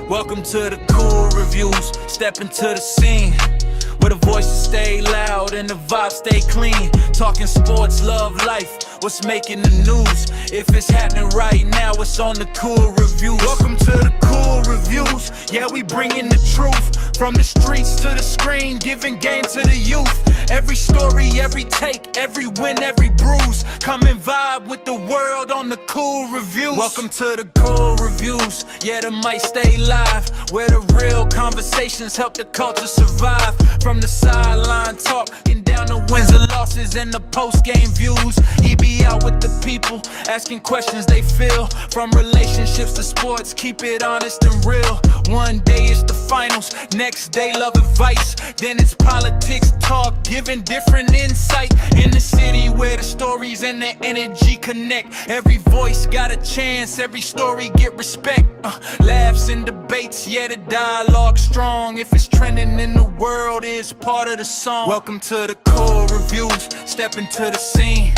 Welcome to the cool reviews. Step into the scene where the voices stay loud and the vibes stay clean. Talking sports, love, life, what's making the news. If it's happening right now, it's on the cool reviews. Welcome to the cool reviews. Yeah, we bringing the truth from the streets to the screen, giving game to the youth. Every story, every take, every win, every bruise. Come and vibe with the world on the cool reviews. Welcome to the cool reviews. Yeah, the mic stay live, where the real conversations help the culture survive. From the sideline talk, and down the wins and losses and the post-game views. He be out with the people, asking questions they feel. From relationships to sports, keep it honest and real. One day it's the finals, next day love advice. Then it's politics talk, giving different insight. In the city where the stories and the energy connect. Every voice got a chance, every story get respect. Laughs and debates, yeah, the dialogue strong. If it's trending in the world, it's part of the song. Welcome to the cool reviews. Step into the scene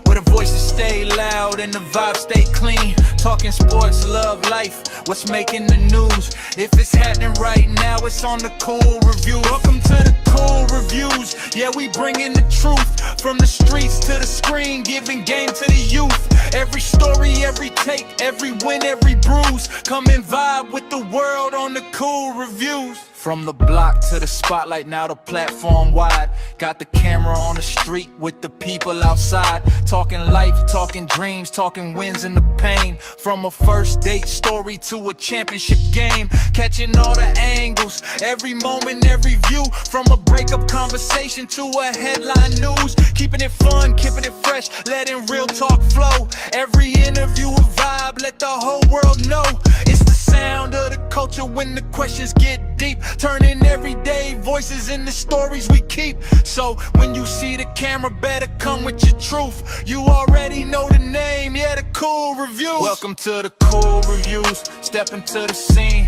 where the voices stay loud and the vibes stay clean. Talking sports, love, life, what's making the news. If it's happening right now, it's on the cool review. Welcome to the cool reviews. Yeah, we bringing the truth from the streets to the screen, giving game to the youth. Every story, every take, every win, every bruise. Come and vibe with the world on the cool reviews. From the block to the spotlight, now the platform wide. Got the camera on the street with the people outside. Talking life, talking dreams, talking wins and the pain. From a first date story to a championship game. Catching all the angles, every moment, every view. From a breakup conversation to a headline news. Keeping it fun, keeping it fresh, letting real talk flow. Every interview a vibe, let the whole world know. It's the sound of the culture when the questions get deep. Turning everyday voices into stories we keep. So when you see the camera, better come with your truth. You already know the name, yeah, the cool reviews. Welcome to the cool reviews. Step into the scene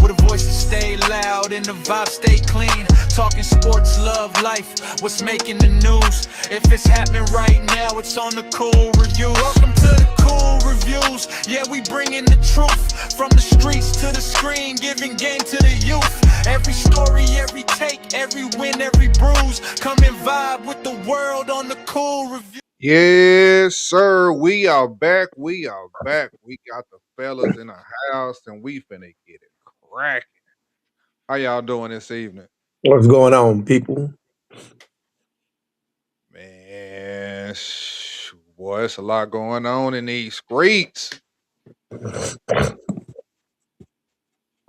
where the voices stay loud and the vibes stay clean. Talking sports, love, life, what's making the news. If it's happening right now, it's on the cool review. Welcome to the cool reviews. Yeah, we bringing the truth from the streets to the screen, giving game to the youth. Every story, every take, every win, every bruise. Come and vibe with the world on the cool review. Yes, sir. We are back. We are back. We got the fellas in the house and we finna get it cracking. How y'all doing this evening? What's going on, people? Man, boy, it's a lot going on in these streets.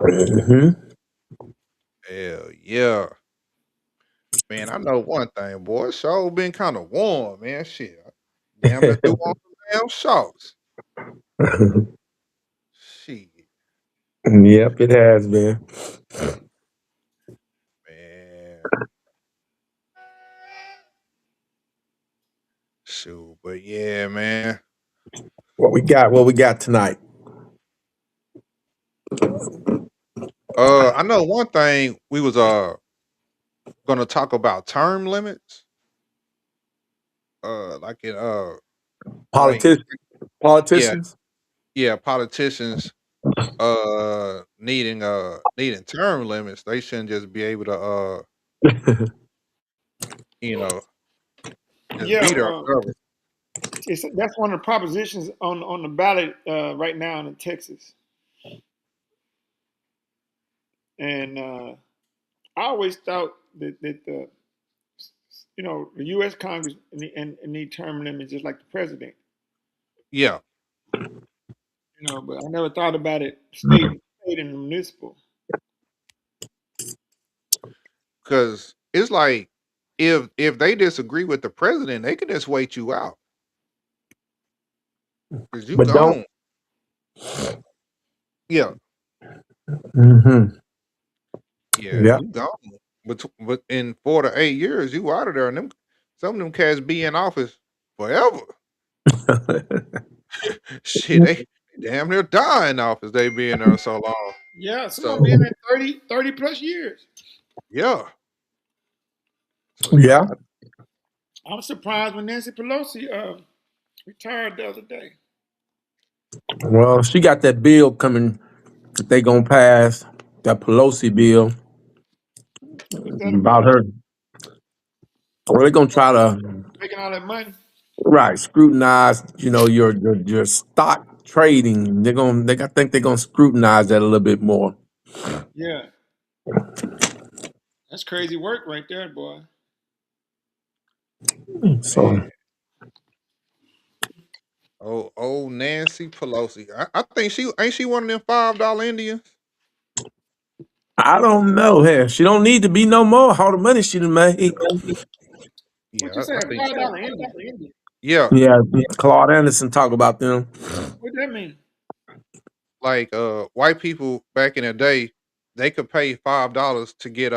hmm Hell yeah. Man, I know one thing, boy. It's sure been kind of warm, man. Shit. Damn, let's do on some damn shorts. Shit, Yep, it has been. man. Shoot, but yeah, man. What we got tonight? I know one thing we was gonna talk about term limits. Like in like Politicians. yeah, Politicians. yeah, politicians needing term limits. They shouldn't just be able to you know just Yeah, be there forever. that's one of the propositions on the ballot right now in Texas, and I always thought that the the U.S. Congress and need term limits just like the president, Yeah, but I never thought about it state and municipal. because it's like if they disagree with the president, they can just wait you out because you But don't. gone. Yeah, hmm yeah, Yeah. you gone. But in 4 to 8 years, you out of there, and them some of them cats be in office forever. Shit, they damn near die in office. They be in there so long. Yeah, some of them So been there 30 plus years. yeah. So yeah, yeah. I'm surprised when Nancy Pelosi retired the other day. Well, she got that bill coming if they gonna pass that Pelosi bill What's that about about? her, or they gonna try to Making all that money? right scrutinize, your stock trading. I think they're gonna scrutinize that a little bit more. Yeah, that's crazy work right there, boy. So Man. Oh, old Nancy Pelosi. I think she ain't she one of them $5 Indians. I don't know. Hey, she don't need to be no more. All the money she done made. What Yeah, you say? I A think. $5 Indian? Yeah, Yeah, Claude Anderson talk about them. What that mean? like white people back in the day, they could pay $5 to get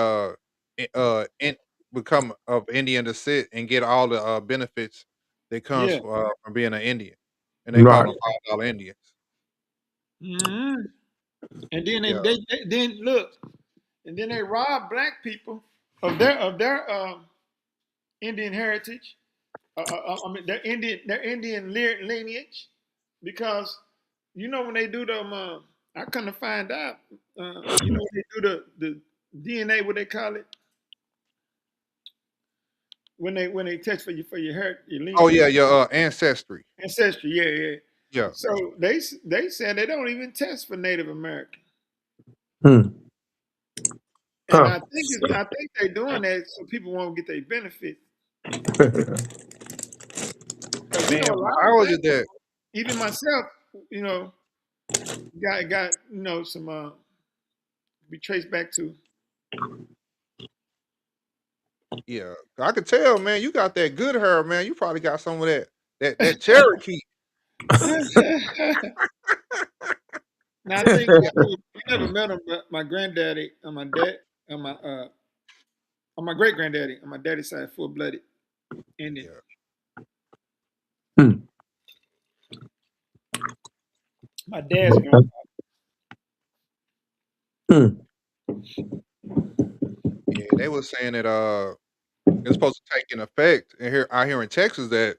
in, become of Indian descent and get all the benefits that comes Yeah. from being an Indian, and they call Right. them $5 Indians. hmm And then Yeah. they then look, and then they rob black people of their Indian heritage. I mean, their Indian lineage, because when they do them, I come to find out, when they do the DNA, what they call it, when they test your Oh lineage, yeah, your ancestry. ancestry, yeah, yeah. Yeah. So they said they don't even test for Native American, Hmm. and Huh. I think they're doing that so people won't get their benefits, because Man, a lot why of was black it that? people, even myself, you know, got some be traced back to. Yeah, I could tell, man. You got that good hair, man. You probably got some of that Cherokee. Now I think Yeah, I never met him, but my granddaddy on my dad on my great granddaddy on my daddy's side, full blooded Indian. yeah, Hmm. My dad's grandfather. Hmm. yeah. They were saying that it's supposed to take in effect, and here out here in Texas that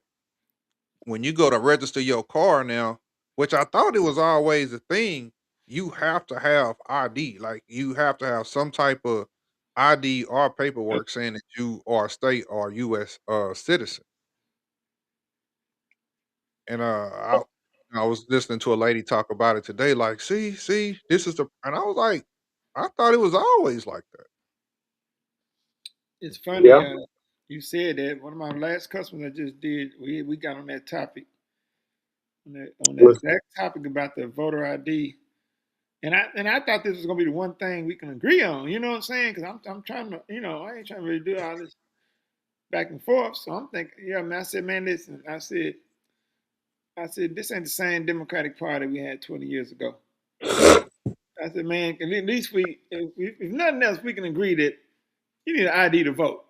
when you go to register your car now, which I thought it was always a thing, you have to have ID. Like you have to have some type of ID or paperwork saying that you are a state or U.S. Citizen. And I was listening to a lady talk about it today. Like, see, this is the, and I was like, I thought it was always like that. It's funny, Yeah. you said that. One of my last customers I just did, we got on that topic, on that Was- exact topic about the voter ID. And I thought this was gonna be the one thing we can agree on. You know what I'm saying? Because I'm trying to, I ain't trying to really do all this back and forth. So I'm thinking, yeah, man. I said, man, listen. I said, this ain't the same Democratic Party we had 20 years ago. I said, man, at least if nothing else, we can agree that you need an ID to vote.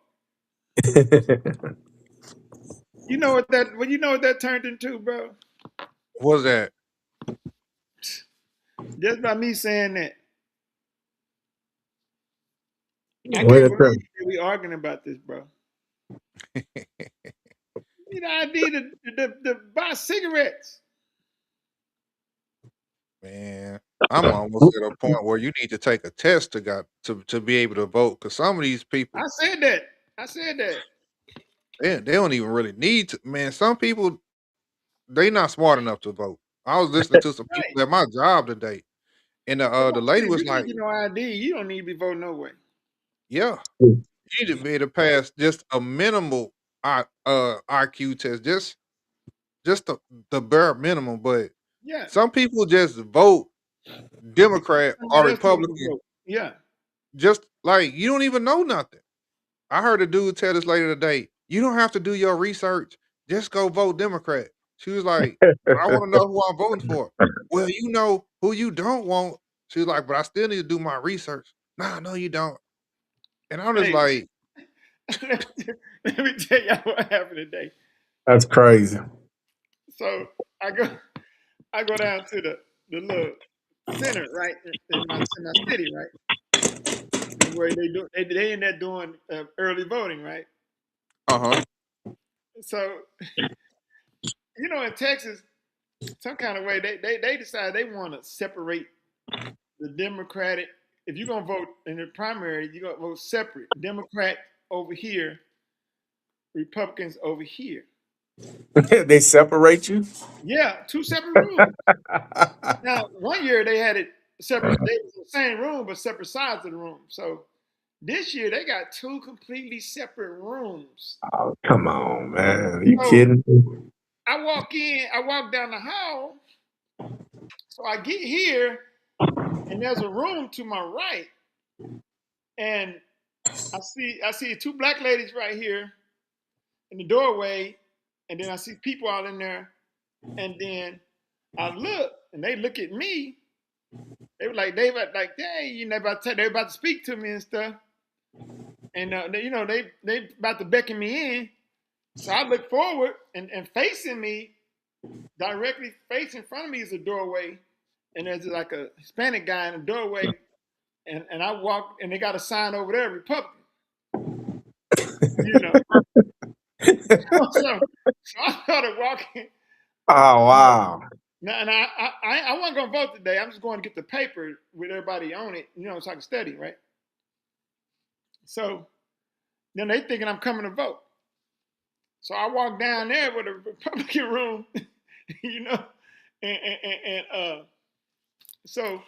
You know what that turned into, bro? What was that? Just by me saying that, I Wait can't a believe minute. that we arguing about this, bro. You need an ID to buy cigarettes. Man, I'm almost at a point where you need to take a test to be able to vote. Because some of these I people, said that. I said that. they don't even really need to. Man, some people they not smart enough to vote. I was listening to some Right. people at my job today, and That's the what I'm lady saying. If was you can't like, get no ID, you don't need to be voting no way. "Yeah, you need to be able to pass just a minimal IQ test, just the bare minimum." But Yeah. some people just vote Because Democrat or somebody else told them to Republican, vote. Yeah. just like you don't even know nothing. I heard a dude tell this lady today, "You don't have to do your research. Just go vote Democrat." She was like, "I want to know who I'm voting for." Well, you know who you don't want. She was like, "But I still need to do my research." Nah, no, you don't. And I'm just Hey, like, let me tell y'all what happened today. That's crazy. So I go I go down to the little center, right, in my city, right, where they in there doing early voting, right. uh huh, So in Texas, some kind of way they decide they want to separate. the Democratic. If you're gonna vote in the primary, you're gonna vote separate. Democrat over here, Republicans over here. They separate you. Yeah, two separate rooms. Now, one year they had it separate. They was in the same room, but separate sides of the room. So this year they got two completely separate rooms. Oh, come on, man. Are you So kidding me? I walk in, I walk down the hall. So I get here, and there's a room to my right, and I see two black ladies right here in the doorway, and then I see people out in there, and then I look, and they look at me. They were like, hey, they about to speak to me and stuff, and they about to beckon me in. So I look forward, and facing me, directly facing in front of me is a doorway, and there's like a Hispanic guy in the doorway, and I walk, and they got a sign over there, Republican, you know. So I started walking. Oh wow. Now, and I wasn't gonna vote today. I'm just going to get the paper with everybody on it, so I can study, right? So then they thinking I'm coming to vote. So I walk down there with a Republican room, you know, and so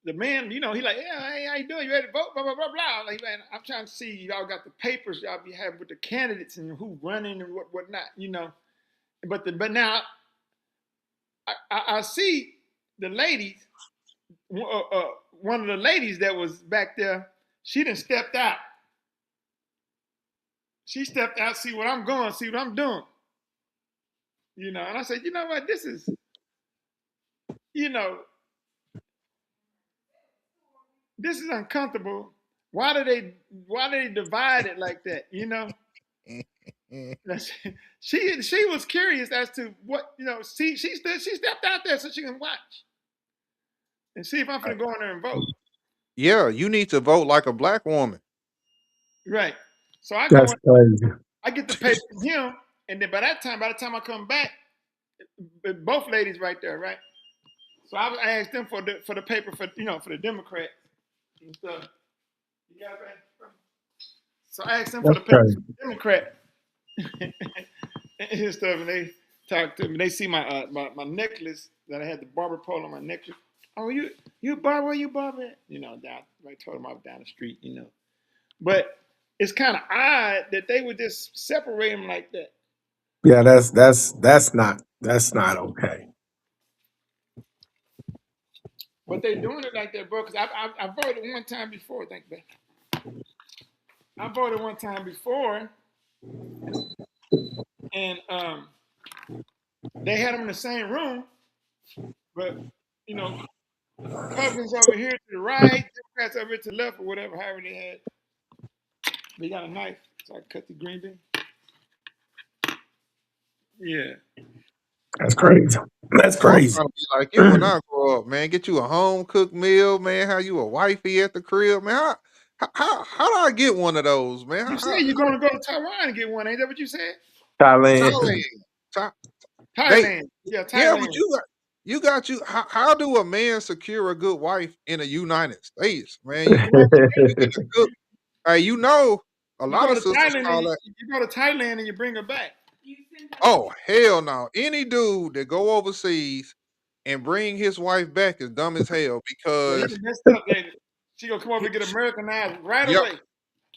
the man, he like, yeah, hey, how you doing? You ready to vote? Blah blah blah blah. Like, man, I'm trying to see y'all got the papers y'all be having with the candidates and who running and what not. But now I see the ladies. One of the ladies that was back there, she done stepped out. She stepped out, see what I'm going, see what I'm doing. And I said, you know what, this is, this is uncomfortable. Why do they divide it like that? She was curious as to what, she stepped out there so she can watch and see if I'm gonna go in there and vote. Yeah, you need to vote like a black woman. Right. So I go That's in, crazy. I get the paper from him, and then by the time I come back, both ladies right there, right? So I asked them for the paper for the Democrat and stuff. You got it? So I asked them for That's the paper crazy. for the Democrat and stuff, and they talked to me. They see my my necklace that I had the barber pole on my necklace. Oh, you barber? Where you barber at? I told them I was down the street. But it's kind of odd that they would just separate them like that. Yeah, that's not okay. But they doing it like that, bro. Because I voted one time before. Thank you, I voted one time before, and they had them in the same room, but Republicans over here to the right, Democrats over here to the left, or whatever. However they had. They got a knife, so I cut the green bean. Yeah. That's crazy. That's I'm crazy. trying to be like you when I grow up, man. Get you a home cooked meal, man. How you a wifey at the crib, man? How do I get one of those, man? You said you're gonna go to Taiwan and get one, ain't that what you said? Thailand. Thailand, Tha- they Thailand. Yeah, yeah, but Thailand. you got. How do a man secure a good wife in the United States, man? You have to You get a good. Hey, a you lot go of to sisters Thailand and call that. you go to Thailand and you bring her back. Oh hell no! Any dude that go overseas and bring his wife back is dumb as hell Well, he because done messed up, lady. She gonna come over and get Americanized right yep, away.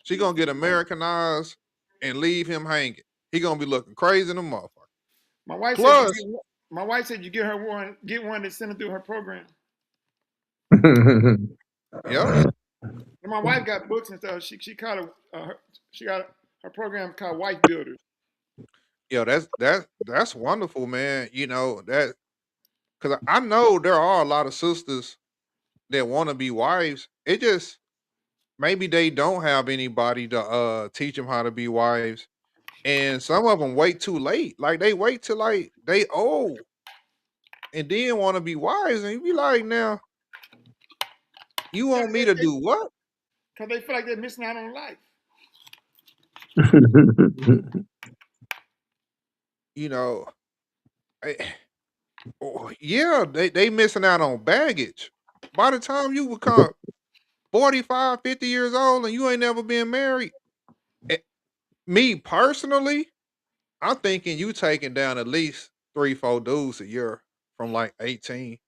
she gonna get Americanized and leave him hanging. He gonna be looking crazy in the motherfucker. My wife said you Plus, get my wife said you get one to send her through her program. yep, And my wife got books and stuff. She got her program called Wife Builders. yeah, that's wonderful, man. That because I know there are a lot of sisters that want to be wives. It just maybe they don't have anybody to teach them how to be wives, and some of them wait too late. Like they wait till like they old and then want to be wives, and you be like, now you Yeah, want me to do what? because they feel like they're missing out on life. You know, I, Oh, yeah, they missing out on baggage. By the time you become 45, 50 years old and you ain't never been married, eh, me personally, I'm thinking you taking down at least 3, 4 dudes a year from like 18.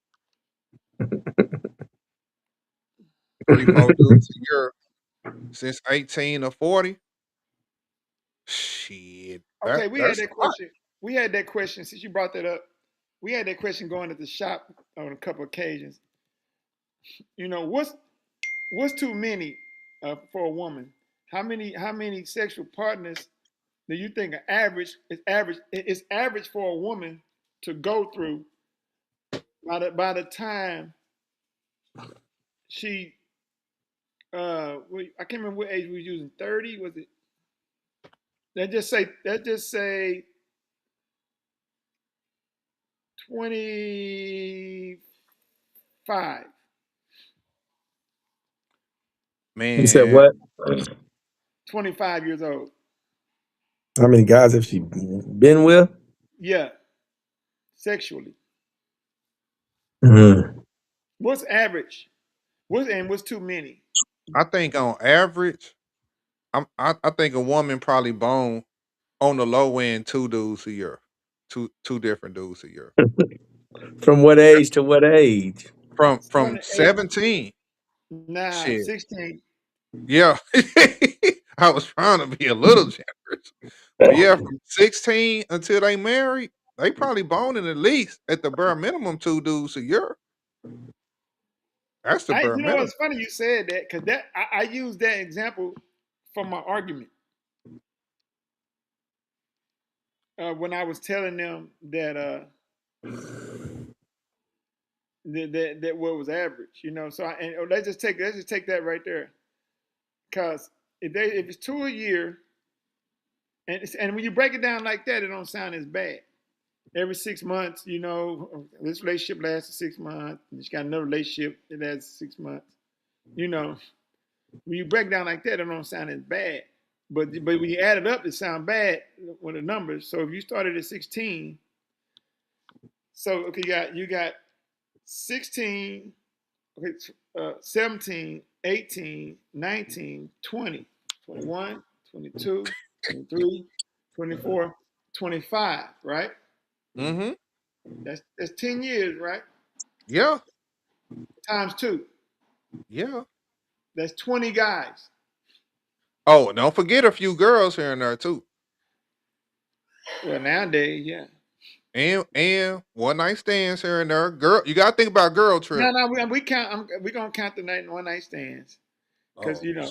3, 4 dudes a year since 18 or 40. Shit, Okay, we had that's that a lot. question. We had that question since you brought that up. We had that question going at the shop on a couple occasions. What's too many for a woman? How many sexual partners do you think are average? Is average? It's average for a woman to go through by the time she I can't remember what age we were using. 30 was it? Let's just say 25. You said Man, what? 25 years old. How many guys have she been with? Yeah, sexually. Mhm. What's average? What's too many? I think on average, I think a woman probably bone on the low end 2 dudes a year. Two different dudes a year. From what age to what age? From 7 to 8. 17. Nah, Shit. 16. Yeah. I was trying to be a little generous. But yeah, from 16 until they married, they probably boning at least at the bare minimum 2 dudes a year. That's the I bare you know minimum. it's funny you said that because I used that example for my argument when I was telling them that what was average, So let's just take that right there, because if it's 2 a year, and when you break it down like that, it don't sound as bad. Every 6 months, this relationship lasted 6 months. And you got another relationship that lasts 6 months. You know, when you break down like that, it don't sound as bad. But when you add it up, it sounds bad with the numbers. So if you started at 16, so okay, you got 16, okay, 17, 18, 19, 20, 21, 22, 23, 24, 25, right? Mhm. That's 10 years, right? Yeah. Times two. Yeah. That's 20 guys. Oh, don't forget a few girls here and there too. Well, nowadays, yeah. And one night stands here and there. Girl, you gotta think about girl No, trips. no, we count. We gonna count the night one night stands, because Oh,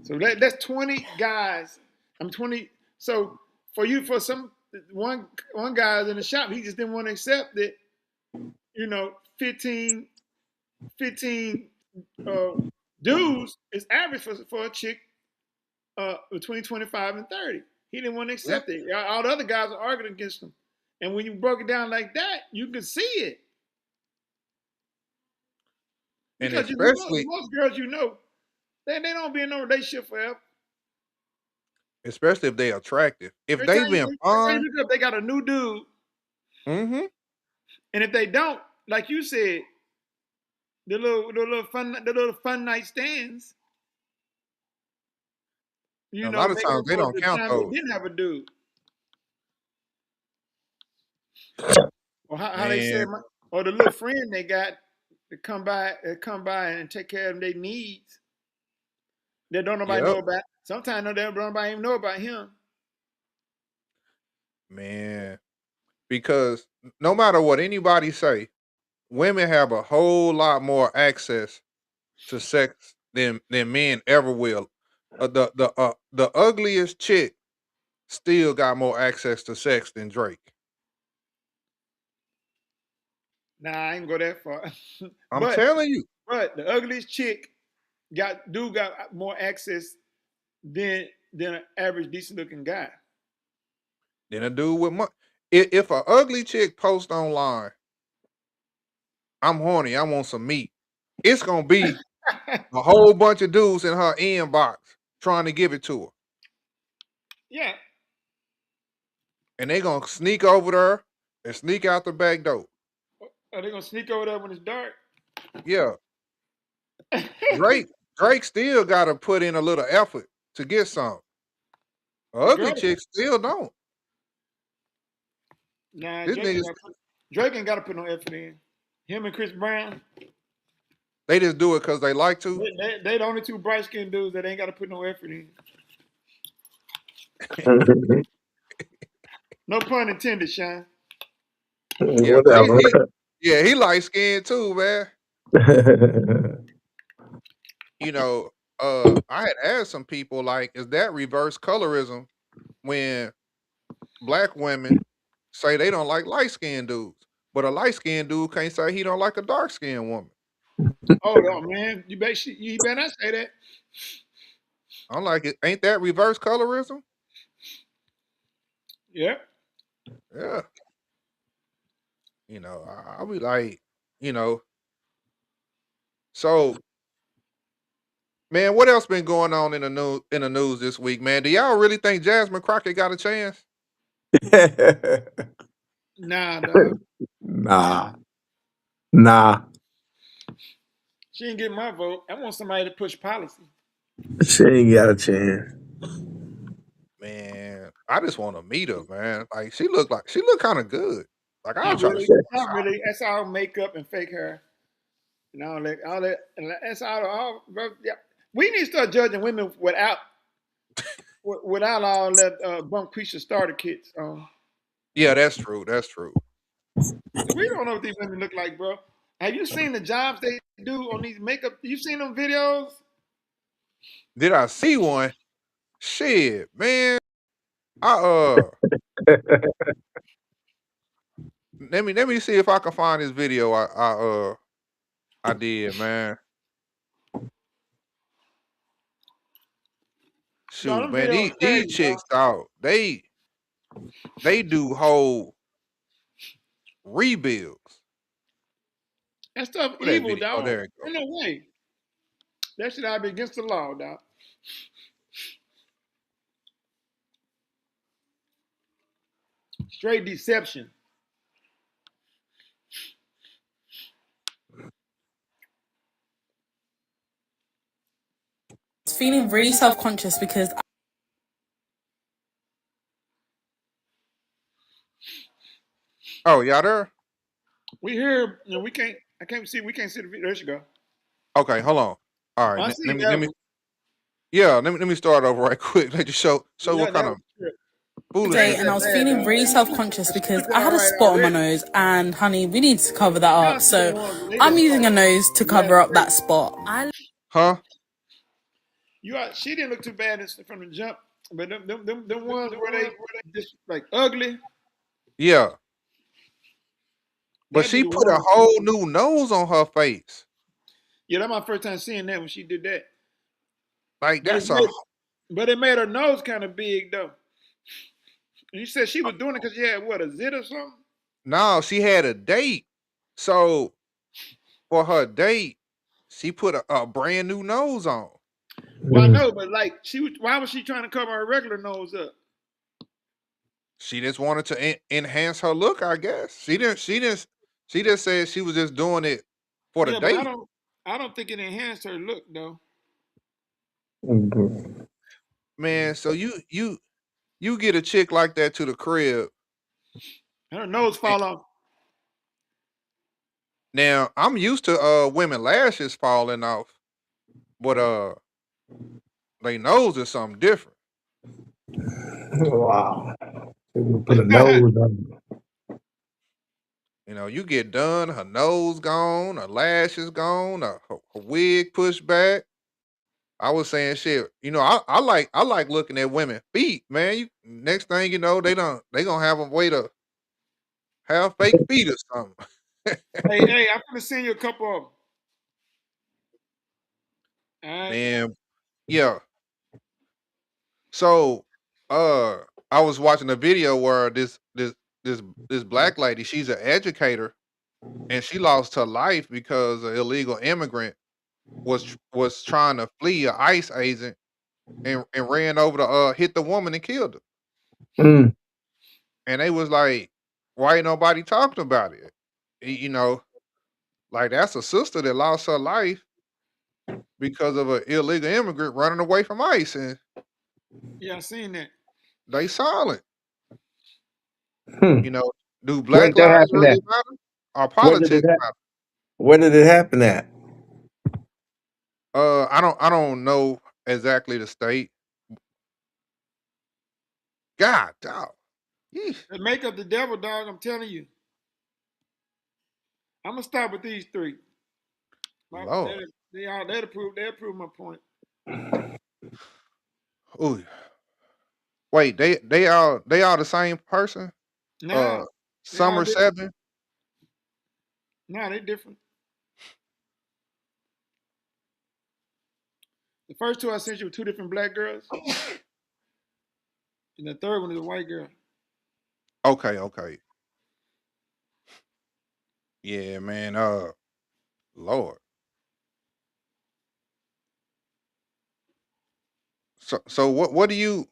So that's 20 guys. I'm 20. So for some one guy's in the shop, he just didn't want to accept that. 15, 15 uh, dudes is average for a chick between 25 and 30. He didn't want to yeah. accept it. All the other guys are arguing against him. And when you broke it down like that, you can see it. And Because especially most girls, they don't be in no relationship forever. especially if they attractive. If Every they time you, been every time fine, you look up, they got a new dude. mm-hmm. And if they don't, like you said, the little fun night stands, A lot of make times up they for don't the count time they those. didn't have a dude. Or how they said, Man, or the little friend they got to come by and take care of their needs that don't nobody yep, know about. Sometimes don't nobody even know about him. man. Because no matter what anybody say, women have a whole lot more access to sex than men ever will. The ugliest chick still got more access to sex than Drake. Nah, I ain't go that far. I'm but telling you. but the ugliest chick got more access than an average decent looking guy. Then a dude with money. If a ugly chick post online, I'm horny, I want some meat. It's gonna be a whole bunch of dudes in her inbox trying to give it to her. Yeah, And they gonna sneak over there and sneak out the back door. Are they gonna sneak over there when it's dark? Yeah, Drake Drake still got to put in a little effort to get some. The Ugly girl, chicks still don't. nah, This niggas Drake ain't got to put no effort in. Him and Chris Brown, they just do it because they like to. they the only two bright skinned dudes that ain't got to put no effort in. No pun intended, Sean. Yeah, cause Whatever. he light skinned too, man. You know, I had asked some people like, is that reverse colorism when black women say they don't like light skinned dudes, but a light skinned dude can't say he don't like a dark skinned woman. Oh no, man, you better not say that. I'm like, ain't that reverse colorism? Yeah. Yeah. I'll be like, you know, so man, what else been going on in the news this week, man? Do y'all really think Jasmine Crockett got a chance? Nah, dog. Nah. Nah. She ain't getting my vote. I want somebody to push policy. She ain't got a chance. Man, I just want to meet her, man. Like she look kind of good. Like I'll Not try to really. shoot a Not shot. really. That's all makeup and fake hair. And all that, and that's all. Yeah. We need to start judging women without all that bunk preacher starter kits. Yeah, that's true. That's true. We don't know what these women look like, bro. Have you seen the jobs they do on these makeup? You seen them videos? Did I see one? Shit, man. I let me see if I can find this video I did, man. No, Shoot, them man. videos These crazy, dog. chicks out. They do whole rebuilds. That stuff Where that evil, video? Oh, dog. there it go. Ain't no way. That should have be against the law, dog. Straight deception. Feeling really self-conscious because Oh, y'all there? We here, and we can't. I can't see. We can't see the video. There she go. Okay, hold on. All right, I let see me that one. yeah, let me start over right quick. Let you show what Yeah, kind that of was good. today foolishness and they I was Bad, feeling dog. really self-conscious She because looked I all had a right spot on my already. nose and honey, we need to cover that Y'all up. see the So ones when they I'm just using start a nose to cover laughing up that crazy. spot. huh? She didn't look too bad from the jump, but them ones where they just like ugly, Yeah. But that'd be she the put a ones. whole new nose on her face. Yeah, that's my first time seeing that when she did that. Like But that's a it made her nose kind of big though. And you said she was doing it because she had what, a zit or something? no, she had a date. So for her date, she put a brand new nose on. Well, I Mm. know, but like why was she trying to cover her regular nose up? She just wanted to enhance her look, I guess. She just said she was just doing it for the Yeah, but date. I don't think it enhanced her look though. Mhm. Man, so you get a chick like that to the crib. Her nose And fall off. now I'm used to women lashes falling off, but they nose is something different. Wow. She put a nose on You get done, her nose gone, her lashes gone, her wig pushed back. I was saying shit. I like looking at women feet, man. You next thing you know, they gonna have a way to have fake feet or something. Hey, I'm gonna send you a couple of them. All right. Man, yeah. So I was watching a video where this black lady, she's an educator, and she lost her life because an illegal immigrant was trying to flee a ICE agent and ran over to hit the woman and killed her. her. And they was like, why ain't nobody talking about it? You know, like that's a sister that lost her life because of an illegal immigrant running away from ICE, and Yeah, I seen that. they silent. Hmm. You know, do Where Black did that lives happen at? really matter? Or Where did it politics happen? matter? Where did it happen at? I don't know exactly the state. God, dog. Yeesh, The make up the devil, dog. I'm telling you. I'm gonna start with these three. My, Lord. they'll prove my point. Ooh. Wait, they all the same person? Nah, Uh they all Summer different. 7? Nah, they different. The first two I sent you were two different black girls, and the third one is a white girl. Okay, okay. Yeah, man. Lord. So what do you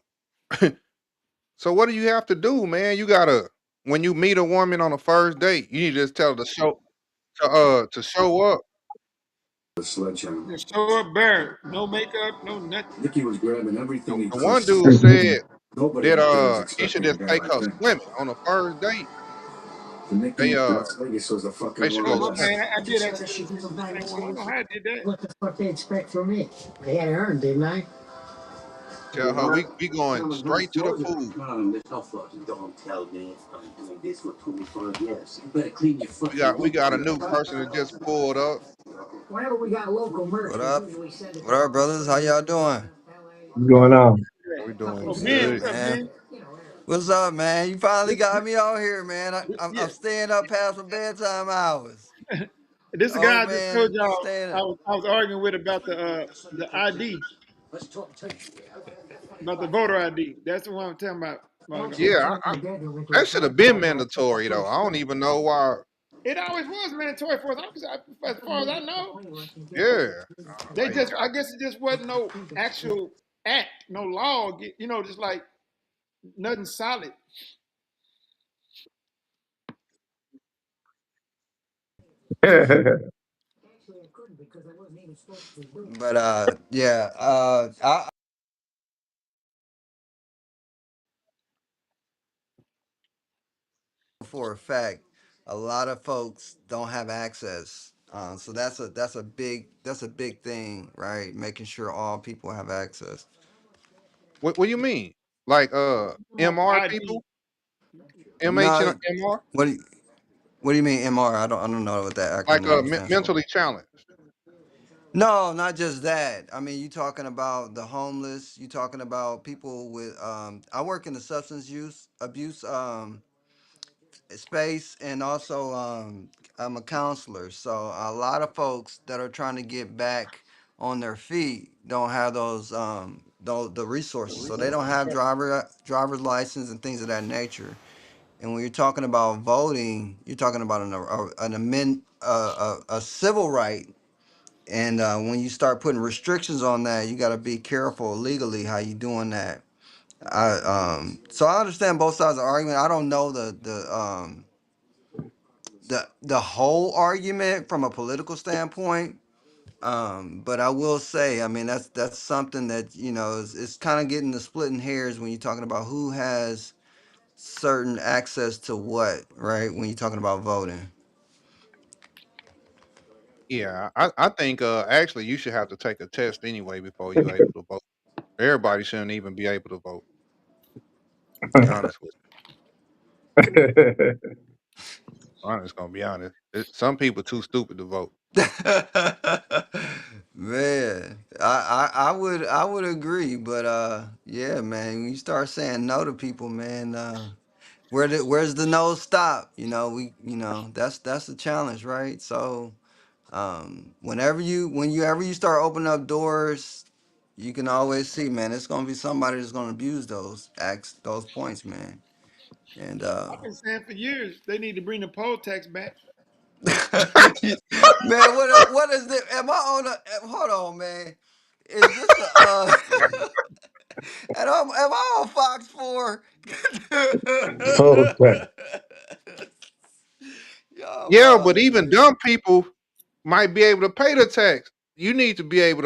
so what do you have to do, man? You gotta when you meet a woman on a first date, you need to just tell her to show up. Just show up bare, no makeup, no nothing. The one dude said that he should just take her swimming on a first date. They they should Oh go my swimming. man, I did ask her to swim the same one. I don't know how I did that. Tell her we going straight to the pool. We got a new person that just pulled up. What up? What up, brothers? How y'all doing? What's going on? We doing Oh Ben, Good, good. what's up, man. Ben? What's up, man? You finally This, got me out here, man. I'm yeah, staying up past my bedtime hours. this the Oh guy I just told man, y'all staying I up. was I was arguing with about the ID, about the voter ID. That's the one I'm talking about a while ago. Yeah, that should have been mandatory though. I don't even know why. It always was mandatory for us. As far as I know, Yeah, they like just I guess it just wasn't no actual act, no law. You know, just like nothing solid. But yeah, I for a fact, a lot of folks don't have access. So that's a big thing, right? Making sure all people have access. what do you mean? Like MR ID. people, MH and No, MR, what do you, what do you mean MR? I don't know what that like acronym stands for. mentally challenged. No, not just that. I mean, you talking about the homeless. You talking about people with. I work in the substance use abuse space, and also I'm a counselor. So a lot of folks that are trying to get back on their feet don't have those the resources. So they don't have driver's license and things of that nature. And when you're talking about voting, you're talking about a civil right, and when you start putting restrictions on that, you got to be careful legally how you doing that. So I understand both sides of the argument. I don't know the whole argument from a political standpoint. But I will say, I mean, that's something that is kind of getting the splitting hairs when you're talking about who has certain access to what, right? When you're talking about voting. Yeah, I think actually you should have to take a test anyway before you're able to vote. Everybody shouldn't even be able to vote. Be honest with you. I'm just gonna be honest. Some people too stupid to vote. Man, I would agree, but yeah, man, when you start saying no to people, man, where's the no stop? That's the challenge, right? So whenever you start opening up doors, you can always see, man, it's gonna be somebody that's gonna abuse those points, man. And I've been saying for years they need to bring the poll tax back. man, what is this? Am I on a? Hold on, man. Is this the and am I on Fox 4? Okay. Y'all Yeah, but wildin', even man. dumb people might be able to pay the tax. You need to be able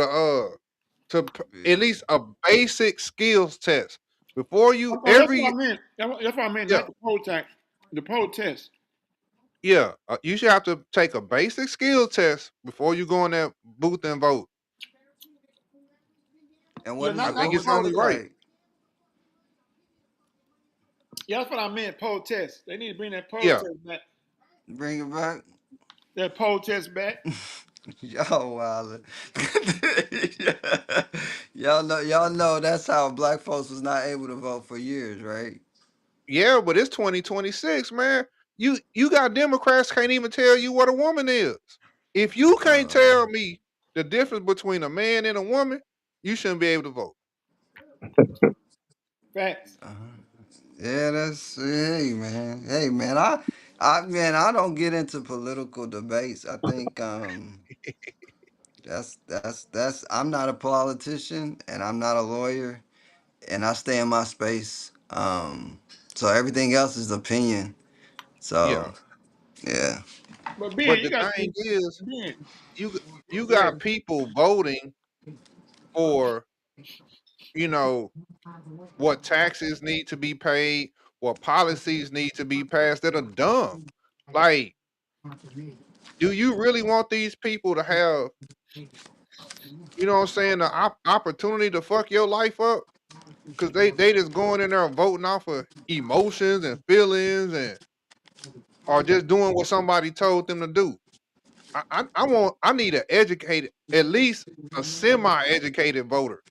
at Yeah. least a basic skills test before you Oh, that's what every I meant. That's what I meant. yeah Not the poll tax, the poll test. yeah you should have to take a basic skill test before you go in that booth and vote. And Yeah, I what think would it's that only look right. like? yeah, that's what I meant. Poll test. They need to bring that poll Yeah, test back. Bring it back. That poll test back. Y'all wildin'. Y'all know that's how black folks was not able to vote for years, right? yeah, but it's 2026, man. You got Democrats can't even tell you what a woman is. If you can't Uh, tell me the difference between a man and a woman, you shouldn't be able to vote. Facts. uh-huh. Yeah, that's hey man. I don't get into political debates. I think that's I'm not a politician and I'm not a lawyer and I stay in my space. So everything else is opinion. So Yeah, yeah. But but Ben, you the got thing is, Ben. you you Go got ahead. people voting for you know what taxes need to be paid, what policies need to be passed that are dumb. Like, do you really want these people to have, what I'm saying, the opportunity to fuck your life up? Because they just going in there and voting off of emotions and feelings and or just doing what somebody told them to do. I need an educated, at least a semi-educated voter.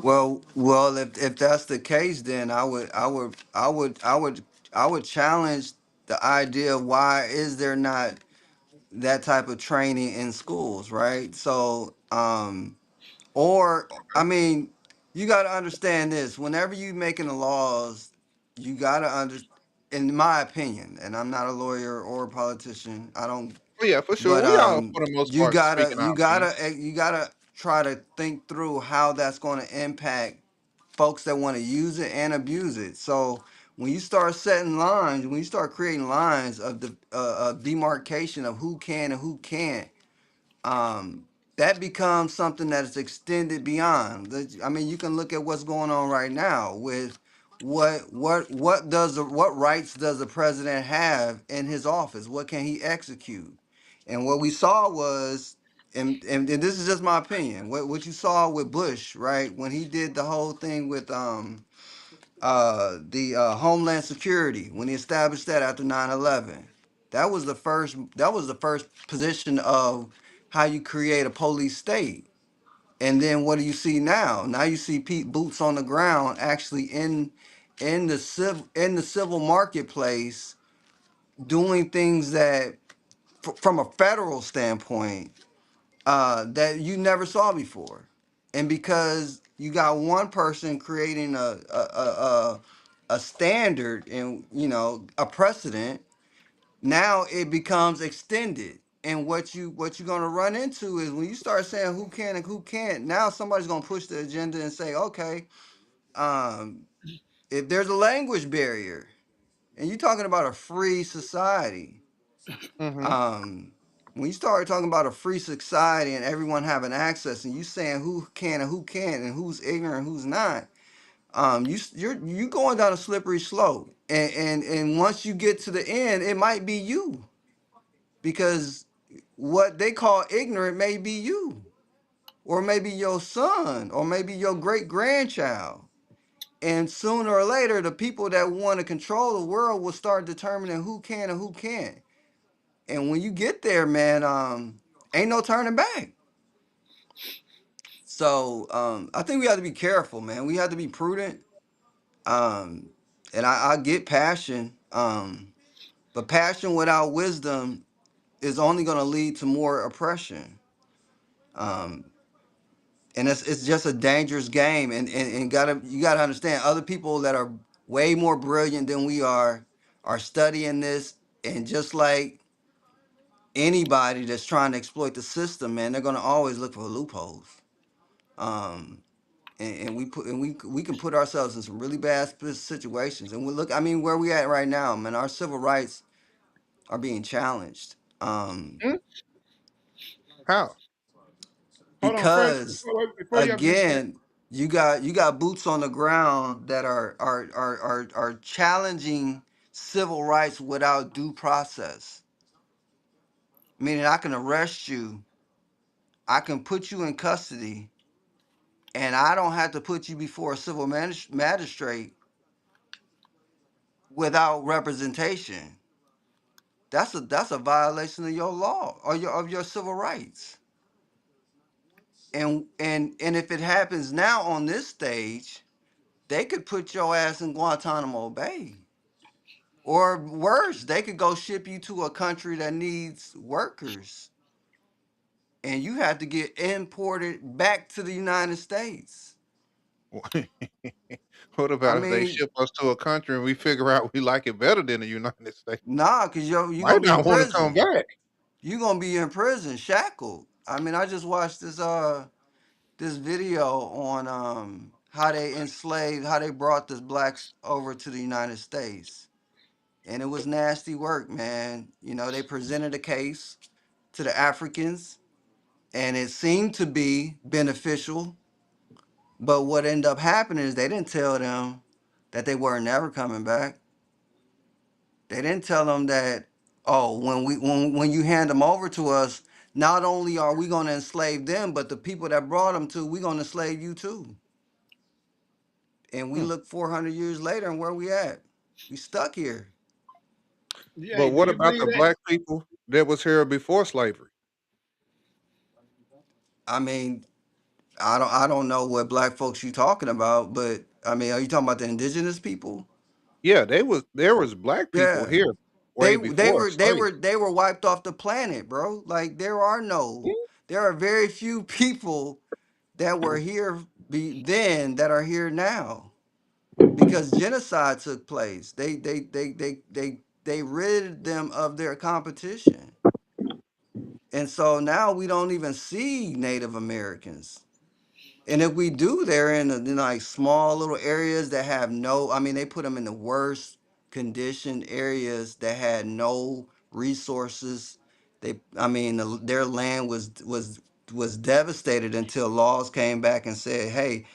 Well, if that's the case, then I would challenge the idea of why is there not that type of training in schools, right? So, or I mean, you got to understand this. Whenever you making the laws, you got to in my opinion, and I'm not a lawyer or a politician. I don't, Oh yeah, for sure. but We all, for the most part, speaking our opinion. you gotta try to think through how that's going to impact folks that want to use it and abuse it. So when you start setting lines, when you start creating lines of the of demarcation of who can and who can't, um, that becomes something that is extended beyond. I mean, you can look at what's going on right now with what rights does the president have in his office? What can he execute? And what we saw was, and this is just my opinion. What you saw with Bush, right, when he did the whole thing with the Homeland Security, when he established that after 9/11, that was the first position of how you create a police state. And then what do you see now? Now you see boots on the ground actually in the civil marketplace doing things that from a federal standpoint that you never saw before. And because you got one person creating a standard and a precedent, now it becomes extended. And what you're gonna run into is when you start saying who can and who can't. Now somebody's gonna push the agenda and say, okay, um, if there's a language barrier, and you're talking about a free society, Hmm. um, when you start talking about a free society and everyone having access, and you saying who can and who can't, and who's ignorant and who's not, you're going down a slippery slope. And once you get to the end, it might be you because what they call ignorant may be you, or maybe your son, or maybe your great grandchild. And sooner or later, the people that want to control the world will start determining who can and who can't. And when you get there, man, ain't no turning back. So I think we have to be careful, man. We have to be prudent. Um, and I get passion, but passion without wisdom is only going to lead to more oppression. Um, and it's just a dangerous game. And you gotta understand, other people that are way more brilliant than we are studying this, and just like anybody that's trying to exploit the system, man, they're gonna always look for loopholes. Um, and we can put ourselves in some really bad situations. And we look, I mean, where we at right now, man, our civil rights are being challenged. Hmm? How? Hold on, first Because before y'all finish that. again, you got boots on the ground that are challenging civil rights without due process. Meaning I can arrest you, I can put you in custody, and I don't have to put you before a civil magistrate without representation. That's a violation of your law or your civil rights. And if it happens now on this stage, they could put your ass in Guantanamo Bay. Or worse, they could go ship you to a country that needs workers and you have to get imported back to the United States. What I about if they mean, ship us to a country and we figure out we like it better than the United States? nah, because you're Might gonna be in not want to come prison. back. You're gonna be in prison, shackled. I mean, I just watched this video on how they brought the blacks over to the United States. And it was nasty work, man. You know, they presented a case to the Africans and it seemed to be beneficial. But what ended up happening is they didn't tell them that they weren't never coming back. They didn't tell them that, oh, when you hand them over to us, not only are we going to enslave them, but the people that brought them to, we're going to enslave you too. And we Hmm. look 400 years later and where we at? We stuck here. Yeah, But do what you about believe the that? black people that was here before slavery? I mean, I don't know what black folks you talking about, but I mean, are you talking about the indigenous people? Yeah, there was black people Yeah. here They way they before were they slavery. were they were wiped off the planet, bro. Like there are very few people that were here then that are here now because genocide took place. They rid them of their competition. And so now we don't even see Native Americans. And if we do, they're in like small little areas that have no, I mean, they put them in the worst conditioned areas that had no resources. I mean, their land was devastated until laws came back and said, hey,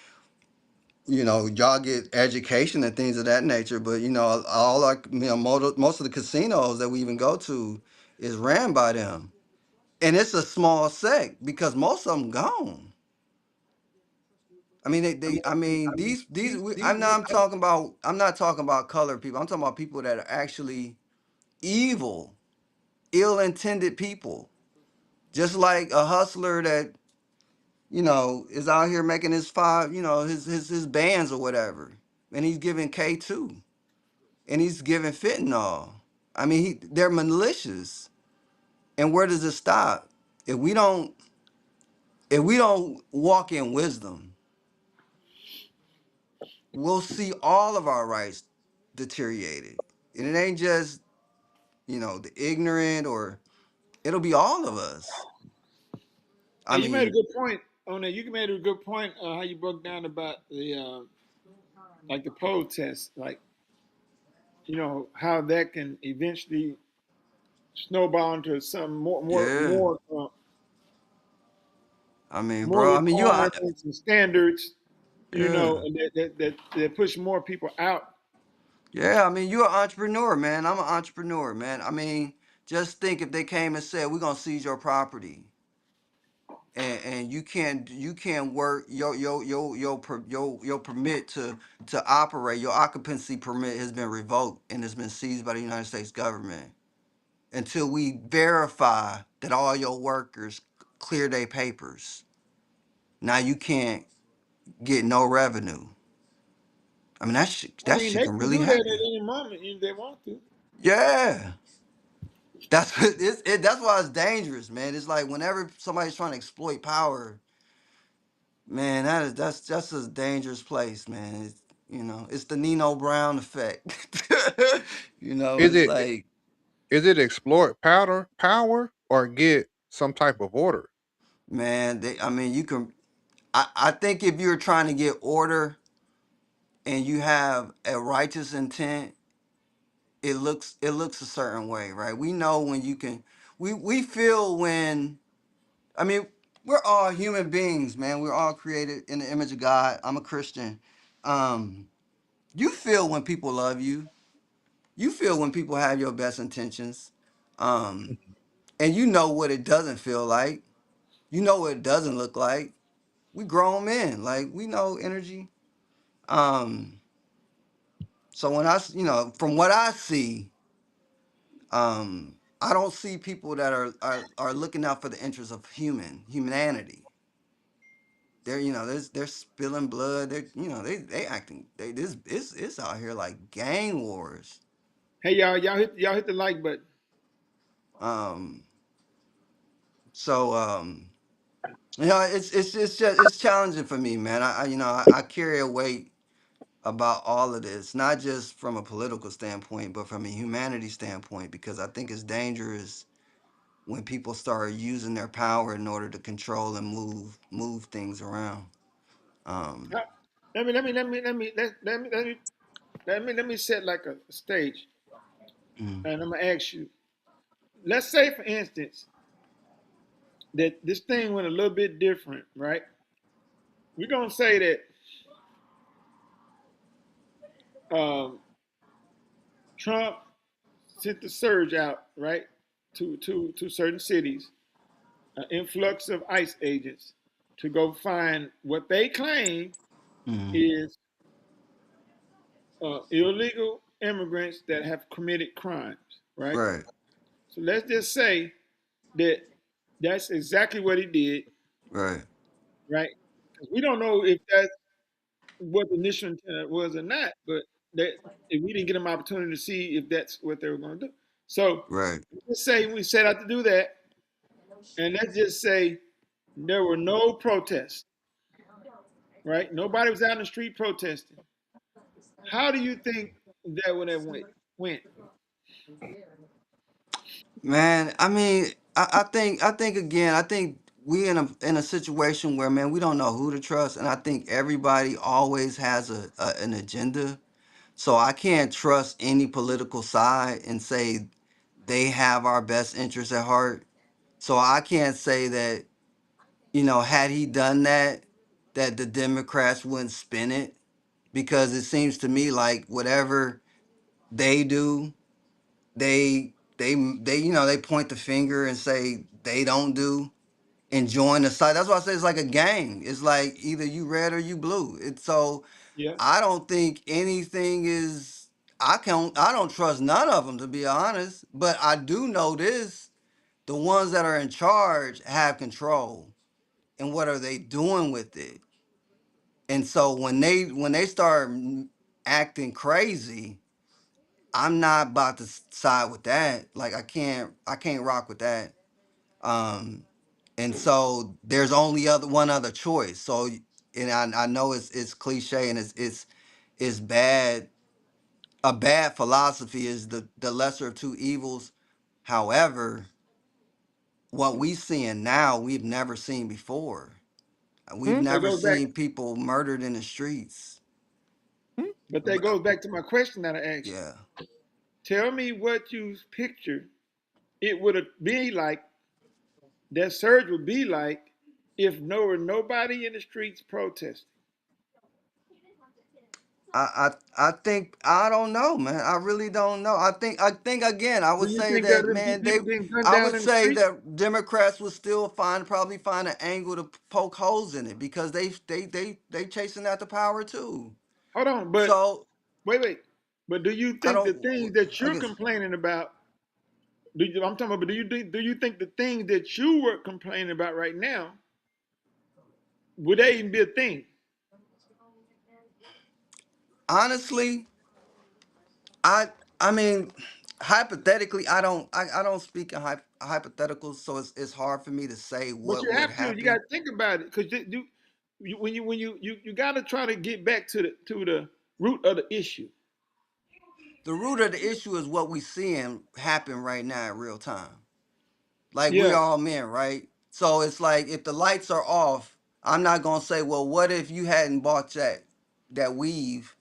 y'all get education and things of that nature. But all our, most of the casinos that we even go to is ran by them, and it's a small sect because most of them gone. I mean, I mean, I'm not talking about colored people. I'm talking about people that are actually evil, ill-intended people. Just like a hustler that, is out here making his his bands or whatever. And he's giving K2 and he's giving fentanyl. I mean, they're malicious. And where does it stop? If we don't, if we don't walk in wisdom, we'll see all of our rights deteriorated. And it ain't just, the ignorant, or it'll be all of us. I Hey, you made a mean, good point on that. You made a good point how you broke down about the like the protest, like how that can eventually snowball into some yeah. more Bro, I mean, requirements and standards, yeah. and that push more people out. Yeah, I mean, you're an entrepreneur, man. I'm an entrepreneur, man. I mean, just think if they came and said, we're gonna seize your property. And you can't work your permit to operate, your occupancy permit has been revoked and has been seized by the United States government until we verify that all your workers clear their papers. Now you can't get no revenue. I mean, I that mean, shit they can can really do that at happen. any moment if they want to. Yeah, that's that's why it's dangerous, man. It's like whenever somebody's trying to exploit power, man, that's a dangerous place, man. It's the Nino Brown effect. Is It's it like, is it exploit power or get some type of order? man, I mean, you can. I think if you're trying to get order and you have a righteous intent it looks a certain way, right? We know when you can we feel when I mean, we're all human beings, man. We're all created in the image of God. I'm a Christian. Um, you feel when people love you. You feel when people have your best intentions. Um, and you know what it doesn't feel like. You know what it doesn't look like. We grown men, like we know energy. Um, so when from what I see, I don't see people that are looking out for the interests of humanity. They're spilling blood. They acting. It's out here like gang wars. Hey y'all hit the like button. Um, so it's challenging for me, man. I carry a weight about all of this, not just from a political standpoint, but from a humanity standpoint, because I think it's dangerous when people start using their power in order to control and move things around. Um, Uh, let me set like a stage, mm, and I'm gonna ask you. Let's say, for instance, that this thing went a little bit different, right? We're gonna say that Trump sent the surge out, right, to certain cities, an influx of ICE agents to go find what they claim mm, is illegal immigrants that have committed crimes, right? right, So let's just say that that's exactly what he did, right, right? Because we don't know if that's what the initial intent was or not, but that if we didn't get an opportunity to see if that's what they were going to do. So right. let's say we set out to do that, and let's just say there were no protests, right? Nobody was out in the street protesting. How do you think that would have went? Man, I mean, I think again, I think we in a situation where, man, we don't know who to trust, and I think everybody always has an agenda. So I can't trust any political side and say they have our best interests at heart. So I can't say that, had he done that, that the Democrats wouldn't spin it, because it seems to me like whatever they do, they point the finger and say they don't do and join the side. That's why I say it's like a gang. It's like either you red or you blue. It's so Yeah, I don't think anything is I don't trust none of them, to be honest. But I do know this: the ones that are in charge have control, and what are they doing with it? And so when they start acting crazy, I'm not about to side with that. Like I can't rock with that. Um, and so there's only one other choice. So and I know it's cliche and it's bad. A bad philosophy is the lesser of two evils. However, what we seeing now, we've never seen before. We've that never goes back, seen people murdered in the streets. but that goes back to my question that I asked you. Yeah. Tell me what you picture it would have be like. That surge would be like if there were nobody in the streets protesting. I think I don't know, man. I really don't know. I think again, I Do would you say think that that, there'd be man, people getting gunned I down would in the say street? that Democrats would still probably find an angle to poke holes in it, because they chasing after power too. Hold on, but So wait. But do you I think the don't things that I you're guess complaining about? I'm talking about. But do you think the things that you were complaining about right now would they even be a thing? honestly, I I mean, hypothetically, I don't speak in hypotheticals, so it's hard for me to say But what you would have to. You got happen. to think about it because when you got to try to get back to the root of the issue. The root of the issue is what we seeing happen right now in real time. Like, we Yeah, all men, right? So it's like, if the lights are off, I'm not gonna say, well, what if you hadn't bought that weave,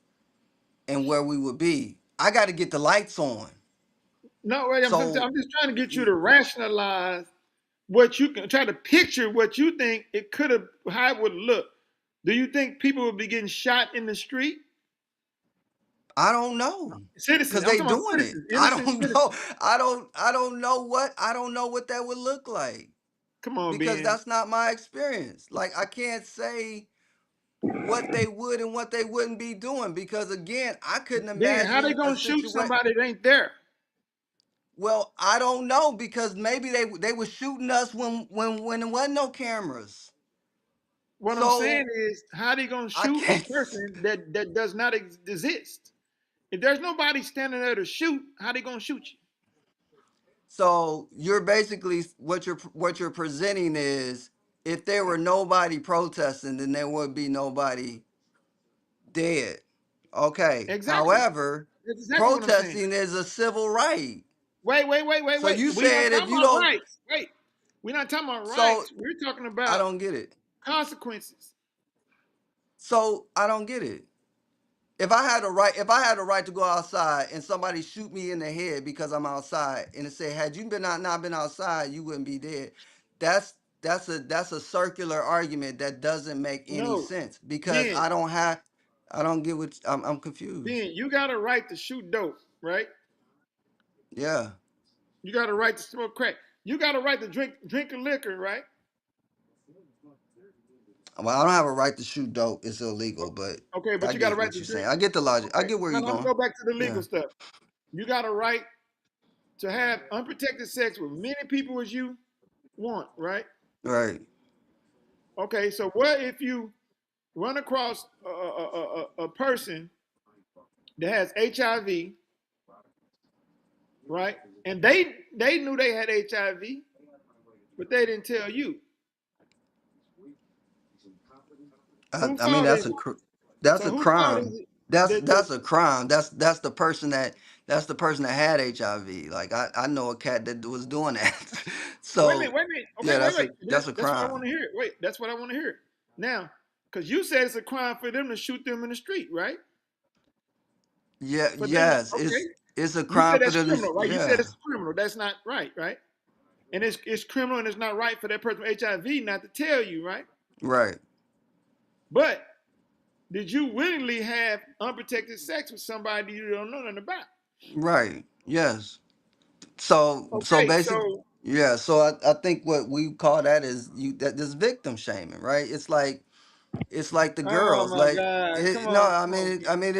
and where we would be? I got to get the lights on. No, wait, So I'm just trying to get you to rationalize what you can try to picture what you think it could have, how it would look. Do you think people would be getting shot in the street? I don't know, Citizens, because I'm they talking about doing it. citizens, I innocent don't know. citizens. I don't know what that would look like, Come on, because Ben. that's not my experience. Like, I can't say what they would and what they wouldn't be doing, because again, I couldn't Ben, how they imagine a gonna shoot situation. somebody that ain't there? Well, I don't know, because maybe they were shooting us when there wasn't no cameras. What I'm saying So is, how they gonna I shoot a can't. person that does not exist? If there's nobody standing there to shoot, how they gonna shoot you? So you're basically, what you're presenting is, if there were nobody protesting, then there would be nobody dead. Okay. Exactly. However, That's exactly what I'm saying. protesting is a civil right. So Wait. you We're not said if talking you about don't, rights. Wait. We're not talking about so rights. We're talking I about don't get it. consequences. So I don't get it. If I had a right to go outside and somebody shoot me in the head because I'm outside, and it said, had you not been outside, you wouldn't be dead. That's that's a circular argument that doesn't make any No. sense, because Ben, I don't get what I'm confused. Ben, you got a right to shoot dope, right? Yeah. You got a right to smoke crack. You got a right to drink a liquor, right? Well, I don't have a right to shoot dope. It's illegal, but Okay, but I you got a get right what to you're drink. saying. I get the logic. I Okay. get where Now you're let's going. go back to the Yeah. legal stuff. You got a right to have unprotected sex with many people as you want, right? Right. Okay, so what if you run across a person that has HIV, right? And they knew they had HIV, but they didn't tell you. Who I mean, fault is it? that's So a who fault is crime. it? That's a crime. That's the person that had HIV. Like, I know a cat that was doing that. So Wait a minute. Okay, yeah, wait. that's a That's what I want crime. to hear. Wait, that's what I want to hear. Now, because you said it's a crime for them to shoot them in the street, right? Yeah, For them to, yes, okay. it's a You crime said for that's them to. criminal, right? You said Yeah, it's criminal. That's not right, right? And it's criminal and it's not right for that person with HIV not to tell you, right? right, But did you willingly have unprotected sex with somebody you don't know nothing about? right. Yes. So Okay, basic. so Yeah. So I think what we call that is this victim shaming, right? It's like the oh girls, my like God, no, come on, Ben. I mean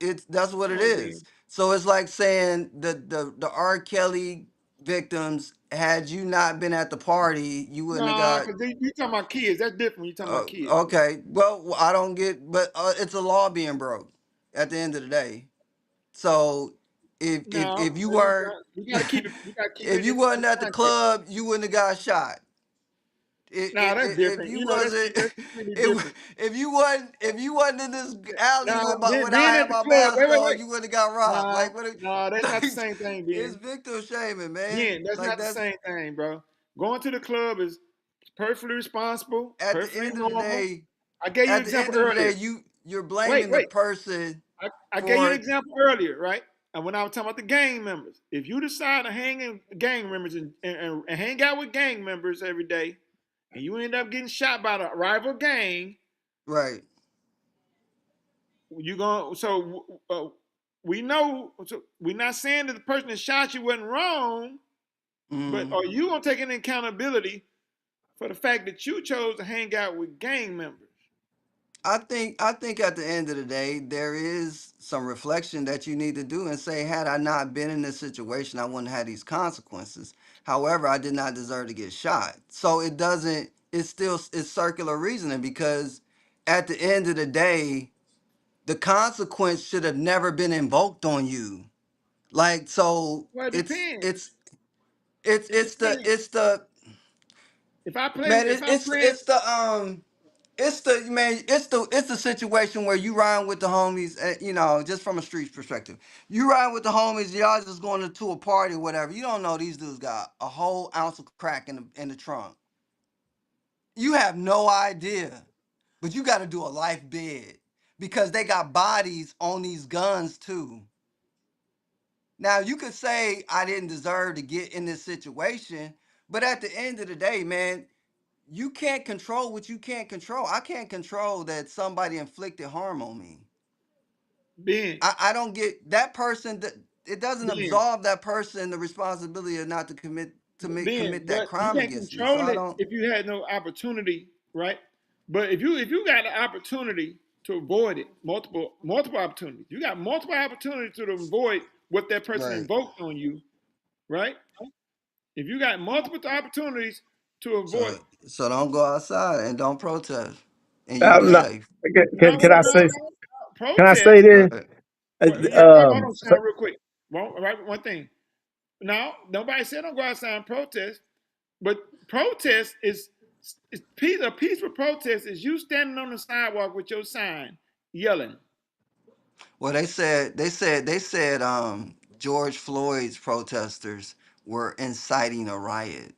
it's that's what Come it on, is. Ben. So it's like saying the R. Kelly victims, had you not been at the party, you wouldn't have Nah, got. because you talking about kids. That's different when you talking about kids. Okay, well, I don't get, but it's a law being broke at the end of the day. So No, if you weren't you gotta keep it. You gotta keep it if you in wasn't at the context. club, you wouldn't have got shot. Nah, that's If different. you You know, wasn't that's completely if different. if you wasn't in this alley Nah, with my when I being had at the my club. mask on, Wait. you wouldn't have got robbed. Nah, Like, what? nah, that's not the Like, same thing, it's Ben. victim shaming, man. Ben, that's Like, not the that's same thing, bro. Going to the club is perfectly responsible, at the perfectly end of the normal. day. I gave you an At the example end of the day, earlier. you're Wait, blaming the wait. person I gave you an for. example earlier, right? And when I was talking about the gang members, if you decide to hang in gang members and hang out with gang members every day, and you end up getting shot by the rival gang, Right. you going we know. So we're not saying that the person that shot you wasn't wrong, but Mm. are you gonna take an accountability for the fact that you chose to hang out with gang members? I think at the end of the day, there is some reflection that you need to do and say, had I not been in this situation, I wouldn't have these consequences. However, I did not deserve to get shot. So it doesn't. It's circular reasoning, because at the end of the day, the consequence should have never been invoked on you. Like, so Well, it it's depends. it's it's It it's the depends. it's the If I'm playing, it's the situation where you ride with the homies, just from a street perspective. You ride with the homies, y'all just going to a party or whatever. You don't know these dudes got a whole ounce of crack in the trunk. You have no idea, but you got to do a life bid, because they got bodies on these guns too. Now you could say I didn't deserve to get in this situation, but at the end of the day, man, you can't control what you can't control. I can't control that somebody inflicted harm on me. Ben, I don't get that person that it doesn't Ben, absolve that person the responsibility of not to commit that but you crime can't against me. So control I it don't. if you had no opportunity, right? But if you got the opportunity to avoid it, multiple opportunities, you got multiple opportunities to avoid what that person Right. invoked on you, right? If you got multiple opportunities to avoid, So don't go outside and don't protest, and you'll I'm be not, safe. can, no, can I say protest. this? Right. Well, yeah, hold Um, on, Sean, real quick. One thing. No, nobody said don't go outside and protest. But protest is a peaceful protest is you standing on the sidewalk with your sign yelling. Well, they said George Floyd's protesters were inciting a riot.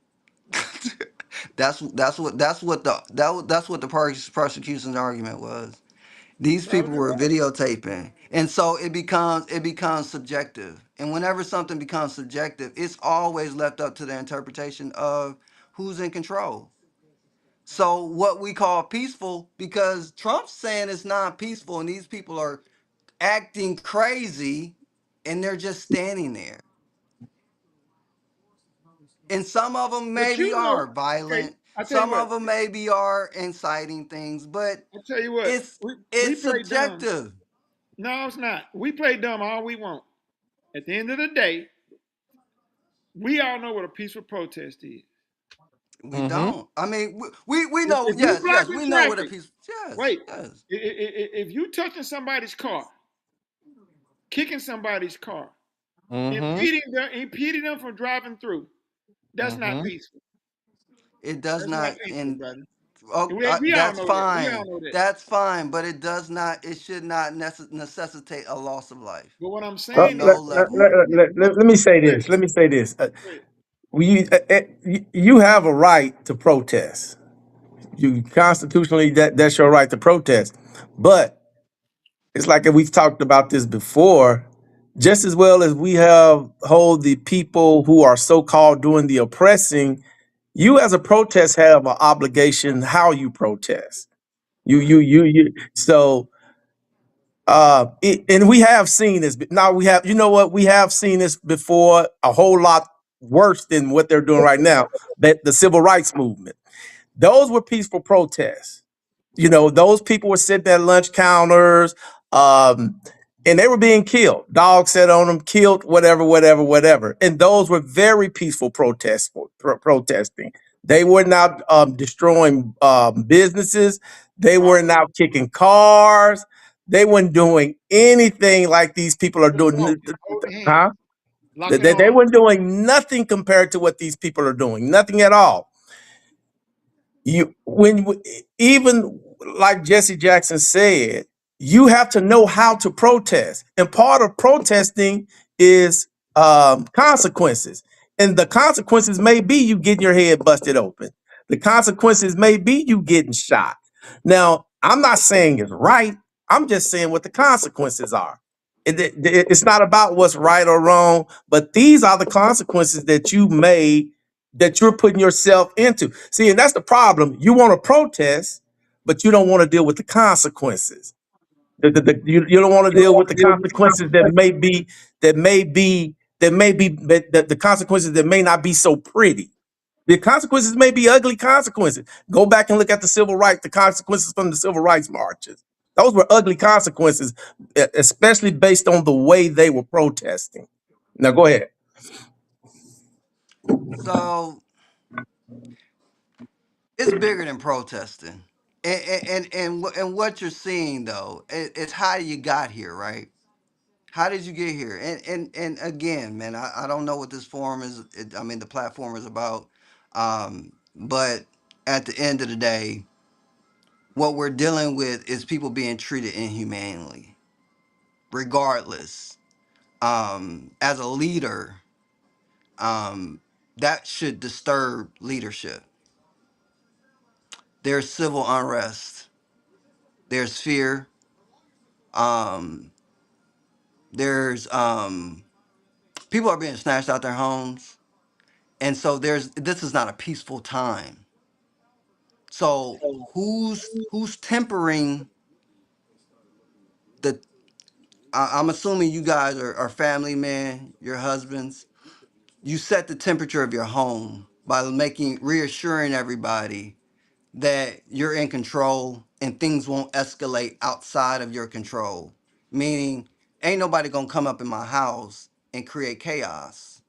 That's what the prosecution's argument was. These people Probably were right. videotaping, and so it becomes subjective. And whenever something becomes subjective, it's always left up to the interpretation of who's in control. So what we call peaceful, because Trump's saying it's not peaceful, and these people are acting crazy, and they're just standing there. And some of them But maybe you know, are okay, violent, I tell you some what, of them maybe are inciting things, but I tell you what, it's we it's play dumb. subjective. No, it's not. We play dumb all we want. At the end of the day, we all know what a peaceful protest is. We hmm don't. I mean, we know. If you Yes, yes, blocking we know what a traffic, piece. Yes, wait. yes. If you touching somebody's car, kicking somebody's car, Mm-hmm. impeding them from driving through, that's not Mm-hmm. peaceful. It does That's not not. peaceful, And brother. oh, And we all that's know that. We all fine. know that. That's fine. But it does not. It should not necessitate a loss of life But what I'm on saying is, no level. let me say wait, this. Let me say this. wait. You have a right to protest. You constitutionally that's your right to protest. But it's like we've talked about this before. Just as well as we have hold the people who are so called doing the oppressing, you as a protest have an obligation how you protest. You. So and we have seen this. Now we have, you know what? We have seen this before, a whole lot worse than what they're doing right now. That the civil rights movement. Those were peaceful protests. You know, those people were sitting at lunch counters, um, and they were being killed. Dogs sat on them, killed, whatever, whatever, whatever. And those were very peaceful protests, protesting. They were not destroying businesses. They Right. were not kicking cars. They weren't doing anything like these people are Just doing. walking, holding hands, Huh? locking They arms. weren't doing nothing compared to what these people are doing. Nothing at all. You even like Jesse Jackson said, you have to know how to protest, and part of protesting is consequences, and the consequences may be you getting your head busted open. The consequences may be you getting shot. Now, I'm not saying it's right. I'm just saying what the consequences are. It's not about what's right or wrong, but these are the consequences that you made, that you're putting yourself into. See, and that's the problem. You want to protest, but you don't want to deal with the consequences. You don't want to deal with the consequences that the consequences that may not be so pretty. The consequences may be ugly consequences. Go back and look at the consequences from the civil rights marches. Those were ugly consequences, especially based on the way they were protesting. Now, go ahead. So it's bigger than protesting. And what you're seeing though, it's how you got here, right? How did you get here? And again, man, I don't know what this forum is. I mean, the platform is about. But at the end of the day, what we're dealing with is people being treated inhumanely, regardless. As a leader, um, that should disturb leadership. There's civil unrest. There's fear. Um, there's People are being snatched out their homes, and so this is not a peaceful time. So who's tempering the? I'm assuming you guys are family men, your husbands. You set the temperature of your home by making reassuring everybody that you're in control and things won't escalate outside of your control. Meaning, ain't nobody gonna come up in my house and create chaos.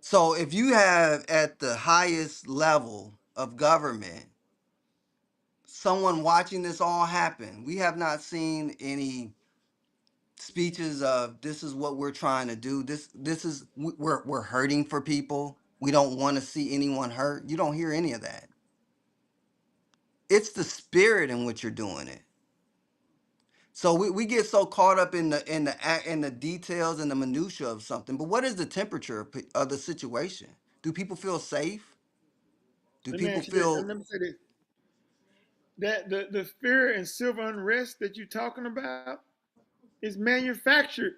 So if you have at the highest level of government someone watching this all happen, we have not seen any speeches of this is what we're trying to do. This is we're hurting for people. We don't want to see anyone hurt. You don't hear any of that. It's the spirit in which you're doing it. So we get so caught up in the details and the minutia of something. But what is the temperature of the situation? Do people feel safe? Do Let me people ask you this. feel Let me say this. That the fear and civil unrest that you're talking about is manufactured.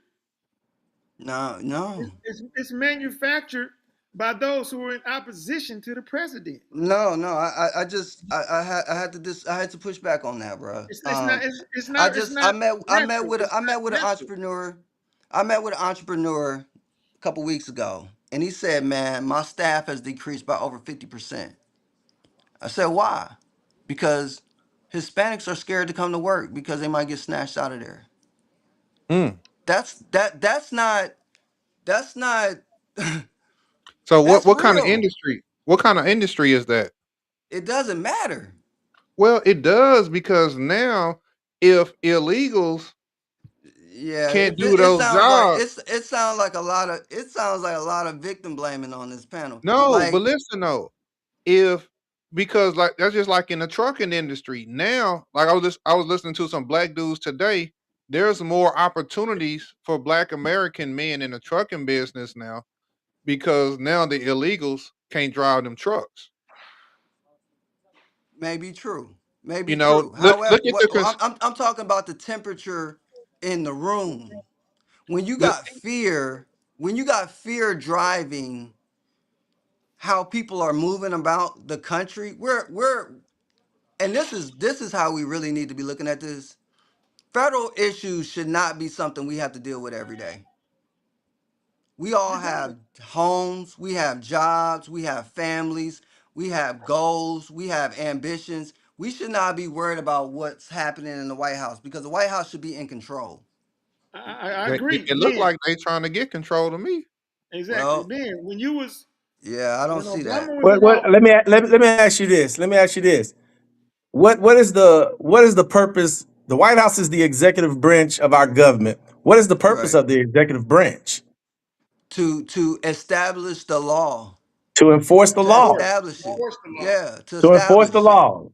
no, no, It's manufactured by those who are in opposition to the president. no? I just I had to I had to push back on that, bro. It's not natural. It's I not met with an natural. entrepreneur. I met with an entrepreneur a couple weeks ago, and he said, "Man, my staff has decreased by over 50%." I said, "Why?" Because Hispanics are scared to come to work because they might get snatched out of there. Mm. That's not So that's what kind of real. industry? What kind of industry is that? It doesn't matter. Well, it does because now if illegals Yeah, can't do those jobs, it sounds like a lot of victim blaming on this panel. no. But Like, listen though, if because like that's just like in the trucking industry now. Like I was listening to some black dudes today. There's more opportunities for black American men in the trucking business now because now the illegals can't drive them trucks. maybe true. You Maybe know, true. However, look at the I'm talking about the temperature in the room. When you li- got fear, when you got fear driving how people are moving about the country, we're and this is how we really need to be looking at this. Federal issues should not be something we have to deal with every day. We all You have don't. homes, we have jobs, we have families, we have goals, we have ambitions. We should not be worried about what's happening in the White House because the White House should be in control. I agree. it looked Ben, like they trying to get control of me. exactly. Well, Ben, yeah, I don't when see that. Obama was What, in what, office, let me ask you this. Let me ask you this. What is the purpose? The White House is the executive branch of our government. What is the purpose Right. of the executive branch? To establish the law, To enforce the to law. establish it. force the law. Yeah, to To enforce the establish it. law.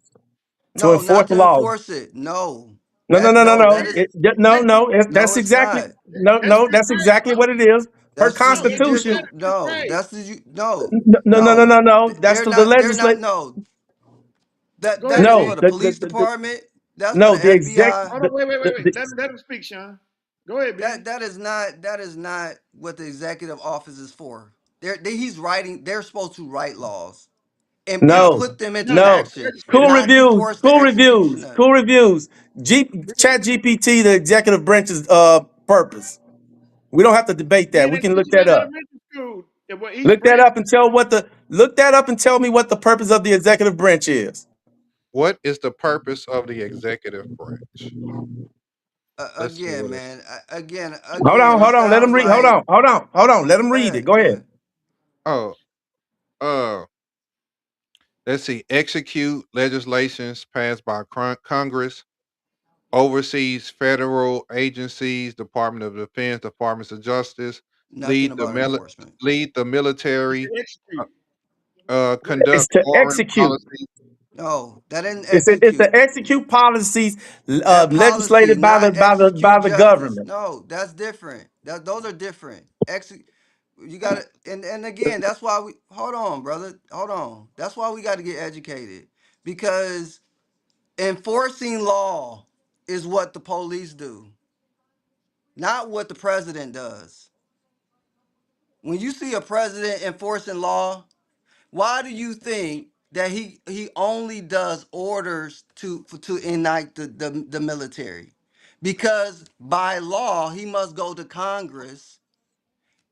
To No, enforce not the to law. enforce it. No. No, no, That no, no, no, no. that is No, Executive, no. no, That's it's exactly not. no, that's no. That's judicial. exactly what it is. Her That's the No, that's constitution. judicial. legislative No, branch. no, No, no, no, no, no. no, no. That's the They're not. legislate. No, Go that ahead, is No, for Ben. the police department. That's for no. the The exec. FBI. Hold on, wait. The, Let him speak, Sean. Go ahead, Ben. That is not what the executive office is for. He's writing. They're supposed to write laws and no, put them into No, no. action, Cool legislative not branch. reviews. enforce the Cool execution reviews. of it. Cool reviews. Ben, Chat GPT, the executive branch's purpose. We don't have to debate Ben, that. We they can teach look you that that in up. elementary school. Well, each Look that branch. up and look that up and tell me what the purpose of the executive branch is. What is the purpose of the executive branch? Let's see Again, what it's. man. Again, Hold it on. Let him sounds read. like. Hold on. Let him Go read it. ahead. Go Go ahead. ahead. Oh, uh, let's see. Execute legislations passed by Congress, oversees federal agencies, Department of Defense, Departments of Justice, Nothing lead the about enforcement. lead the It's military, to execute. It's conduct to foreign execute. policy. It's No, that didn't it's to execute. execute policies That policy, legislated not by execute the justice. government. No, that's different. Those are different. You got to, and again, that's why we hold on, brother. Hold on. That's why we got to get educated because enforcing law is what the police do, not what the president does. When you see a president enforcing law, why do you think that he only does orders to enact the military? Because by law he must go to Congress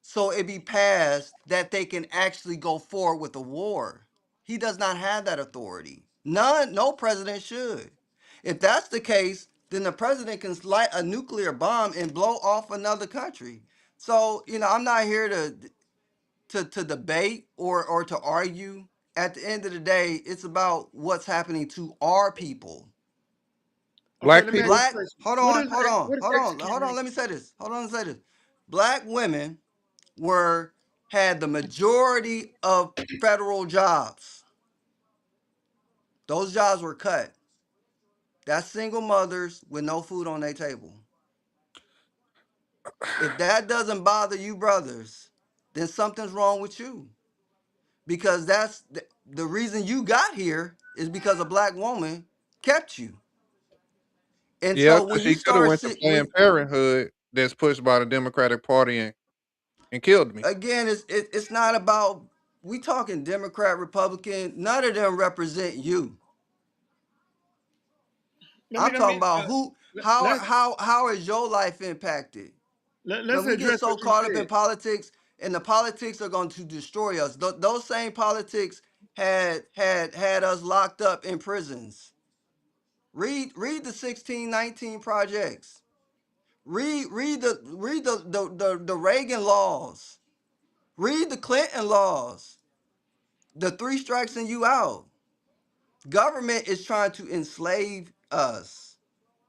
so it be passed that they can actually go forward with a war. He does not have that authority. None, no president should. If that's the case, then the president can light a nuclear bomb and blow off another country. So, I'm not here to debate or to argue. At the end of the day, it's about what's happening to our people. Okay, Black let me ask you people. a Black, question. hold on, hold on, What is hold on, hold on. executing? Let me say this. Hold on, let me say this. Black women had the majority of federal jobs. Those jobs were cut. That's single mothers with no food on their table. If that doesn't bother you, brothers, then something's wrong with you. Because that's the reason you got here is because a black woman kept you. And Yeah, so because when you she could have start went to Planned Parenthood that's pushed by the Democratic Party and killed me. again, it's not about, we talking Democrat, Republican. None of them represent you. Let me I'm let talking me about how let's how is your life impacted? When let's we get address so what you caught up in said. politics, and the politics are going to destroy us. Those same politics had us locked up in prisons. Read the 1619 projects. Read the Reagan laws. Read the Clinton laws. The three strikes and you out. Government is trying to enslave us.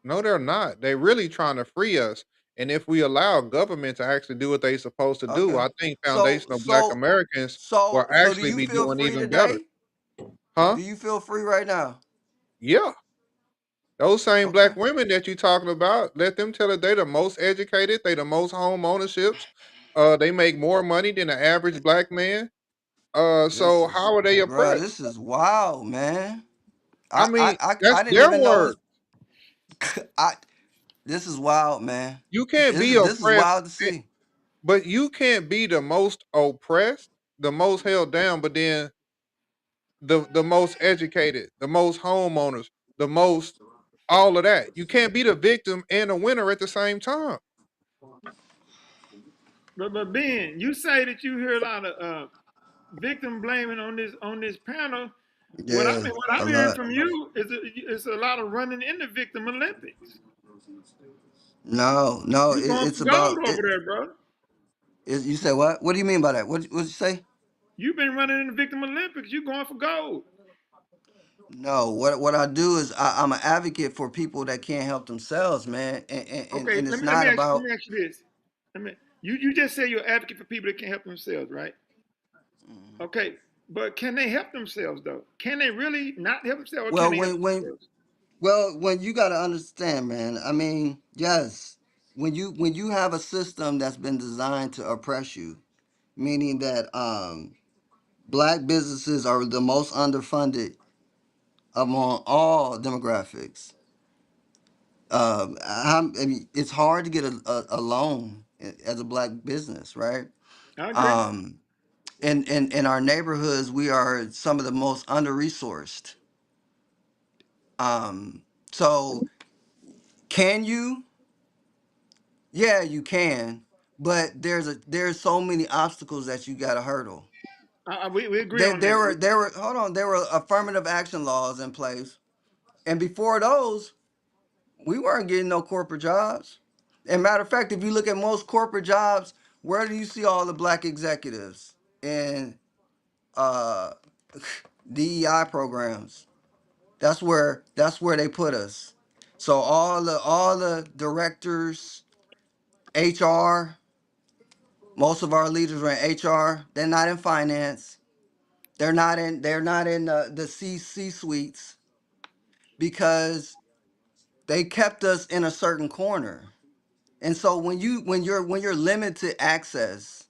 No, they're not. They're really trying to free us. And if we allow government to actually do what they're supposed to do, Okay. I think So foundational Black so Americans will so do actually you be feel doing free even better. today? Huh? Do you feel free right now? Yeah. Those same Okay. black women that you talking about, let them tell it they the most educated, they the most home ownerships. They make more money than the average black man. This So is, how are they bro, oppressed? this is wild, man. I I I mean, I, that's I didn't their even know word. it's I this is wild, man. You can't be This is oppressed, wild to see. but you can't be the most oppressed, the most held down, but then the most educated, the most homeowners, the most all of that. You can't be the victim and the winner at the same time. But Ben, you say that you hear a lot of victim blaming on this panel. Yeah, What a I'm hearing lot. from you is a lot of running in the victim Olympics. No, no, You going it's for gold about over it. there, bro. You say what? What do you mean by that? What you say? You've been running in the victim Olympics. You going for gold. No, what I do is I'm an advocate for people that can't help themselves, man, Okay, and it's not let about. me ask you this. You just say you're an advocate for people that can't help themselves, right? Okay, but can they help themselves though? Can they really not help themselves, or can Well, they help when themselves? when you got to understand, man. I mean, yes, when you have a system that's been designed to oppress you, meaning that black businesses are the most underfunded among all demographics. I mean, it's hard to get a loan as a black business, right? I agree. Um, in our neighborhoods, we are some of the most under resourced. Um, so can you? Yeah, you can, but there's so many obstacles that you got to hurdle. We agree There on there that. were there were hold on, there were affirmative action laws in place, and before those, we weren't getting no corporate jobs. And matter of fact, if you look at most corporate jobs, where do you see all the black executives in uh, DEI programs? That's where they put us. So all the directors, HR, most of our leaders are in HR. They're not in finance. They're not in the C suites because they kept us in a certain corner. And so when you're limited access,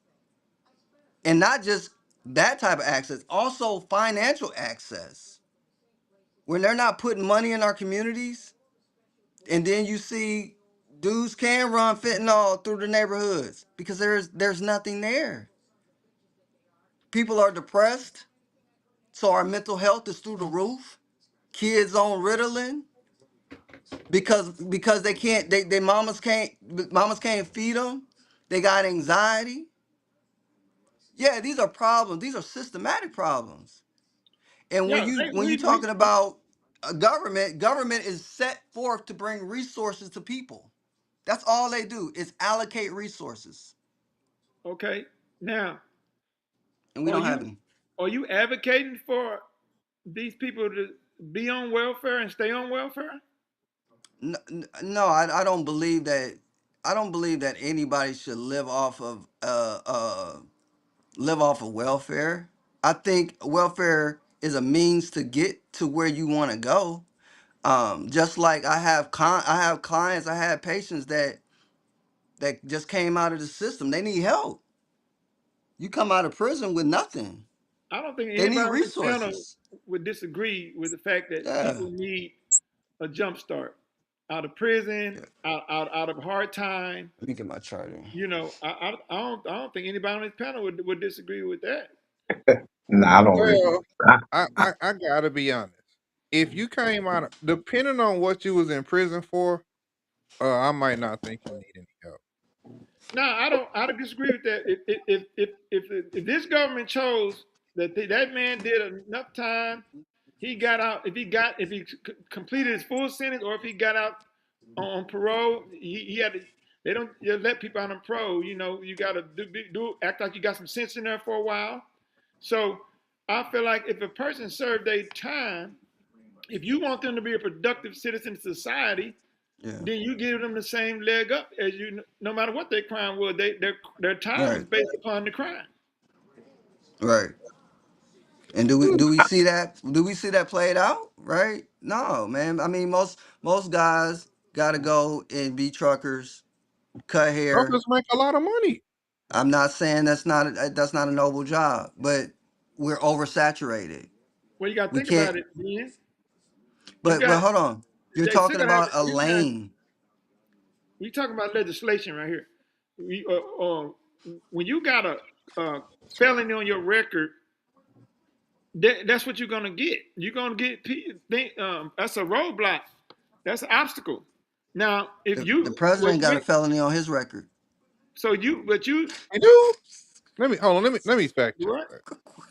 and not just that type of access, also financial access, when they're not putting money in our communities, and then you see dudes can run fentanyl through the neighborhoods because there's nothing there. People are depressed, so our mental health is through the roof. Kids on Ritalin because they can't they mamas can't feed them. They got anxiety. Yeah, these are problems. These are systematic problems. And Yeah, when you talking about a government is set forth to bring resources to people. That's all they do is allocate resources, okay. Now, and we are don't have you any. are you advocating for these people to be on welfare and stay on welfare? No, I don't believe that. I don't believe that anybody should live off of welfare. I think welfare is a means to get to where you want to go. Just like I have clients, I have patients that just came out of the system. They need help. You come out of prison with nothing. I don't think They anybody need on this panel resources. would disagree with the fact that Yeah. people need a jump start out of prison, Yeah. out of hard time. Let me get my charger. You know, I don't think anybody on this panel would disagree with that. No, I don't really. Well, I, I gotta be honest. If you came out, depending on what you was in prison for, I might not think you need any help. No, I don't disagree with that. If this government chose that that man did enough time, he got out. If he completed his full sentence, or if he got out on parole, he had to. They don't just let people out on parole. You know, you got to do act like you got some sense in there for a while. So I feel like if a person served their time, if you want them to be a productive citizen of society, Yeah. then you give them the same leg up as you, no matter what their crime was. Their time is Right. based upon the crime. Right. And do we see that? Do we see that played out? Right? No, man. I mean, most guys got to go and be truckers, cut hair. Truckers make a lot of money. I'm not saying that's not a noble job, but we're oversaturated. Well, you got to We think about can't. it, Ben. You But got hold on. You're they still talking got to have. about a lane. We talking about legislation right here. We, when you got a felony on your record, that's what you're gonna get. You're gonna get that's a roadblock. That's an obstacle. Now, if The you president got a felony on his record. so you but you You do? Let me hold on. Let me fact check what? that.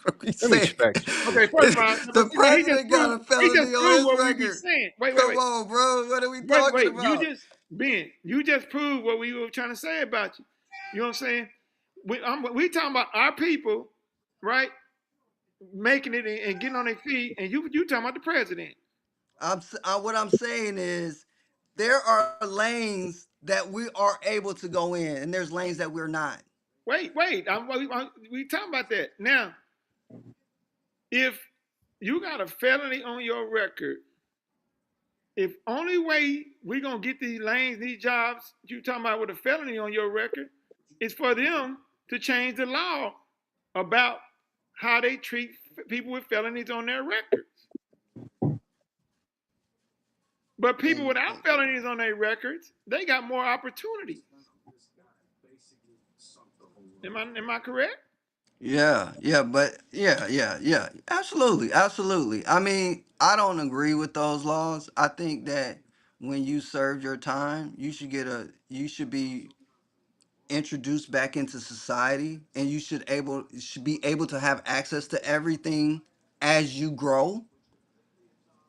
What we Let me saying? fact check. Okay, first of all, but The see, now president got a he just felony on proved his what we be record. saying. Come on, bro. What are we talking You about? just Ben, you just proved what we were trying to say about you. You know what I'm saying? We talking about our people, right? Making it and getting on their feet, and you talking about the president. What I'm saying is there are lanes that we are able to go in, and there's lanes that we're not. Wait, we talking about that now. If you got a felony on your record, if only way we gonna get these lanes, these jobs you talking about with a felony on your record, is for them to change the law about how they treat people with felonies on their records. But people And without felonies on their records, they got more opportunities. Am I correct? yeah. Absolutely, absolutely. I mean, I don't agree with those laws. I think that when you serve your time, you should be introduced back into society, and you should be able to have access to everything as you grow.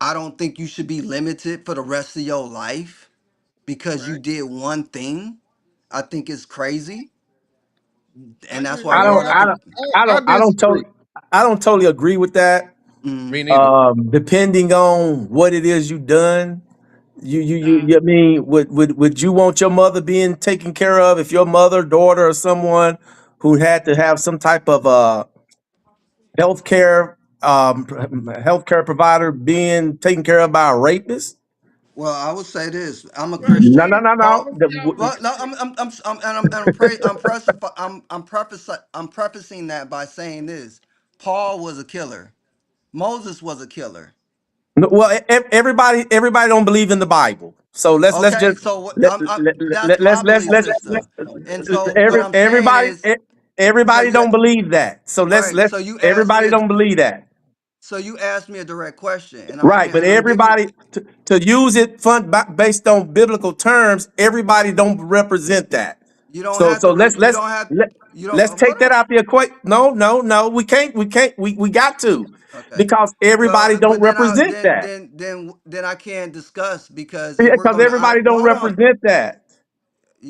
I don't think you should be limited for the rest of your life because you Right. did one thing. I think it's crazy, I and agree that's with why I we that. don't. brought up I the. don't. I I don't. I don't disagree. totally. I don't totally agree with that. Mm, Me neither. Depending on what it is you done, Nah, I mean, would you want your mother being taken care of if your mother, daughter, or someone who had to have some type of healthcare healthcare provider being taken care of by a rapist? well, I would say this: I'm a well, No, no, Christian. no, no. Paul. both of y'all was Well, no, Christian. I'm prefacing that by saying this: Paul was a killer. Moses was a killer. No, well, everybody don't believe in the Bible, so let's Okay, just so let, that's my belief let's system. And so what every I'm saying everybody is, So everybody you don't believe that. So all let's right. let's everybody don't believe that. So you asked me a direct question, and Right, but I'm giving you. everybody to use it based on biblical terms, everybody don't represent that. You don't So have so to. let's You let's don't have. let, You don't. let's Hold take that on. out the equation. No, no, no, we got to, Okay. because Well, everybody don't but then represent that. I can't discuss because if we're Because gonna. everybody don't Hold on. represent that.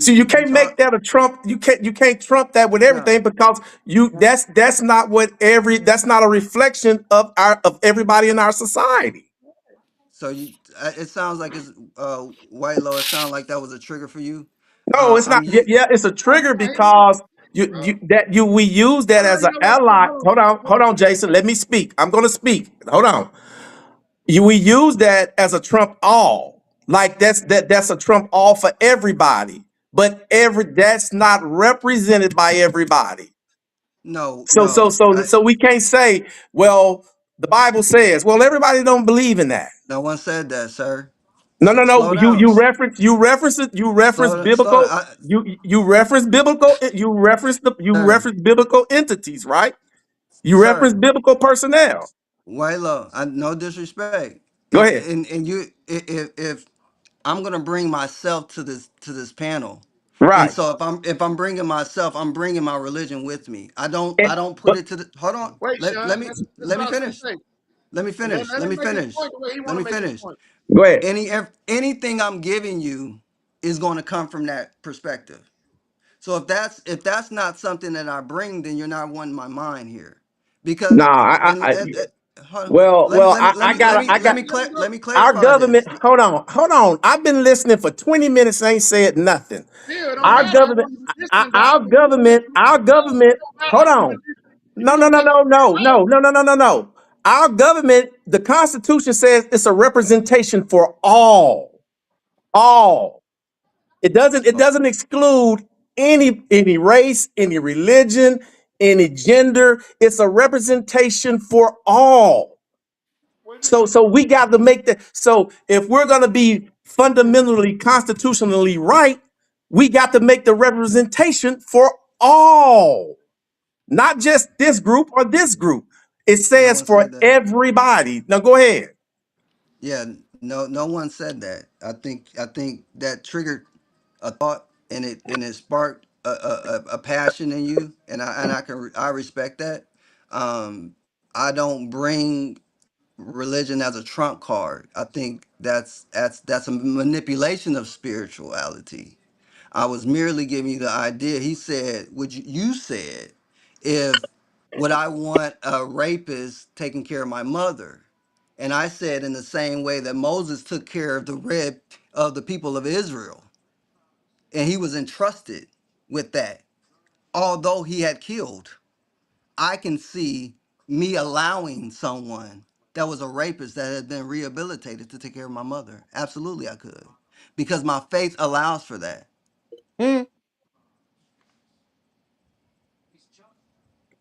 So you You can't make talk. that a trump. You can't trump that with No. everything, because you that's not what that's not a reflection of everybody in our society. So you. It sounds like it's white low. It sounds like that was a trigger for you. No, it's not. I'm Yeah, you, yeah, it's a trigger because we use that Well, as you an know what? ally. Hold Hold on, Jason. Let me speak. I'm going to speak. Hold on. We use that as a trump all. Like that's a trump all for everybody. But that's not represented by everybody. no, So so no. so so we can't say, well, the Bible says, well, everybody don't believe in that. No one said that, sir. No, no, no. Slow You down. reference it. You reference Slow down. biblical. You reference biblical. You Sir, reference biblical entities, right? You reference sir. biblical personnel. Waylo, no disrespect. Go ahead. And you, if I'm gonna bring myself to this panel, and Right. so if I'm bringing myself, I'm bringing my religion with me. And, I don't put but it to the. Hold on. Wait, Sean. That's Let what me I was finish. gonna say. Let Let him me make his finish. point the way he Let want me to make his finish. point. go ahead. Anything I'm giving you is going to come from that perspective. So if that's not something that I bring, then you're not wanting my mind here, No, because I and hold on, well, I got Let him go. let me our clarify government. this. Hold on. I've been listening for 20 minutes, ain't said nothing. Still, it don't Our matter how government, long you been listening, dog. our government, our It government. don't matter Hold how you been on. listening. If No, you no, don't no, take no, it no, off, no, no, no, no, no, no. Our government, the Constitution says it's a representation for all. All. It doesn't exclude any race, any religion, any gender. It's a representation for all. well, So we got to make that. So if we're gonna be fundamentally constitutionally right, we got to make the representation for all, not just this group or this group. It No says one for said that. everybody. Now go ahead. Yeah, no one said that. I think that triggered a thought, and it sparked a passion in you, and I respect that. I don't bring religion as a trump card. I think that's a manipulation of spirituality. I was merely giving you the idea. He said, "Would you said, if would I want a rapist taking care of my mother?" And I said, in the same way that Moses took care of the people of Israel, and he was entrusted with that, although he had killed. I can see me allowing someone that was a rapist that had been rehabilitated to take care of my mother. Absolutely, I could, because my faith allows for that. Hmm.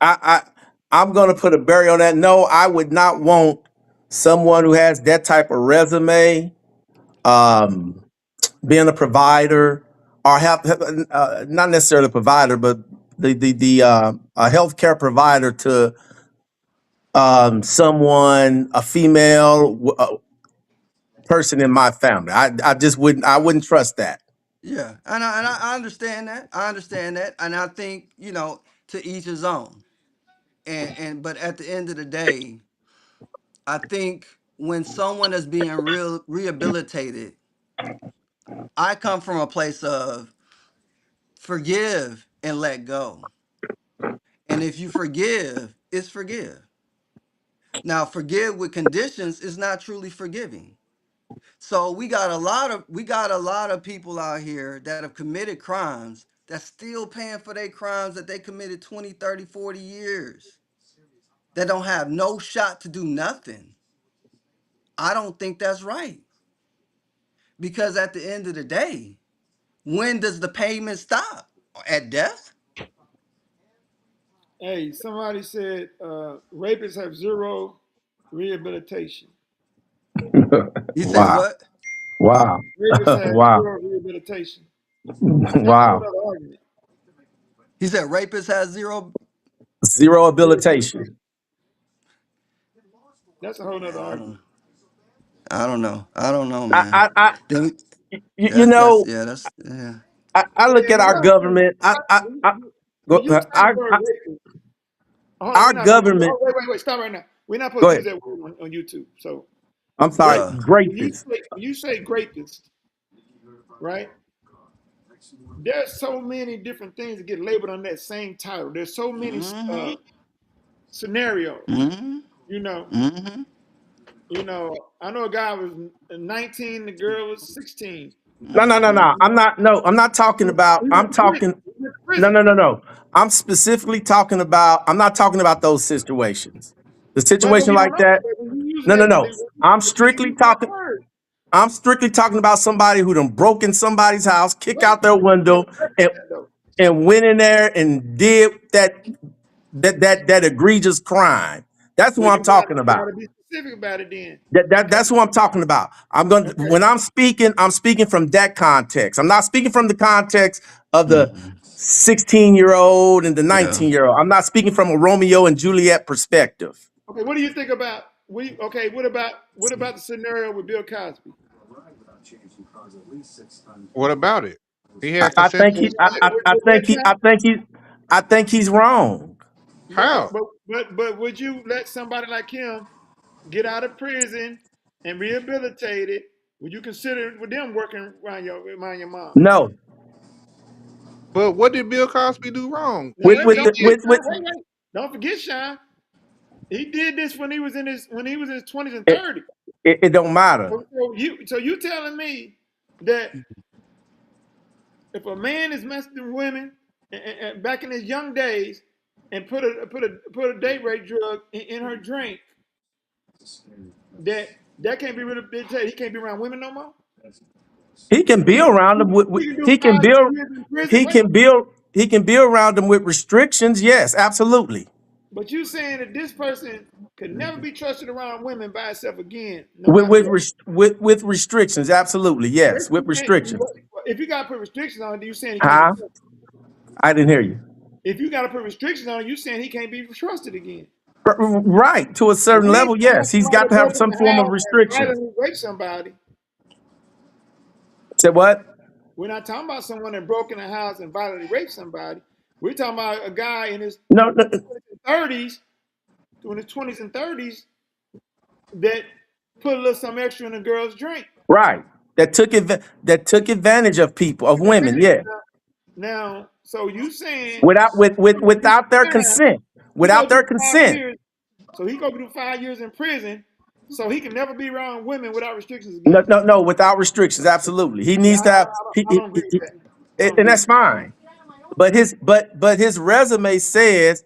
I I'm gonna put a barrier on that. No, I would not want someone who has that type of resume, um, being a provider, or not necessarily a provider, but a healthcare provider to someone, a female person in my family. I just wouldn't trust that. Yeah, and I understand that. I understand that, and I think to each his own. And but at the end of the day, I think when someone is being rehabilitated, I come from a place of forgive and let go. And if you forgive, it's forgive. Now, forgive with conditions is not truly forgiving. So we got a lot of people out here that have committed crimes that's still paying for their crimes that they committed 20, 30, 40 years. That don't have no shot to do nothing. I don't think that's right. Because at the end of the day, when does the payment stop? At death? hey, somebody said rapists have zero rehabilitation. He said Wow, what? Rapists have wow, zero rehabilitation. That's a whole wow. other argument. He said rapists has zero. Zero habilitation. That's a whole nother I argument. don't. I don't know. I don't know, I, man. I, I Then you that's know, yeah. That's yeah. I look Okay, at our another thing. government. When you say the word I rapist, hold on, our we're not supposed to. government. Oh, wait, stop right now. We're not supposed Go to use ahead. that word on YouTube. So, I'm sorry. grape. Uh. Rapist. When you say rapist, right? There's so many different things that get labeled on that same title. There's so many Mm-hmm. scenarios. Mm-hmm. You know, Mm-hmm. I know a guy was 19, the girl was 16. No, no, no, Mm-hmm. no. I'm not. No, I'm not talking about. He I'm went to prison. talking. He went to No, prison. no, no, no. I'm specifically talking about. I'm not talking about those situations. The But situation we don't like know. that. But when you use No, no, that, no. I'm when you strictly use that talking. word, I'm strictly talking about somebody who done broke in somebody's house, kick wait, out their window, and though. went in there and did that egregious crime. That's who Well, I'm talking you about. gotta be specific about it then, because That's who I'm talking about. okay, When I'm speaking from that context. I'm not speaking from the context of the Mm-hmm. 16-year-old and the Yeah. 19-year-old. I'm not speaking from a Romeo and Juliet perspective. okay. What do you think about okay? What about the scenario with Bill Cosby? What about it? He I, had I think consensual he I, sex. I, I With think that he I time, think he I think he's wrong. How? but would you let somebody like him get out of prison and rehabilitated? Would you consider with them working around your mom? No. But what did Bill Cosby do wrong? Now, With He with he the did. wait. Don't forget, Sean. He did this when he was in his 20s and it, 30s. it don't matter. So you telling me that if a man is messing with women and back in his young days and put a date rape drug in her drink, that can't be rehabilitated. He can't be around women no more. He can So be around them he can do he can 5 build years in prison. he Wait, can build he can be around them with restrictions. Yes, absolutely. but you saying that this person could never be trusted around women by itself again, no With matter with what. res- with restrictions, absolutely. Yes, Yes, with you can't. restrictions. If you got to put restrictions on it, you saying he can't be Huh? trusted. I didn't hear you. If you got to put restrictions on it, you saying he can't be trusted again. Right, to a But certain we ain't level, talking about yes, he's somebody got that to have broke in some the form of house and restrictions. violently raped somebody. Said what? We're not talking about someone that broke in the house and violently raped somebody. We're talking about a guy in his No, no, 30s, in his 20s and 30s, that put a little some extra in a girl's drink. right. That took advantage of people, of women. Yeah, Now, so you saying without their consent, he go without through their five consent. years, so he go through 5 years in prison, so he can never be around women without restrictions No, again. no, no, without restrictions. Absolutely, he Yeah, needs to have. I don't agree with that. I don't And agree with that's fine. But his resume says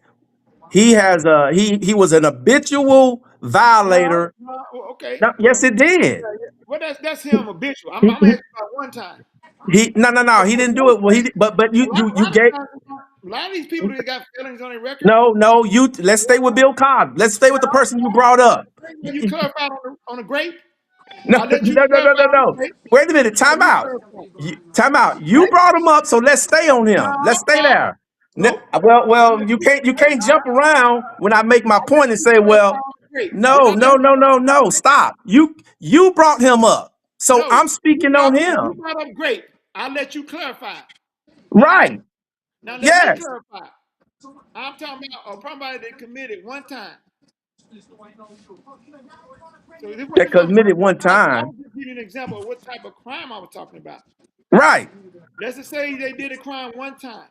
he was an habitual that. No, violator. no, okay. No, yes, it did. Well, that's him habitual. I'm He, asking about one time. no, he didn't do it. Well, but A lot, you gave a lot of these people that got felonies on their record. no, you let's stay with Bill Cosby. Let's stay with the person you brought up. You clarified on the grape. No, I'll no, let you no, no, clarify no, on the no. grape. Wait a minute. I'll let Time you out. clarify. Time out. You Right? brought him up, so let's stay on No, him. Let's stay no, there. nope. I'll Well, let you wait, can't jump around when I make my I'll let point and you say, clarify well, on the grape. Did no, I let no, no, no, no. you? Stop. You brought him up, so No, I'm speaking on you him. brought up grape. I'll let you clarify. Did I? Right? Now let me Yes. clarify. I'm talking about somebody that committed one time. So this That is what I'm committed one talking about. I time. was just giving you an example of what type of crime I was talking about. Right? Let's just say they did a crime one time.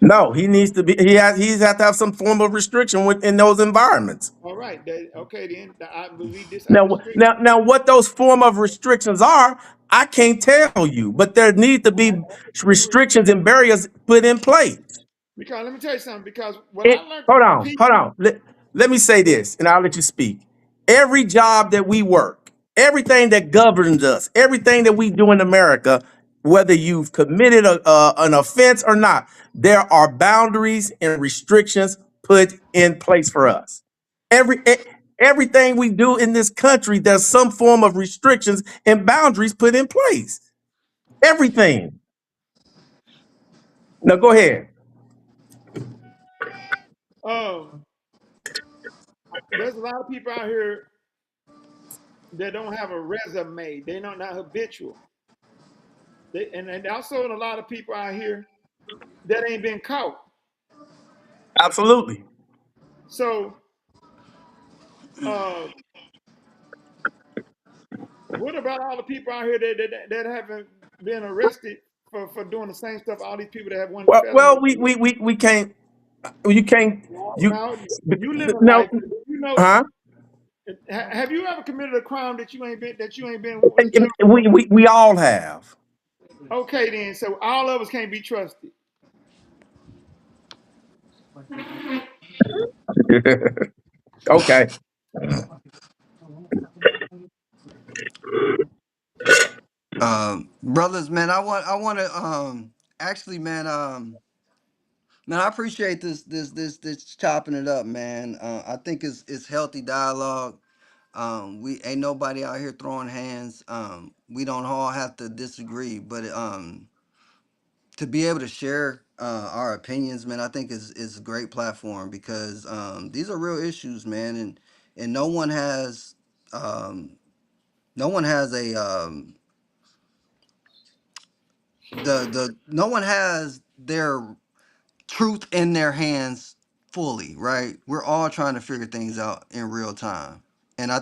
No, he needs to be. He's have to have some form of restriction within those environments. All right. Okay, then I believe this out Now, restriction. what those form of restrictions are, I can't tell you, but there need to be restrictions and barriers put in place. Because let me tell you something. Because what I learned from Hold people, on. Let me say this, and I'll let you speak. Every job that we work, everything that governs us, everything that we do in America, whether you've committed an offense or not, there are boundaries and restrictions put in place for us. Everything we do in this country, there's some form of restrictions and boundaries put in place. Everything. Now go ahead. Um, there's a lot of people out here that don't have a resume. They're not habitual. And also a lot of people out here that ain't been caught. Absolutely. So, uh, what about all the people out here that haven't been arrested for doing the same stuff? All these people that have one felony. Well, we can't. You can't. You Now you live a no. life. You know, Huh? have you ever committed a crime that you ain't been charged? We all have. Okay, then. So all of us can't be trusted. Okay. Brothers, man, I want to actually, man, I appreciate this chopping it up, man. I think it's healthy dialogue. We ain't nobody out here throwing hands. We don't all have to disagree, but to be able to share our opinions, man, I think is a great platform because these are real issues, man, and um, no one has a no one has their truth in their hands fully, right? We're all trying to figure things out in real time, and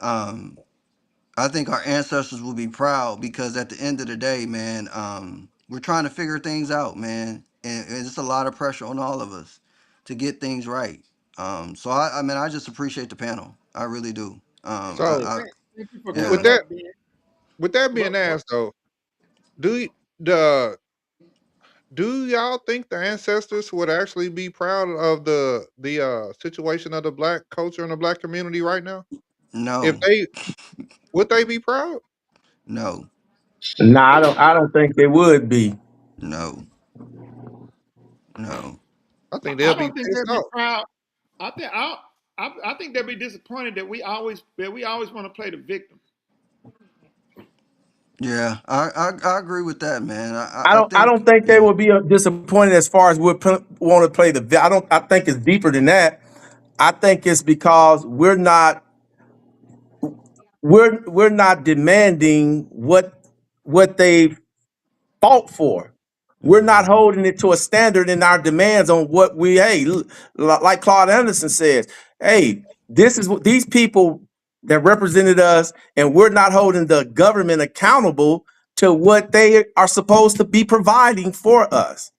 um, I think our ancestors will be proud because at the end of the day, man, we're trying to figure things out, man, and it's a lot of pressure on all of us to get things right. So I mean, I just appreciate the panel. I really do. So Thank you for with Yeah. coming that up, Ben. with that being But asked though, do y- the do y'all think the ancestors would actually be proud of the situation of the black culture and the black community right now? If No, they would they be proud? no, No, I don't think they would be. no, no. I think I they'll be don't think pissed they'd be off. proud. I think they'd be disappointed that we always want to play the victim. Yeah, I agree with that, man. I I don't. I think don't think they yeah. will be disappointed as far as we want to play the. I don't. I think it's deeper than that. I think it's because we're not demanding what they fought for. We're not Mhm. holding it to a standard in our demands on what we. Hey, like Claude Anderson says. Hey, this is what these people that represented us, and we're not holding the government accountable to what they are supposed to be providing for us.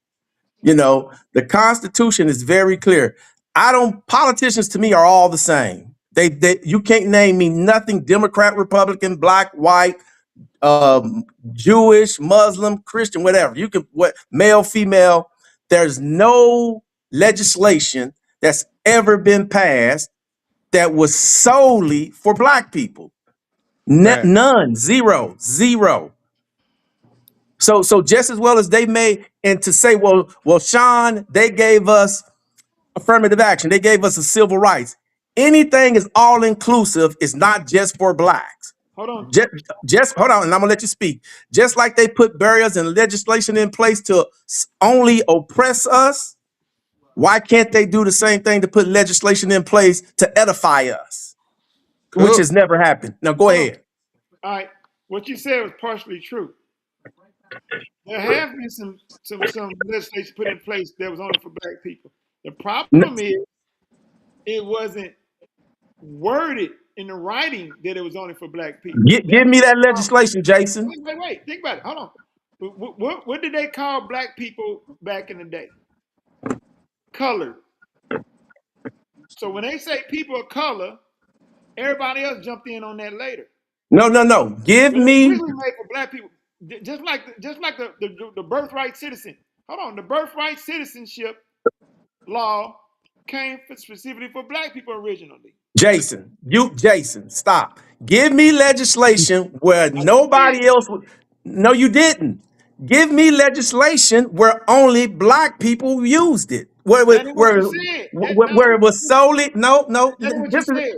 You know, the Constitution is very clear. I don't. Politicians to me are all the same. They you can't name me nothing Democrat, Republican, black, white, Jewish, Muslim, Christian, whatever. You can what male, female. There's no legislation that's ever been passed that was solely for black people. Fact. None, zero, zero. So just as well as they may, and to say, well, Sean, they gave us affirmative action. They gave us a civil rights. Anything is all inclusive. It's not just for blacks. Hold on. Just hold on, and I'm gonna let you speak. Just like they put barriers and legislation in place to only oppress us, why can't they do the same thing to put legislation in place to edify us, which Cook. has never happened? Now go Hold on. ahead. All right. What you said was partially true. There have been some legislation put in place that was only for black people. The N- problem is it wasn't worded in the writing that it was only for black people. Give That's me the that problem. legislation, Jason. Wait. Think about it. Hold on. What did they call black people back in the day? Colored. So when they say people of color, everybody else jumped in on that later. No. Give But it was me originally made for black people, just like the birthright citizen. Hold on, the birthright citizenship law came specifically for black people originally. Jason. Jason, stop. Give me legislation where I just did. nobody else would. No, you didn't. Give me legislation where only black people used it. That ain't what you said. Where it was solely no. That ain't what you This is said.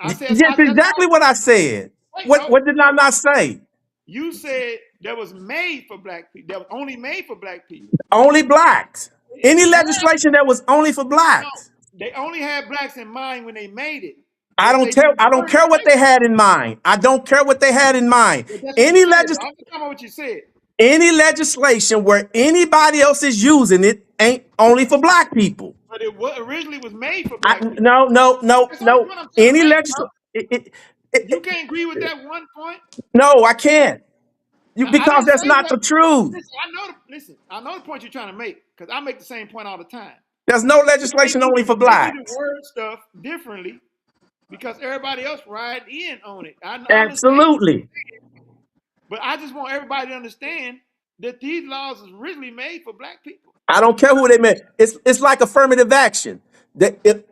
I said just I said exactly what I said. wait, What no, did I not say? You said that was made for black people. That was only made for black people. Only blacks. In Any the past, legislation that was only for no, blacks. they only had blacks in mind when they made it. I But don't they tell. didn't I don't word it care what right. they had in mind. I don't care what they had in mind. But that's what you Any said. legis- I'm just talking about what you said. any legislation where anybody else is using it ain't only for black people. But it was, originally was made for black people. No, no, no, That's the only no. point I'm trying to Any make, bro. legislation. You can't agree with that one point. No, I can't. I Because didn't that's say not that. the truth. Listen, I know the point you're trying to make because I make the same point all the time. There's no It may legislation be only for it may be the blacks. word stuff differently because everybody else ride in on it. I understand what you're Absolutely. saying, but I just want everybody to understand that these laws is originally made for black people. I don't care who they meant. It's like affirmative action.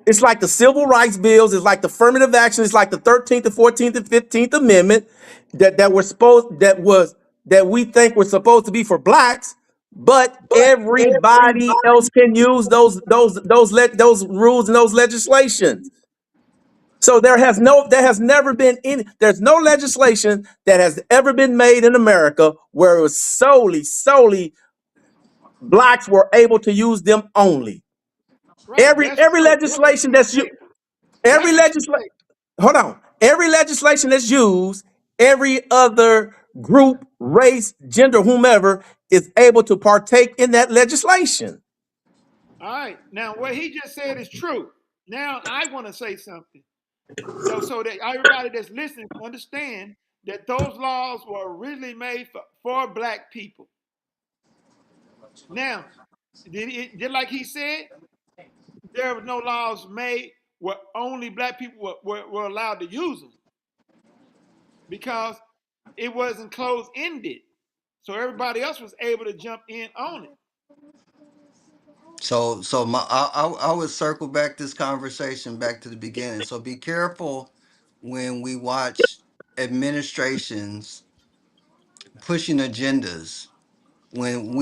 It's like the civil rights bills. It's like the affirmative action. It's like the 13th, the 14th, and 15th Amendment that we think were supposed to be for blacks, but But everybody everybody, else can use those rules and those legislations. So there has never been there's no legislation that has ever been made in America where it was solely blacks were able to use them only. Right. That's Every true. That's what legislation you that's you say. every That's what you legislation say. hold on. Every legislation that's used, every other group, race, gender, whomever is able to partake in that legislation. All right. Now what he just said is true. Now I want to say something. Though, so that everybody that's listening can understand that those laws were originally made for black people. Now, just like he said, there were no laws made where only black people were allowed to use them because it wasn't closed ended. So everybody else was able to jump in on it. I would circle back this conversation back to the beginning. So be careful when we watch administrations pushing agendas when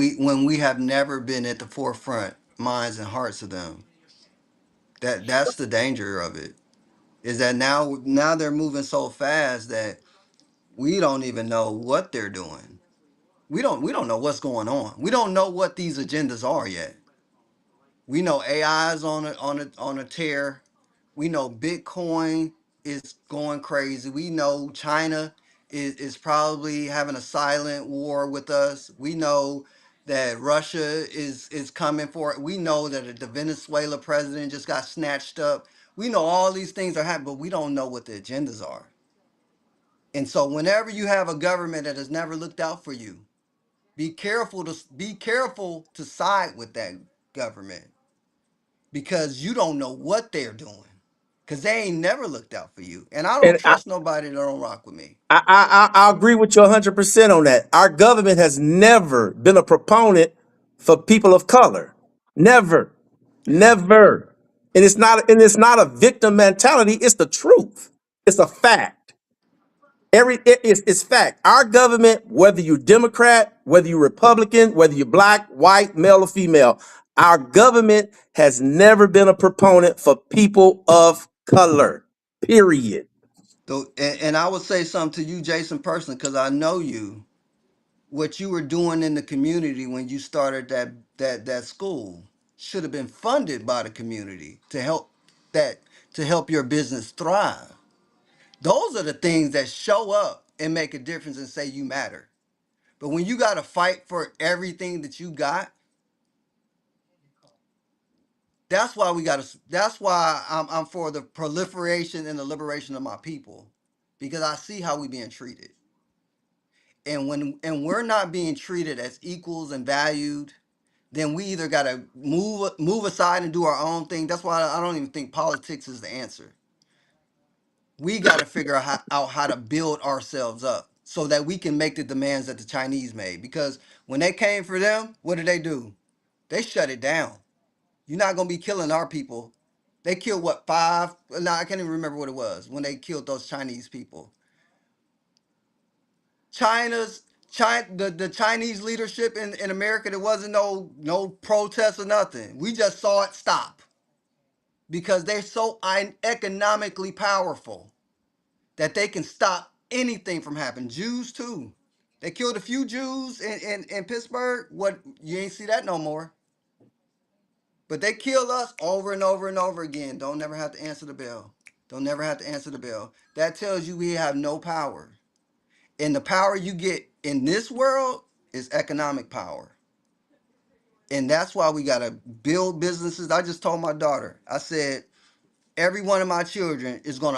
we have never been at the forefront minds and hearts of them. That's the danger of it. Is that now they're moving so fast that we don't even know what they're doing. We don't know what's going on. We don't know what these agendas are yet. We know AI is on a tear. We know Bitcoin is going crazy. We know China is probably having a silent war with us. We know that Russia is coming for it. We know that the Venezuela president just got snatched up. We know all these things are happening, but we don't know what the agendas are. And so whenever you have a government that has never looked out for you, be careful to side with that government because you don't know what they're doing because they ain't never looked out for you. And I don't And trust nobody that don't rock with me. I agree with you 100% on that. Our government has never been a proponent for people of color. Never, Yeah. never. And it's not a victim mentality. It's the truth. It's a fact. It's fact. Our government, whether you're Democrat, whether you're Republican, whether you're black, white, male, or female, our government has never been a proponent for people of color. Period. So, and I would say something to you, Jason, personally, because I know you. What you were doing in the community when you started that school should have been funded by the community that to help your business thrive. Those are the things that show up and make a difference and say you matter. But when you got to fight for everything that you got, that's why I'm for the proliferation and the liberation of my people because I see how we being treated. And we're not being treated as equals and valued, then we either got to move aside and do our own thing. That's why I don't even think politics is the answer. We got to figure out how to build ourselves up so that we can make the demands that the Chinese made. Because when they came for them, what did they do? They shut it down. You're not gonna be killing our people. They killed what, five? No, I can't even remember what it was when they killed those Chinese people. The Chinese leadership in America, there wasn't no protest or nothing. We just saw it stop because they're so economically powerful that they can stop anything from happening. Jews too. They killed a few Jews in Pittsburgh. What, you ain't see that no more. But they kill us over and over and over again. Don't never have to answer the bell. Don't never have to answer the bell. That tells you we have no power. And the power you get in this world is economic power. And that's why we gotta build businesses. I just told my daughter, I said, every one of my children is going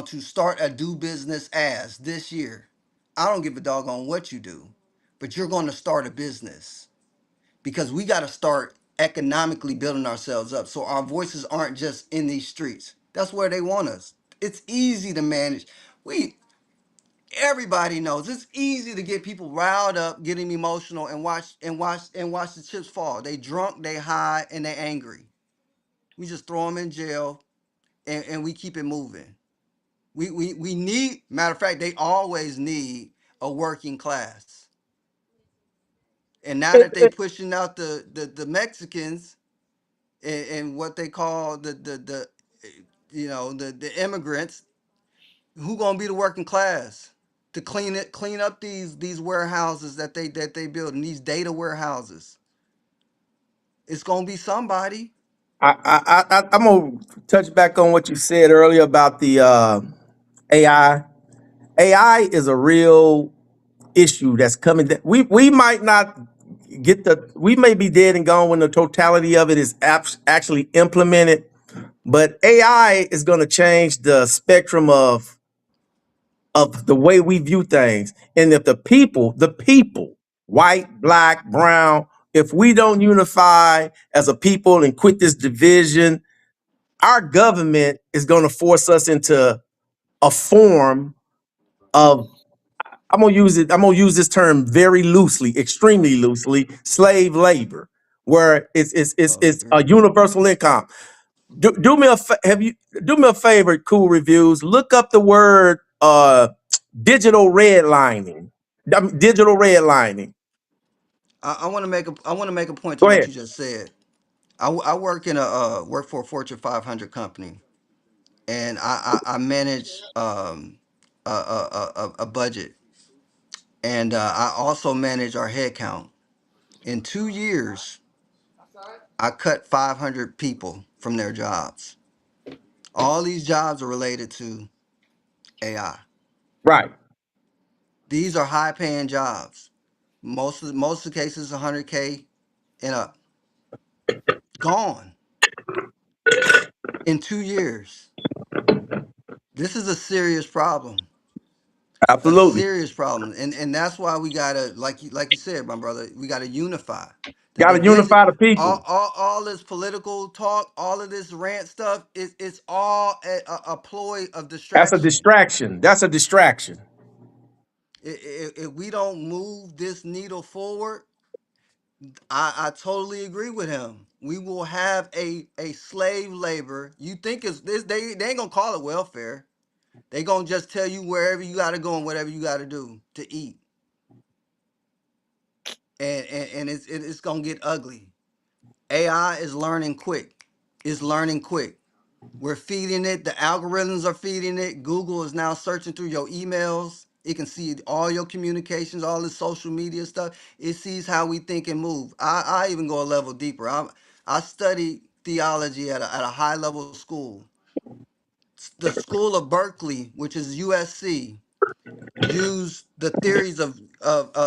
to start a do business as this year. I don't give a doggone what you do, but you're going to start a business because we got to start economically building ourselves up so our voices aren't just in these streets. That's where they want us. It's easy to manage. We Everybody knows it's easy to get people riled up, getting emotional, and watch the chips fall. They drunk, they high, and they angry. We just throw them in jail and we keep it moving. We need, matter of fact, they always need a working class. And now It, that they it, pushing out the Mexicans and what they call the the immigrants, who gonna be the working class to clean up these warehouses that they build, and these data warehouses? It's gonna be somebody. I'm gonna touch back on what you said earlier about the AI. AI is a real issue that's coming. We might not we may be dead and gone when the totality of it is actually implemented, but AI is going to change the spectrum of the way we view things. And if the people, white, black, brown, if we don't unify as a people and quit this division, our government is going to force us into a form of, I'm gonna use this term very loosely, extremely loosely, slave labor, where Totally it's a agree. universal income. Do me a have you do me a favor, cool reviews. Look up the word digital redlining. Digital redlining. I want to make a point to Go what ahead. you just said. I work for a Fortune 500 company, and I manage a budget, and I also manage our headcount. In 2 years, I cut 500 people from their jobs. All these jobs are related to AI. Right. These are high paying jobs. Most of the cases 100K and up. Gone in 2 years. This is a serious problem. A Absolutely. serious problem. And that's why we gotta, like you said, my brother, we gotta unify. The Got to division, unify the people. all this political talk, all of this rant stuff, it's all a ploy of That's a distraction. distraction. That's a distraction. If we don't move this needle forward, I totally agree with him. We will have a slave labor. You think it's this? They ain't gonna call it welfare. They gonna just tell you wherever you gotta go and whatever you gotta do to eat, and it's gonna get ugly. AI is learning quick. It's learning quick. We're feeding it. The algorithms are feeding it. Google is now searching through your emails. It can see all your communications, all the social media stuff. It sees how we think and move. I even go a level deeper. I studied theology at a high level school. The School of Berkeley, which is USC, used the theories of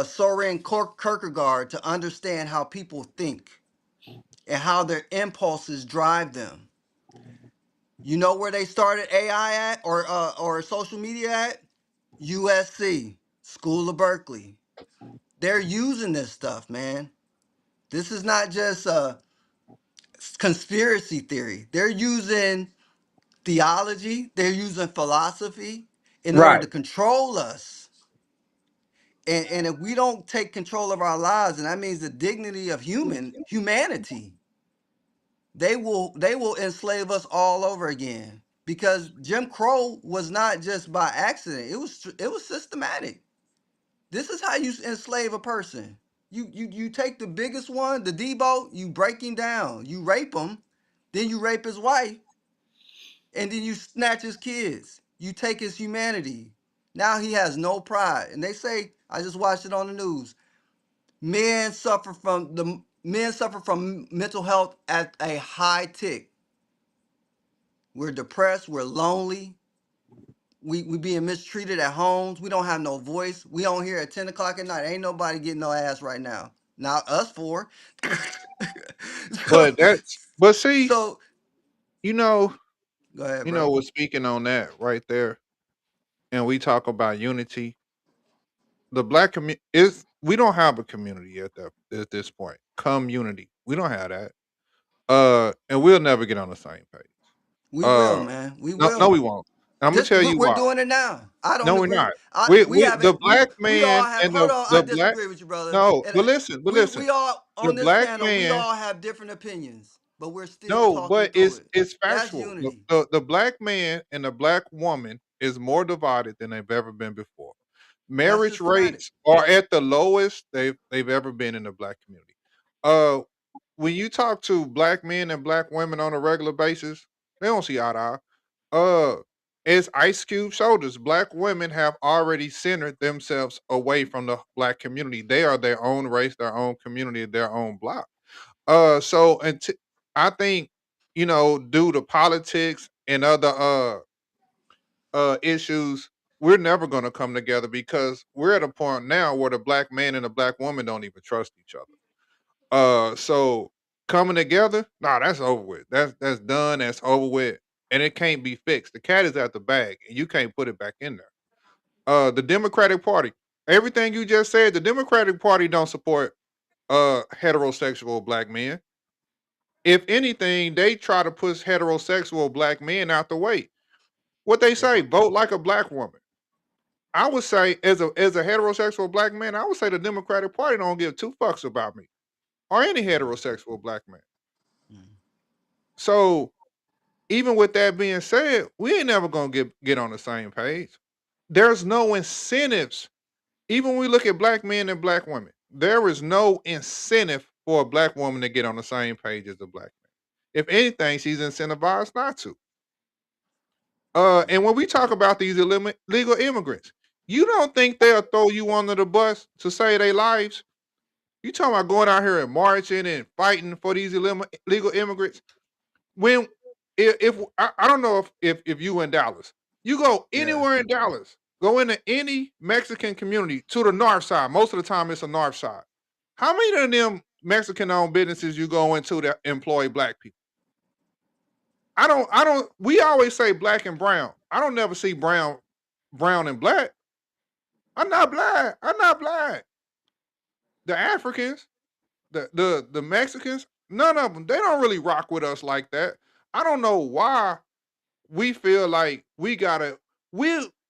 Soren Kierkegaard to understand how people think and how their impulses drive them. You know where they started AI at or social media at? USC, School of Berkeley. They're using this stuff, man. This is not just a conspiracy theory. They're using theology, they're using philosophy in order Right. to control us. And if we don't take control of our lives, and that means the dignity of humanity, they will enslave us all over again. Because Jim Crow was not just by accident. It was systematic. This is how you enslave a person. You take the biggest one, the Debo, you break him down, you rape him, then you rape his wife, and then you snatch his kids. You take his humanity. Now he has no pride. And they say, I just watched it on the news. Men suffer from mental health at a high tick. We're depressed, we're lonely, we being mistreated at homes, we don't have no voice. We on here at 10 o'clock at night. Ain't nobody getting no ass right now. Not us four. so But that's but see, so you know, go ahead, bro. we're speaking on that right there, and we talk about unity. The black community is we don't have a community at this point. Community. We don't have that. And we'll never get on the same page. We will, Uh man. We no, will. we won't. I'm gonna This tell you we're why. doing it now. I don't No, we're agree. not. We We the haven't. black We all man have. and Hold on. I the black disagree with you, brother. no, And but listen. we all The on this black panel. We man all have different opinions, but we're still no, talking but through it. it's That's factual. unity. The black man and the black woman is more divided than they've ever been before. That's Marriage systematic. rates are at the lowest they've ever been in the black community. Uh, when you talk to black men and black women on a regular basis, they don't see eye to eye. Uh, as Ice Cube showed us, black women have already centered themselves away from the black community. They are their own race, their own community, their own block. So I think due to politics and other issues, we're never going to come together because we're at a point now where the black man and the black woman don't even trust each other. So coming together, nah, that's over with. That's done. That's over with, and it can't be fixed. The cat is out the bag, and you can't put it back in there. The Democratic Party, everything you just said, the Democratic Party don't support heterosexual black men. If anything, they try to push heterosexual black men out the way. What they say, vote like a black woman. I would say, as a heterosexual black man, I would say the Democratic Party don't give two fucks about me or any heterosexual black man. Mm. So even with that being said, we ain't never gonna get on the same page. There's no incentives. Even when we look at black men and black women, there is no incentive for a black woman to get on the same page as a black man. If anything, she's incentivized not to. And when we talk about these legal immigrants, you don't think they'll throw you under the bus to save their lives? You talking about going out here and marching and fighting for these legal immigrants? When if I don't know if you in Dallas, you go Yeah. anywhere in Dallas, go into any Mexican community to the north side. Most of the time, it's a north side. How many of them Mexican-owned businesses you go into that employ black people? I don't we always say black and brown. I don't never see brown and black. I'm not black. I'm not black. The Africans, the Mexicans, none of them, they don't really rock with us like that. I don't know why we feel like we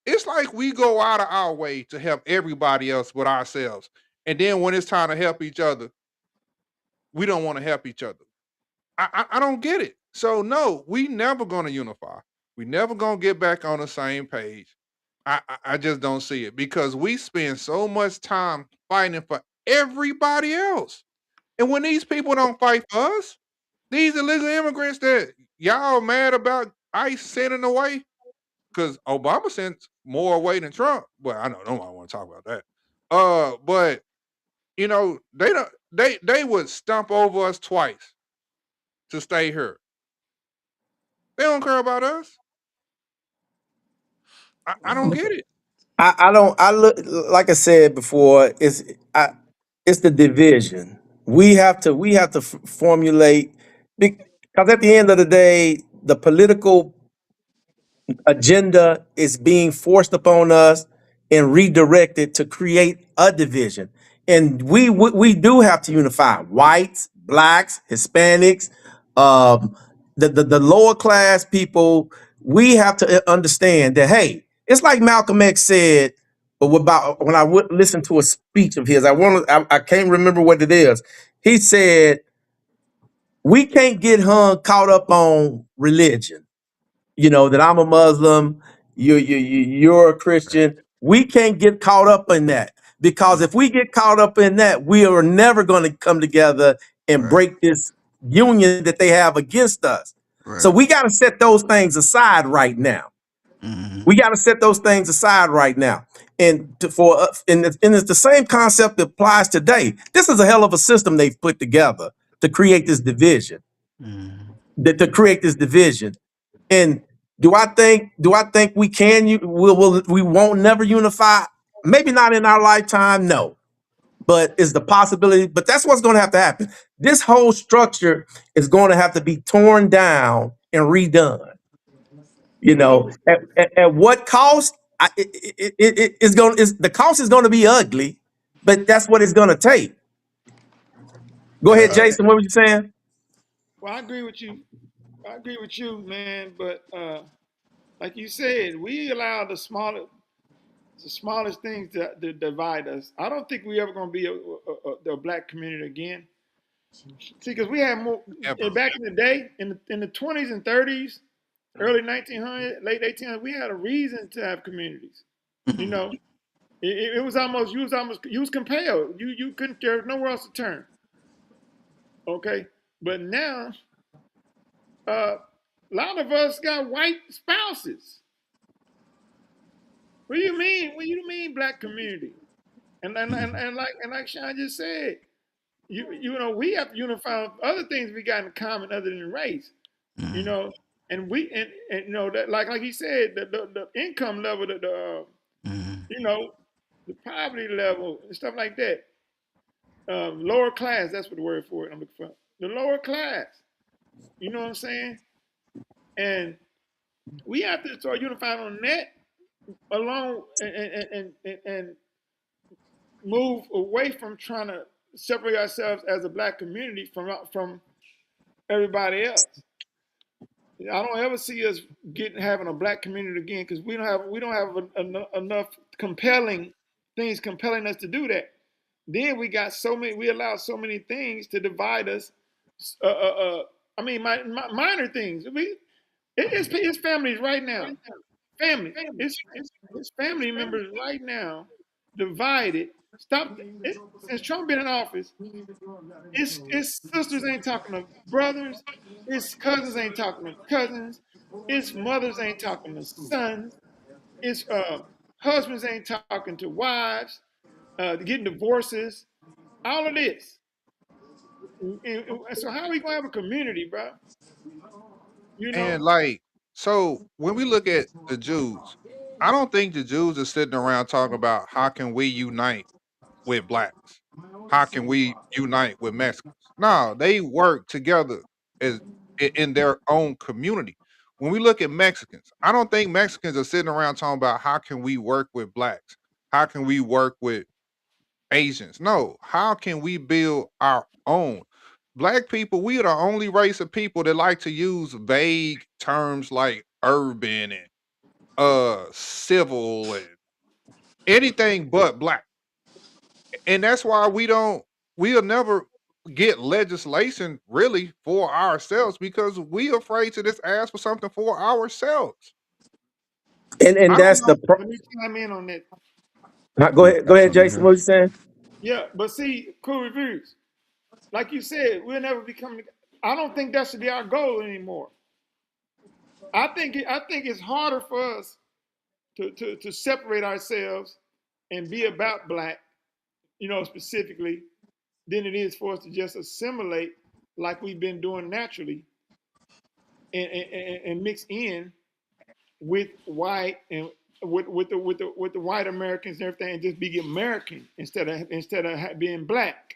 it's like we go out of our way to help everybody else but ourselves. And then when it's time to help each other, we don't want to help each other. I don't get it. So no, we never gonna unify. We never gonna get back on the same page. I just don't see it because we spend so much time fighting for everybody else. And when these people don't fight for us, these illegal immigrants that y'all mad about ICE sending away, because Obama sent more away than Trump. Well, I know nobody want to talk about that. But they don't they would stump over us twice to stay here. They don't care about us. I don't Well, get it. I don't. I look like I said before. It's the division. We have to formulate because at the end of the day, the political agenda is being forced upon us and redirected to create a division. And we do have to unify whites, blacks, Hispanics, um, the lower class people. We have to understand that hey, it's like Malcolm X said. But about when I would listen to a speech of his, I can't remember what it is. He said we can't get hung caught up on religion, that I'm a Muslim, you're a right. Christian. We can't get caught up in that because Mm. if we get caught up in that, we are never going to come together and Right. break this union that they have against us. So Right. we got to set those things aside right now. Mm-hmm. We got to set those things aside right now. And for and it's the same concept that applies today. This is a hell of a system they've put together to create this division. Mm-hmm. To create this division. And do I think we can we won't never unify? Maybe not in our lifetime, no. But is the possibility, but that's what's going to have to happen. This whole structure is going to have to be torn down and redone. You know, Well, at what cost? It's going is the cost is going to be ugly, but that's what it's going to take. Go ahead, Yeah, Jason. What were you saying? well, I agree with you. I agree with you, man. But like you said, we allow the smallest things to divide us. I don't think we ever gonna be a black community again. See, because we had more ever. back in the day, in the 20s and 30s, early 1900s, late 1800s, we had a reason to have communities. You know, it was almost you was compelled. You couldn't, there was nowhere else to turn. Okay, but now a lot of us got white spouses. What do you mean? What do you mean black community? And like Sean just said, you know, we have to unify other things we got in common other than race. You Mm-hmm. know, and you know that like he said, the income level, Mm-hmm. you know, the poverty level and stuff like that. Lower class, that's what the word for it I'm looking for. The lower class. You know what I'm saying? And we have to start unifying on that alone and move away from trying to separate ourselves as a black community from everybody else. I don't ever see us having a black community again because we don't have enough compelling things compelling us to do that. Then we allow so many things to divide us. Uh, uh, uh, I mean, minor things. It's families right now. Family. It's family members right now divided. Stop. Since Trump been in office, it's sisters ain't talking to brothers. It's cousins ain't talking to cousins. It's mothers ain't talking to sons. It's husbands ain't talking to wives. Getting divorces. All of this. So how are we gonna have a community, bro? You And know, like, so when we look at the Jews, I don't think the Jews are sitting around talking about how can we unite with blacks? How can we unite with Mexicans? No, they work together as in their own community. When we look at Mexicans, I don't think Mexicans are sitting around talking about how can we work with blacks? How can we work with Asians? No, how can we build our own? Black people, we are the only race of people that like to use vague terms like urban and civil and anything but black. And that's why we'll never get legislation really for ourselves because we afraid to just ask for something for ourselves. And I don't that's know. let me chime in on that. go ahead, Jason. What were you saying? Yeah, but see, cool reviews. Like you said, we'll never become. I don't think that should be our goal anymore. I think it's harder for us to separate ourselves and be about black, you know, specifically, than it is for us to just assimilate like we've been doing naturally and mix in with white and with the white Americans and everything, and just be American instead of being black.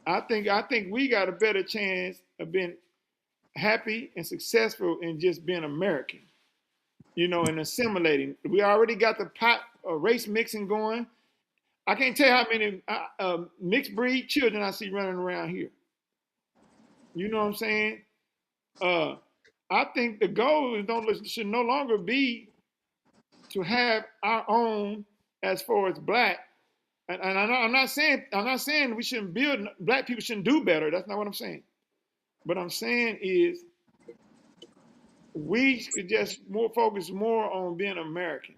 I think we got a better chance of being happy and successful in just being American, you know, and assimilating. We already got the pot race mixing going. I can't tell you how many mixed breed children I see running around here. You know what I'm saying? Uh, I think the goal should no longer be to have our own as far as black. And I'm not saying we shouldn't build black people shouldn't do better. That's not what I'm saying. But I'm saying is we could just more focus more on being American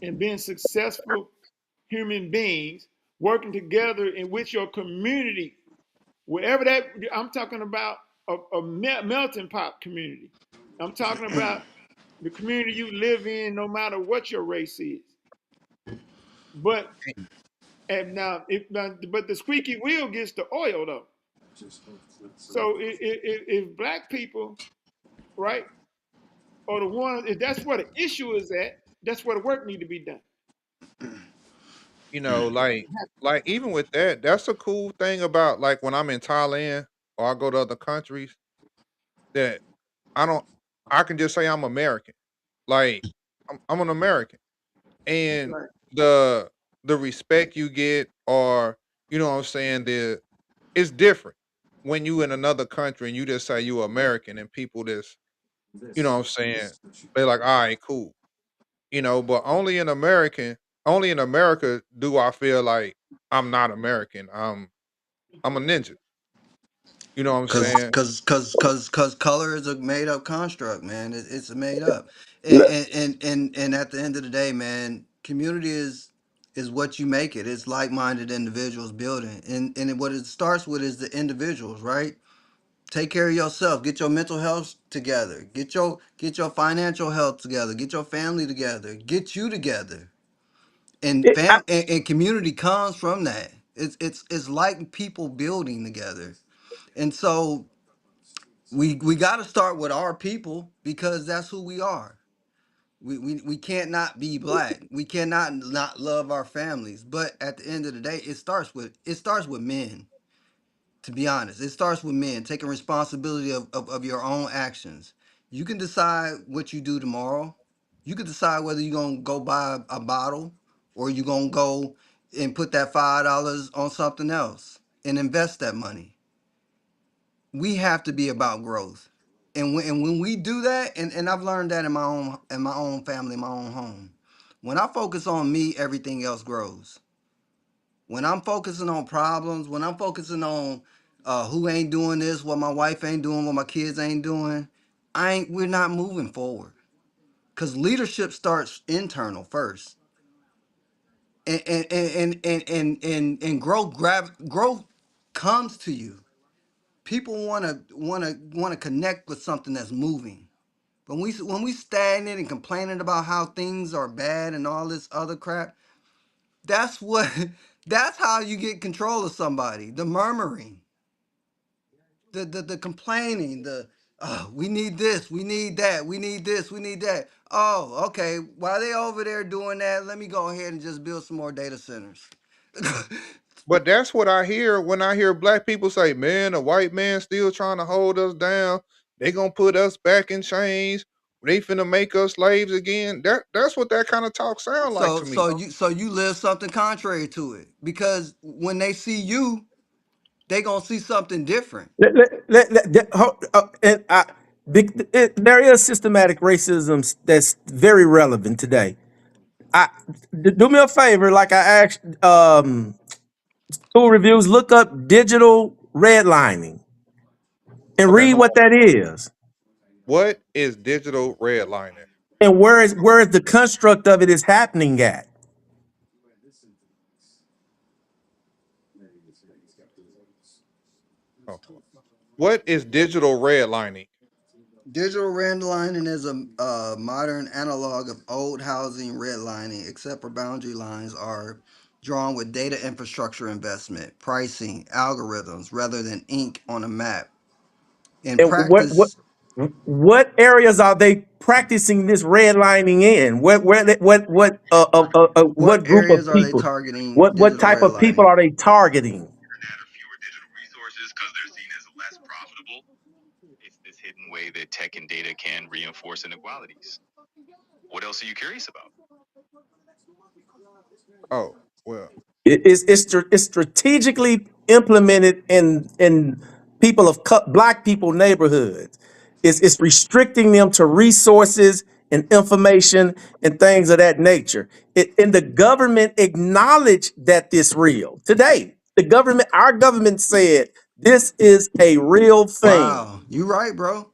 and being successful human beings working together in which your community, whatever that I'm talking about a melting pot community. I'm talking about the community you live in, no matter what your race is. But and now, but the squeaky wheel gets the oil though. So if black people, right, are the ones, if that's where the issue is at, that's where the work need to be done. You know, like even with that, that's a cool thing about like when I'm in Thailand or I go to other countries that I don't I can just say I'm American. Like I'm an American. And Right. the the respect you get or you know what I'm saying, it's different when you in another country and you just say you American and people just you know what I'm saying, they're like, all right, cool. You know, but only in America do I feel like I'm not American. I'm a ninja. You know what I'm Cause, saying? cause, cause, cause, cause color is a made up construct, man. It's made up, and at the end of the day, man, community is what you make it. It's like minded individuals building, and what it starts with is the individuals, right? Take care of yourself. Get your mental health together. Get your financial health together. Get your family together. Get you together, and It, I, and community comes from that. It's like people building together, and so we got to start with our people because that's who we are. We can't not be black. We cannot not love our families. But at the end of the day, it starts with men. To be honest, it starts with men taking responsibility of your own actions. You can decide what you do tomorrow. You can decide whether you're gonna go buy a bottle or you're gonna go and put that $5 on something else and invest that money. We have to be about growth. And when we do that, and I've learned that in my own family, my own home. When I focus on me, everything else grows. When I'm focusing on problems, when I'm focusing on who ain't doing this, what my wife ain't doing, what my kids ain't doing, we're not moving forward. Cause leadership starts internal first. And growth comes to you. People wanna connect with something that's moving. But when we stagnant and complaining about how things are bad and all this other crap, that's what that's how you get control of somebody. The murmuring, the complaining, we need this, we need that, we need this, we need that. Oh, okay. While they over there doing that, let me go ahead and just build some more data centers. But that's what I hear when I hear black people say, "Man, a white man still trying to hold us down. They gonna put us back in chains. They finna make us slaves again." That's what that kind of talk sound like so to me. so you so you live something contrary to it because when they see you, they gonna see something different. and there is systematic racism that's very relevant today. I do me a favor, like I asked school reviews, look up digital redlining and Okay, read hold what on. that is What is digital redlining? and where is the construct of it is happening at. Oh, what is digital redlining? Digital redlining is a modern analog of old housing redlining, except for boundary lines are drawn with data infrastructure investment, pricing, algorithms, rather than ink on a map. In And practice, what areas are they practicing this redlining in? what What group of areas are they people? targeting What digital type of people redlining? are they targeting? Internet or fewer digital resources because they're seen as less profitable. It's this hidden way that tech and data can reinforce inequalities. What else are you curious about? Oh, well, It's strategically implemented in people of black people neighborhoods. It's restricting them to resources and information and things of that nature. And the government acknowledged that this real today. Our government said this is a real thing. Wow, you right, bro.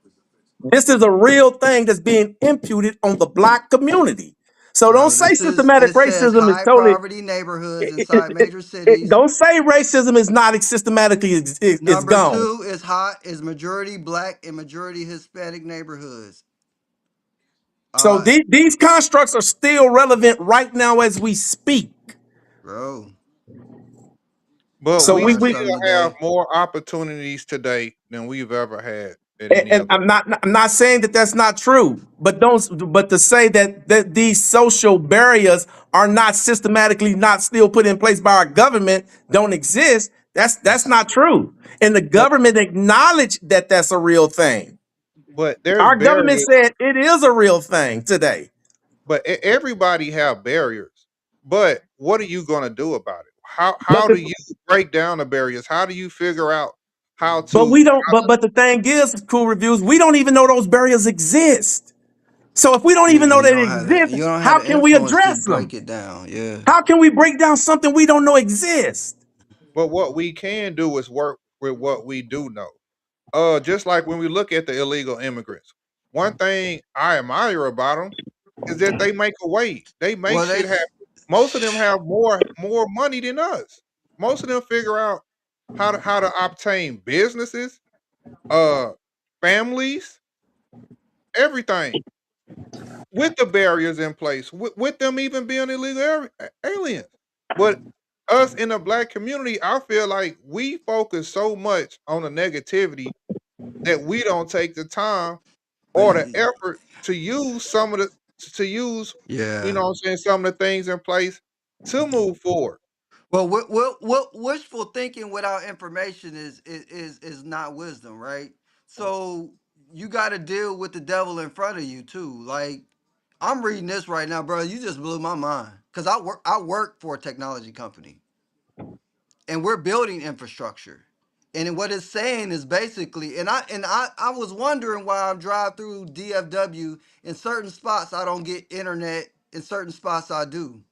This is a real thing that's being imputed on the black community. So don't Bro, say this is systematic it says racism is high totally. poverty neighborhoods it, it, inside it, major cities. don't say racism is not systematically is Number gone. two is hot is majority black and majority Hispanic neighborhoods. So Uh, these constructs are still relevant right now as we speak. bro, But So I we we learned we still something have today. more opportunities today than we've ever had at any and other. I'm not saying that that's not true, but to say that these social barriers are not systematically not still put in place by our government, don't exist. That's not true. And the But government acknowledged that that's a real thing. there's Our government barriers. said it is a real thing today. But everybody have barriers. But what are you going to do about it? But How do the, you break down the barriers? How do you figure out how but to? we don't. But the thing is, cool reviews. We don't even know those barriers exist. So if we don't even Yeah, know you they don't have the exist, you don't have how the can we influence to address break them? it down. Yeah. How can we break down something we don't know exists? But what we can do is work with what we do know. Just like when we look at the illegal immigrants, one thing I admire about them is that they make a way. They make Well, they shit happen. Most of them have more money than us. Most of them figure out how to obtain businesses, uh, families, everything with the barriers in place, with them even being illegal aliens. But us in the black community, I feel like we focus so much on the negativity that we don't take the time but or the effort to use some of the to use, you yeah. know what I'm saying, some of the things in place to move forward. Well, what wishful thinking without information is not wisdom, right? So you got to deal with the devil in front of you too. Like I'm reading this right now, bro. You just blew my mind because I work for a technology company and we're building infrastructure. And what it's saying is basically, and I was wondering why I drive through DFW in certain spots I don't get internet, in certain spots I do.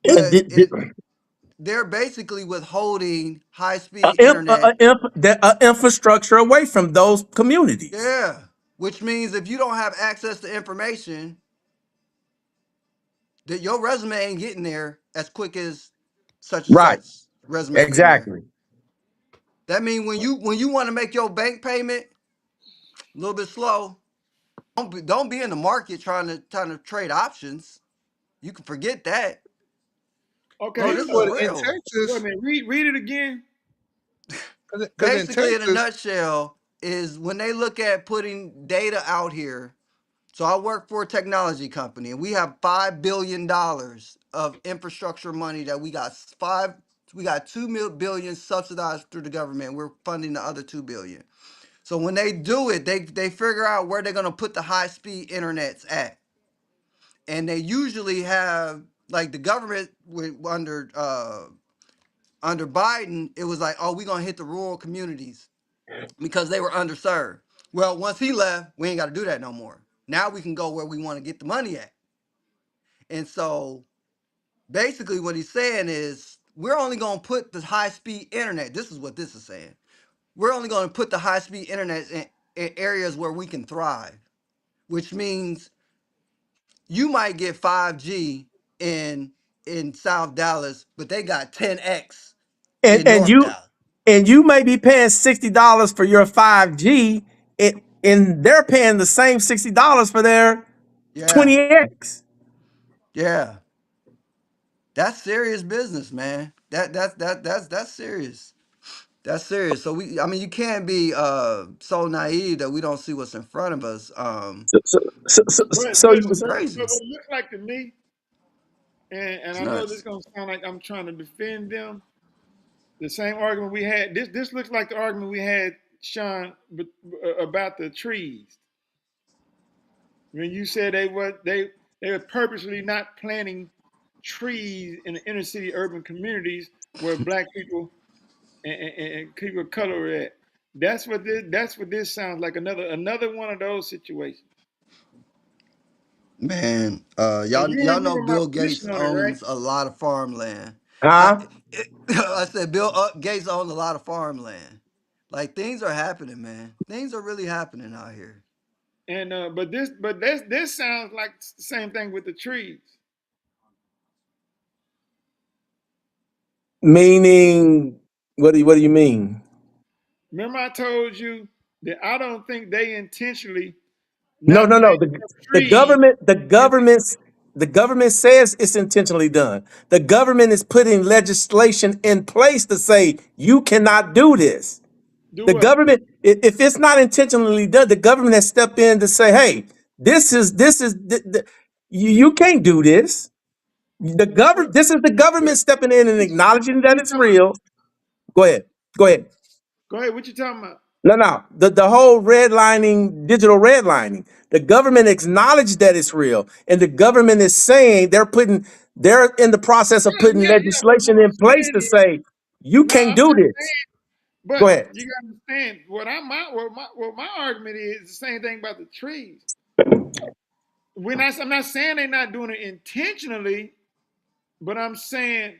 Uh, But di- di- they're basically withholding high speed internet. infrastructure away from those communities. Yeah. Which means if you don't have access to information, that your resume ain't getting there as quick as such and Right. such resume getting there. Exactly. That means when you want to make your bank payment a little bit slow, don't be in the market trying to trade options. You can forget that. Bro, Okay, this is But in real. wait a Texas, minute. Read it again. because in Basically, in a Texas, nutshell, is when they look at putting data out here. So I work for a technology company, and we have $5 billion of infrastructure money that we got 2 billion subsidized through the government. We're funding the other 2 billion. So when they do it, they figure out where they're gonna put the high speed internets at, and they usually have like the government under Biden, it was like, oh, we're gonna hit the rural communities because they were underserved. Well, once he left, we ain't got to do that no more. Now we can go where we want to get the money at. And so basically, what he's saying is we're only going to put the high speed internet. This is what this is saying. We're only going to put the high speed internet in areas where we can thrive, which means you might get 5G in South Dallas, but they got 10x And in and North you Dallas. and you may be paying $60 for your 5G, and they're paying the same $60 for their Yeah, 20x. yeah, that's serious business, man. That's serious. That's serious. So I mean, you can't be so naive that we don't see what's in front of us. So, so, so, so, But so but you It's was, but crazy. but what it looks like to me, and It's I know this is nuts. gonna sound like I'm trying to defend them. The same argument we had. This looks like the argument we had, Sean, about the trees. When you said they were purposely not planting trees in the inner city urban communities where black people and people of color are at. That's what this sounds like. Another one of those situations. Man, And y'all you y'all know remember my Bill Gates position on it, right? owns a lot of farmland. I huh? I said Bill Gates owns a lot of farmland. Like things are happening, man. Things are really happening out here. And but this sounds like the same thing with the trees. Meaning, what do you mean? Remember I told you that I don't think they intentionally No, not no, no. planting The, of the trees. government, And the government says it's intentionally done. The government is putting legislation in place to say you cannot do this. do The what? government, if it's not intentionally done, the government has stepped in to say, hey, you can't do this. The What? government, this is the What? government stepping in and What acknowledging what that you it's talking about? real. Go ahead. Go ahead. Go ahead. What you talking about? No, no. The whole redlining, digital redlining, the government acknowledged that it's real. And the government is saying they're in the process of Yeah, putting yeah, yeah. But legislation what I'm in place saying to is, say, you no, can't I'm do not this. saying. Go But ahead. you gotta understand what my argument is the same thing about the trees. I'm not saying they're not doing it intentionally, but I'm saying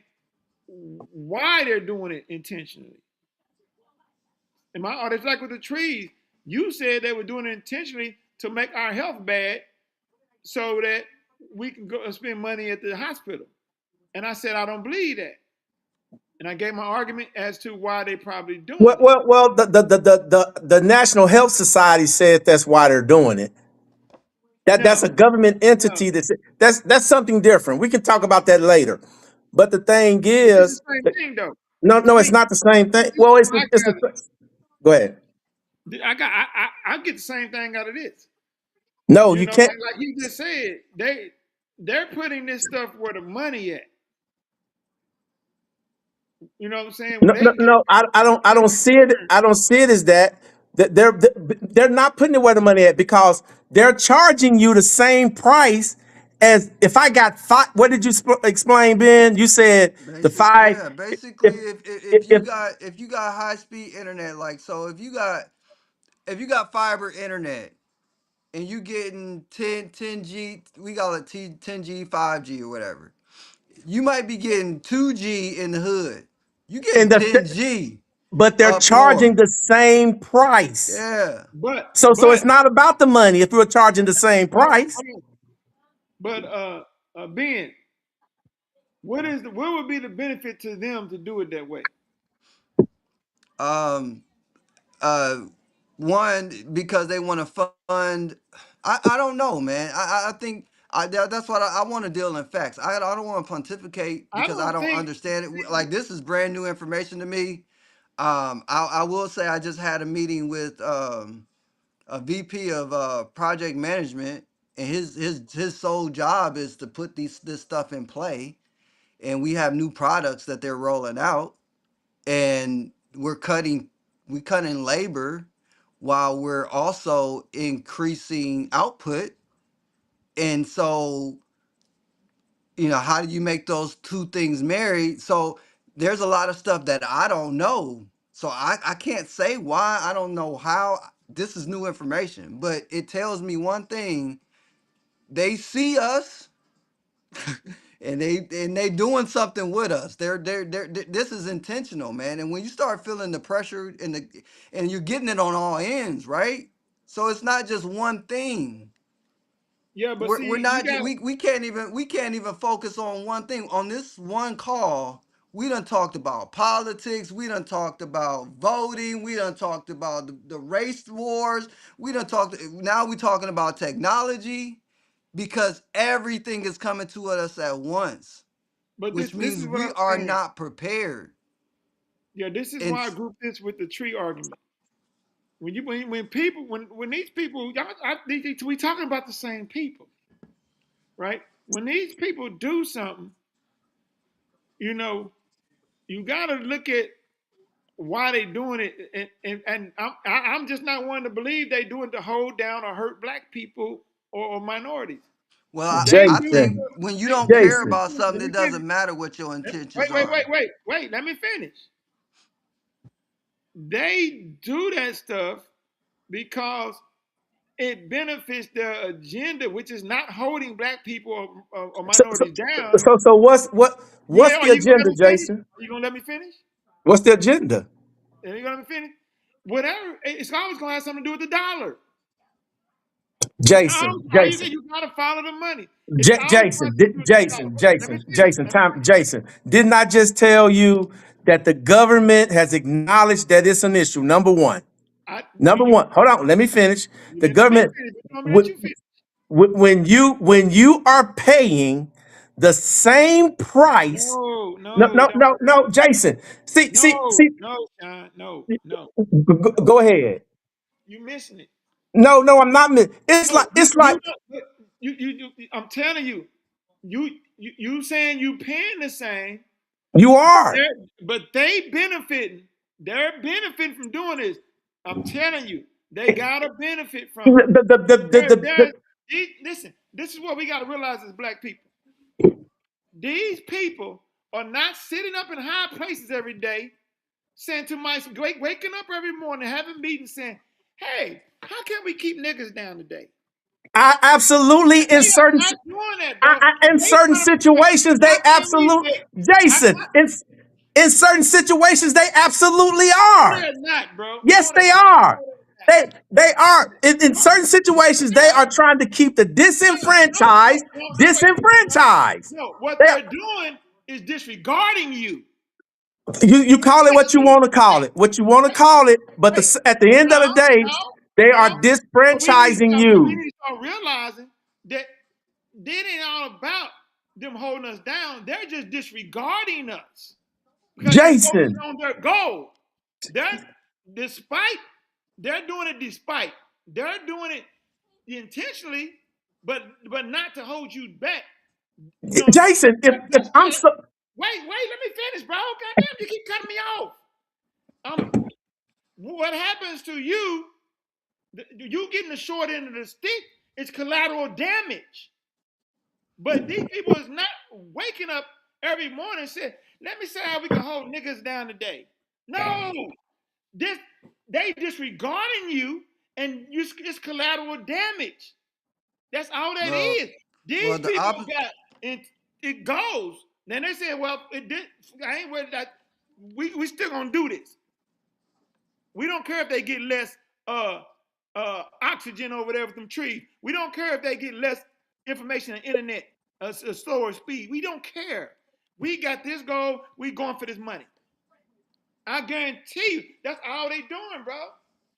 why they're doing it intentionally. It's like with the trees. You said they were doing it intentionally to make our health bad so that we can go and spend money at the hospital. And I said I don't believe that. And I gave my argument as to why they probably Well, doing it. well, well the National Health Society said that's why they're doing it. That's a No, government no. entity that's something different. We can talk about that later. But the thing But this is is, the same thing though. no, To no, it's me, not the same thing. this is Well, what I gather. go ahead. I get the same thing out of this. No, You you know, can't. like you just said, they're putting this stuff where the money at. You know what I'm saying? Where No, they no, can get no. I they don't can see it. earn. I don't see it as that. That they're not putting it where the money at because they're charging you the same price as if I got five. What did you explain, Ben? You said the five. Basically, If if you if got high speed internet, like so, if you got fiber internet and you getting 10G, we got it 10G, 5G or whatever, you might be getting 2G in the hood. You getting and the 10G but they're up charging north. the same price. Yeah. So it's But not about the money if you're charging the same price. hold on. But Ben, what would be the benefit to them to do it that way? Um. Uh. One, because they want to fund. I don't know, man. I think that's what I want to deal in facts. I don't want to pontificate I because I don't don't think. understand it. Like, this is brand new information to me. I will say I just had a meeting with a VP of project management, and his sole job is to put this stuff in play. And we have new products that they're rolling out, and we cutting labor while we're also increasing output. And so, how do you make those two things marry? So there's a lot of stuff that I don't know. So I can't say why. I don't know how. This is new information, but it tells me one thing. They see us, and they doing something with us. This is intentional, man. And when you start feeling the pressure and you're getting it on all ends, right? So it's not just one thing. Yeah, but We're see, you not got. we can't even focus on one thing. On this one call, we done talked about politics, we done talked about voting, we done talked about the race wars, we done talked now we talking about technology, because everything is coming to us at once, But which this means is what we I'm are saying. not prepared. Yeah, this is And why I group this with the tree argument. When these people we talking about the same people, right? When these people do something, you know, you got to look at why they doing it, and I'm just not one to believe they doing it to hold down or hurt black people or minorities. well, They I do think Jason, stuff. when you They, don't care Jason, about something, let me it finish. doesn't matter what your Wait, intentions wait, are. wait, wait, wait. Let me finish. They do that stuff because it benefits their agenda, which is not holding black people or so so minorities down. so what's Yeah, the are you gonna let agenda, me finish? Jason? Are you gonna let me finish? What's the agenda? Are you gonna let me finish? Whatever, it's always gonna have something to do with the dollar. It's Jason, always Jason. you gotta follow the money. It's always gonna have Jason, something to do with the dollar. Let me finish. Jason, Let me time, finish. Jason. Didn't I just tell you that the government has acknowledged that it's an issue? Number one. Number one, hold on, let me finish. You The let me government, finish. But I'm gonna let wh- you finish. when you are paying the same price, No, no, no, no, no, no, no, Jason. See, see, no, see. no, Sean, no, no, no. Go ahead. You missing it. No, no, I'm not. It's No, like it's like I'm telling you, you saying you paying the same, you are. but they benefiting. They're benefiting from doing this. I'm telling you, they gotta benefit from it. The Listen, this is what we gotta realize as black people. These people are not sitting up in high places every day, saying to myself, waking up every morning, having meetings, saying, "Hey, how can we keep niggas down today?" I absolutely They are not doing that, bro. in They certain trying to figure out situations they how can we absolute make. Jason in certain situations they absolutely No, are. they're not, bro. Yes, No, they're they not. are. No, they're not. They are in certain situations they No, are trying to keep the no, disenfranchised no, no, wait. disenfranchised. No, what They, they're doing is disregarding you. you call it what you Intentionally. want to call it, what you want to call it, but Wait, at the end of the day, they are no. But disfranchising we you. need to start realizing that it ain't all about them holding us down. They're just disregarding us because they're focused Jason, on their goal. They're despite they're doing it despite they're doing it intentionally, but not to hold you back. You know, Jason, if just I'm so wait, let me finish, bro. Goddamn, you keep cutting me off. Um, what happens to you? You getting the short end of the stick is collateral damage. But these people is not waking up every morning and saying, "Let me see how we can hold niggas down today." No, this they disregarding you, and it's collateral damage. That's all that Well, is. well, These the people op- got and it goes. Then they say, "Well, it did. I ain't worried that we still gonna do this. We don't care if they get less oxygen over there with them trees. We don't care if they get less information on the internet, a slower speed. We don't care. We got this goal. We going for this money. I guarantee you, that's all they doing, bro.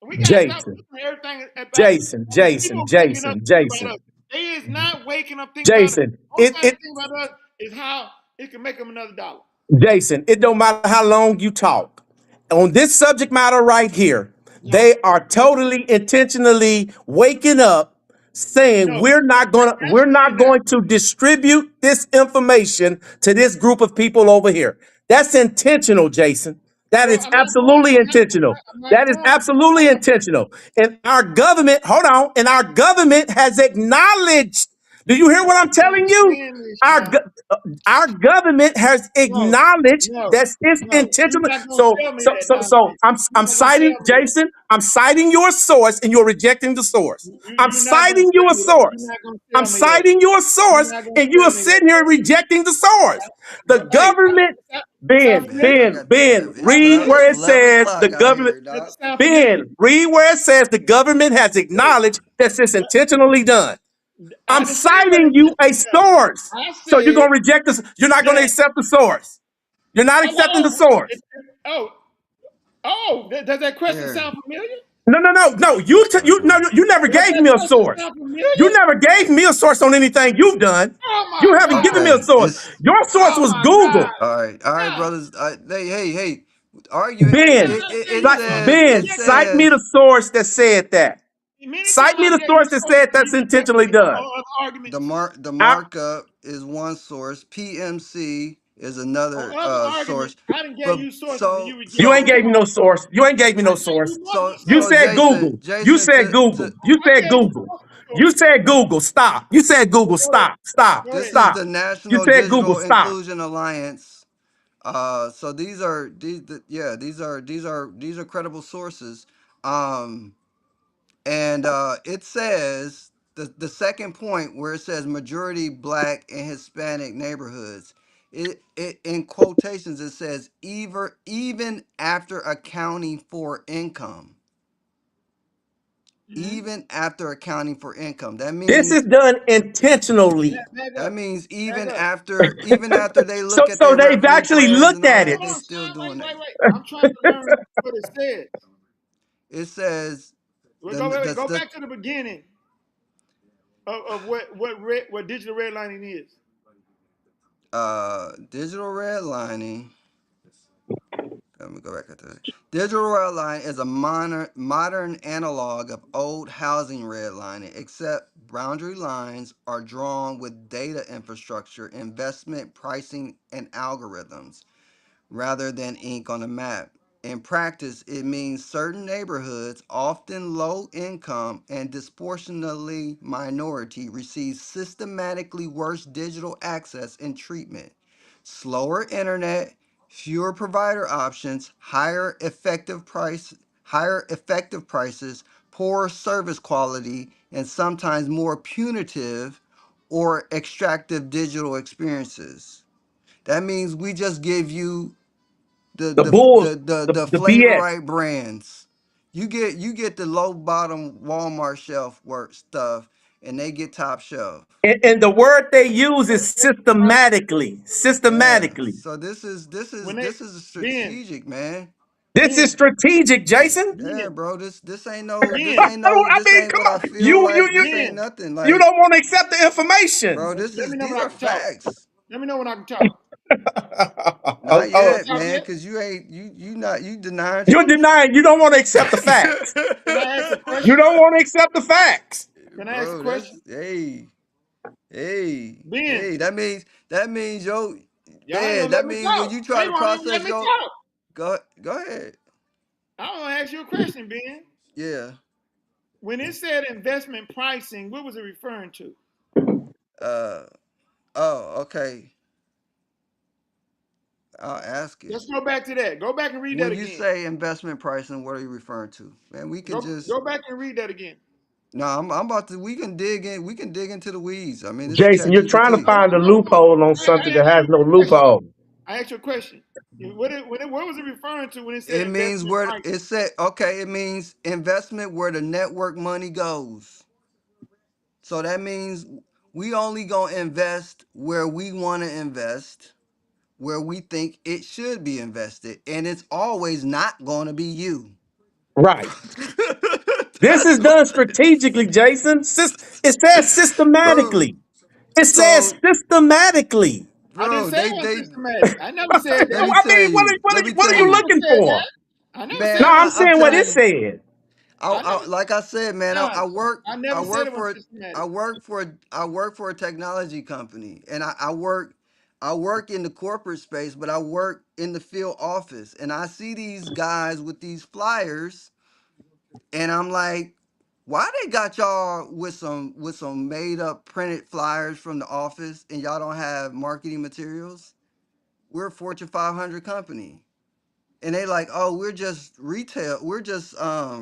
We gotta stop Jason, looking at everything about Jason, people Jason, waking up Jason, thinking about Jason, us. They is not waking up thinking about it. Jason. Only time they think about us is how it can make them another dollar. Jason, it don't matter how long you talk. On this subject matter right here, No, they are no, totally intentionally waking up saying no. we're not going to distribute this information to this group of people over here. That's intentional, Jason. That Well, is absolutely intentional. I'm not That is going. absolutely intentional. And our government, hold on, and our government has acknowledged. Do you hear what I'm I'm telling you? saying this, Our Sean. go- our government has No, acknowledged no, that it's no. You're intentional. not gonna tell me that nonsense. You're I'm not gonna citing tell me that. Jason. I'm citing your source, and you're rejecting the source. I'm You're not gonna citing you tell a me that. You're source. not gonna I'm tell me that. citing you a You're source, not gonna and you are tell me that, sitting here bro. rejecting the source. The Hey, government, that sound Ben, familiar? man, I got Ben, Sound read familiar? where it 11 says the o'clock out government. here, Does it dog. sound familiar? Ben, read where it says the government has Hey, acknowledged that it's intentionally done. I I'm didn't say what citing you a intentionally done. source. I So you're said gonna reject this. You're not gonna that. accept the source. You're not accepting the Oh, source. oh, does that question Here, sound familiar? No, no, no, no. You never Does gave that me a question source. sound familiar? You never gave me a source on anything you've done. Oh You my haven't given God! me a okay, source. it's Your source Oh was my God! Google. all right, God! brothers. Hey, arguing. Ben, It says, You Ben, rejecting cite me the it source that said that. anytime Cite me I the gave you source that source, said you that's rejected intentionally it on done. other arguments. the I, markup is one source. PMC is On another other source. arguments, I didn't give But you sources and so you you rejected ain't so them. gave me no source. You ain't gave me I no gave you source. multiple You so said sources. Google. You Jason said Google. You I said gave you Google. multiple You sources. said Google. Stop. You said Google. Go ahead. Stop. Stop. Go this ahead. is Stop. the You National said Google. Digital Stop. Inclusion Alliance. So these are credible sources. Um, and it says the second point where it says majority black and Hispanic neighborhoods. It in quotations it says even after accounting for income. Mm-hmm. Even after accounting for income. That This is means done intentionally. Back that up. means Back even up. after they look at So their they've revenue actually plans and looked all at that, it. they Hold on, still son. doing that. Wait. I'm trying to learn what it says. It says Wait, the go back to the beginning of what digital redlining is. digital redlining. Let me go back to that. Digital redlining is a modern analog of old housing redlining, except boundary lines are drawn with data infrastructure, investment pricing, and algorithms, rather than ink on a map. In practice, it means certain neighborhoods, often low income and disproportionately minority, receive systematically worse digital access and treatment. Slower internet, fewer provider options, higher effective prices, poor service quality, and sometimes more punitive or extractive digital experiences. That means we just give you the The the bulls, the the, the the flavor BS. right brands. You get the low bottom Walmart shelf work stuff, and they get top shelf. And the word they use is systematically. Yeah. Systematically. So When they this is Ben, strategic, man. This is Ben, strategic, Jason. Yeah, Ben, bro. This ain't Ben, I this mean, ain't come what I on. feel like. This ain't Ben. nothing You like, don't want to accept the information. bro. Let me know These when I are can talk. facts. Let me know when I can talk. Not Can I Oh, yet, talk man, yet? because you denying you're truth. denying. You don't want to accept the facts. Can I ask a You question? don't want to accept the facts. Can I ask a Bro, that's question? Ben, hey. That means yo, y'all ain't man. gonna That let me means when talk. you try They to won't even let process me your talk. go ahead. I want to ask you a question, Ben. Yeah. When it said investment pricing, what was it referring to? Uh oh. Okay. I'll ask it. Let's go back to that. Go back and read that When you again. say investment pricing, what are you referring to? Man, we can just Go back and read that again. no. I'm about to. We can dig in. We can dig into the weeds. I mean, this is Jason, Chat you're trying to GPT. find a No. loophole on something I that asked has you no a question. loophole. I asked you a question. What was it referring to when it said It means investment where pricing? it said. Okay, it means investment where the network money goes. So that means we only gonna invest where we want to invest, where we think it should be invested, and it's always not gonna be you. Right. This That's is what done it is. strategically, Jason. It says Bro. systematically. It says So, systematically. I didn't bro, say it was systematic. I never said let So, me that. I tell mean, you. Let me what tell are you I you, never looking said for? that. I never No, man. said it I'm was I'm saying what it telling systematic. you. said. I never, Like I said, man. John. I I never said work it was for systematic. I work for a technology company, and I work in the corporate space, but I work in the field office, and I see these guys with these flyers, and I'm like, why they got y'all with some made up printed flyers from the office, and y'all don't have marketing materials? We're a Fortune 500 company. And they like, oh, we're just retail, we're just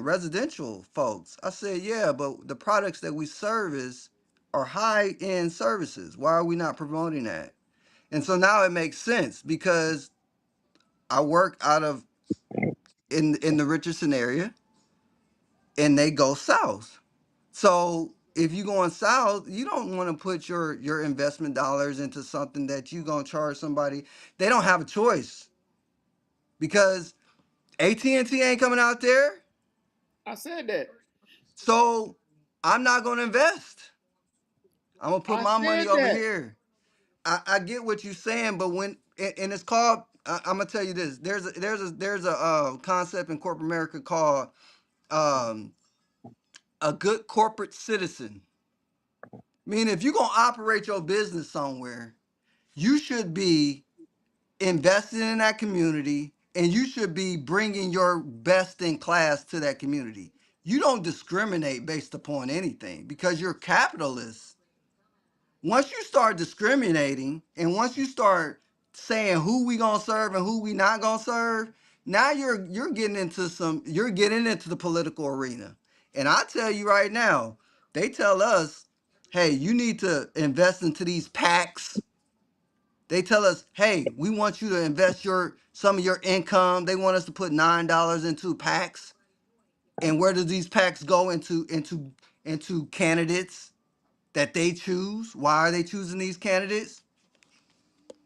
residential folks. I said, yeah, but the products that we service are high end services. Why are we not promoting that? And so now it makes sense because I work out of in the Richardson area, and they go south. So if you going south, you don't want to put your investment dollars into something that you gonna charge somebody. They don't have a choice because AT&T ain't coming out there. I said that. So I'm not gonna invest. I'm gonna put I my money said over that. here. I get what you're saying, but and it's called. I'm gonna tell you this. There's a concept in corporate America called um, a good corporate citizen. Meaning, if you're gonna operate your business somewhere, you should be investing in that community, and you should be bringing your best in class to that community. You don't discriminate based upon anything because you're capitalists. Once you start discriminating and once you start saying who we gonna serve and who we not gonna serve, now you're getting into the political arena. And I tell you right now, they tell us, hey, you need to invest into these PACs. They tell us, hey, we want you to invest some of your income. They want us to put $9 into PACs. And where do these PACs go into candidates that they choose? Why are they choosing these candidates?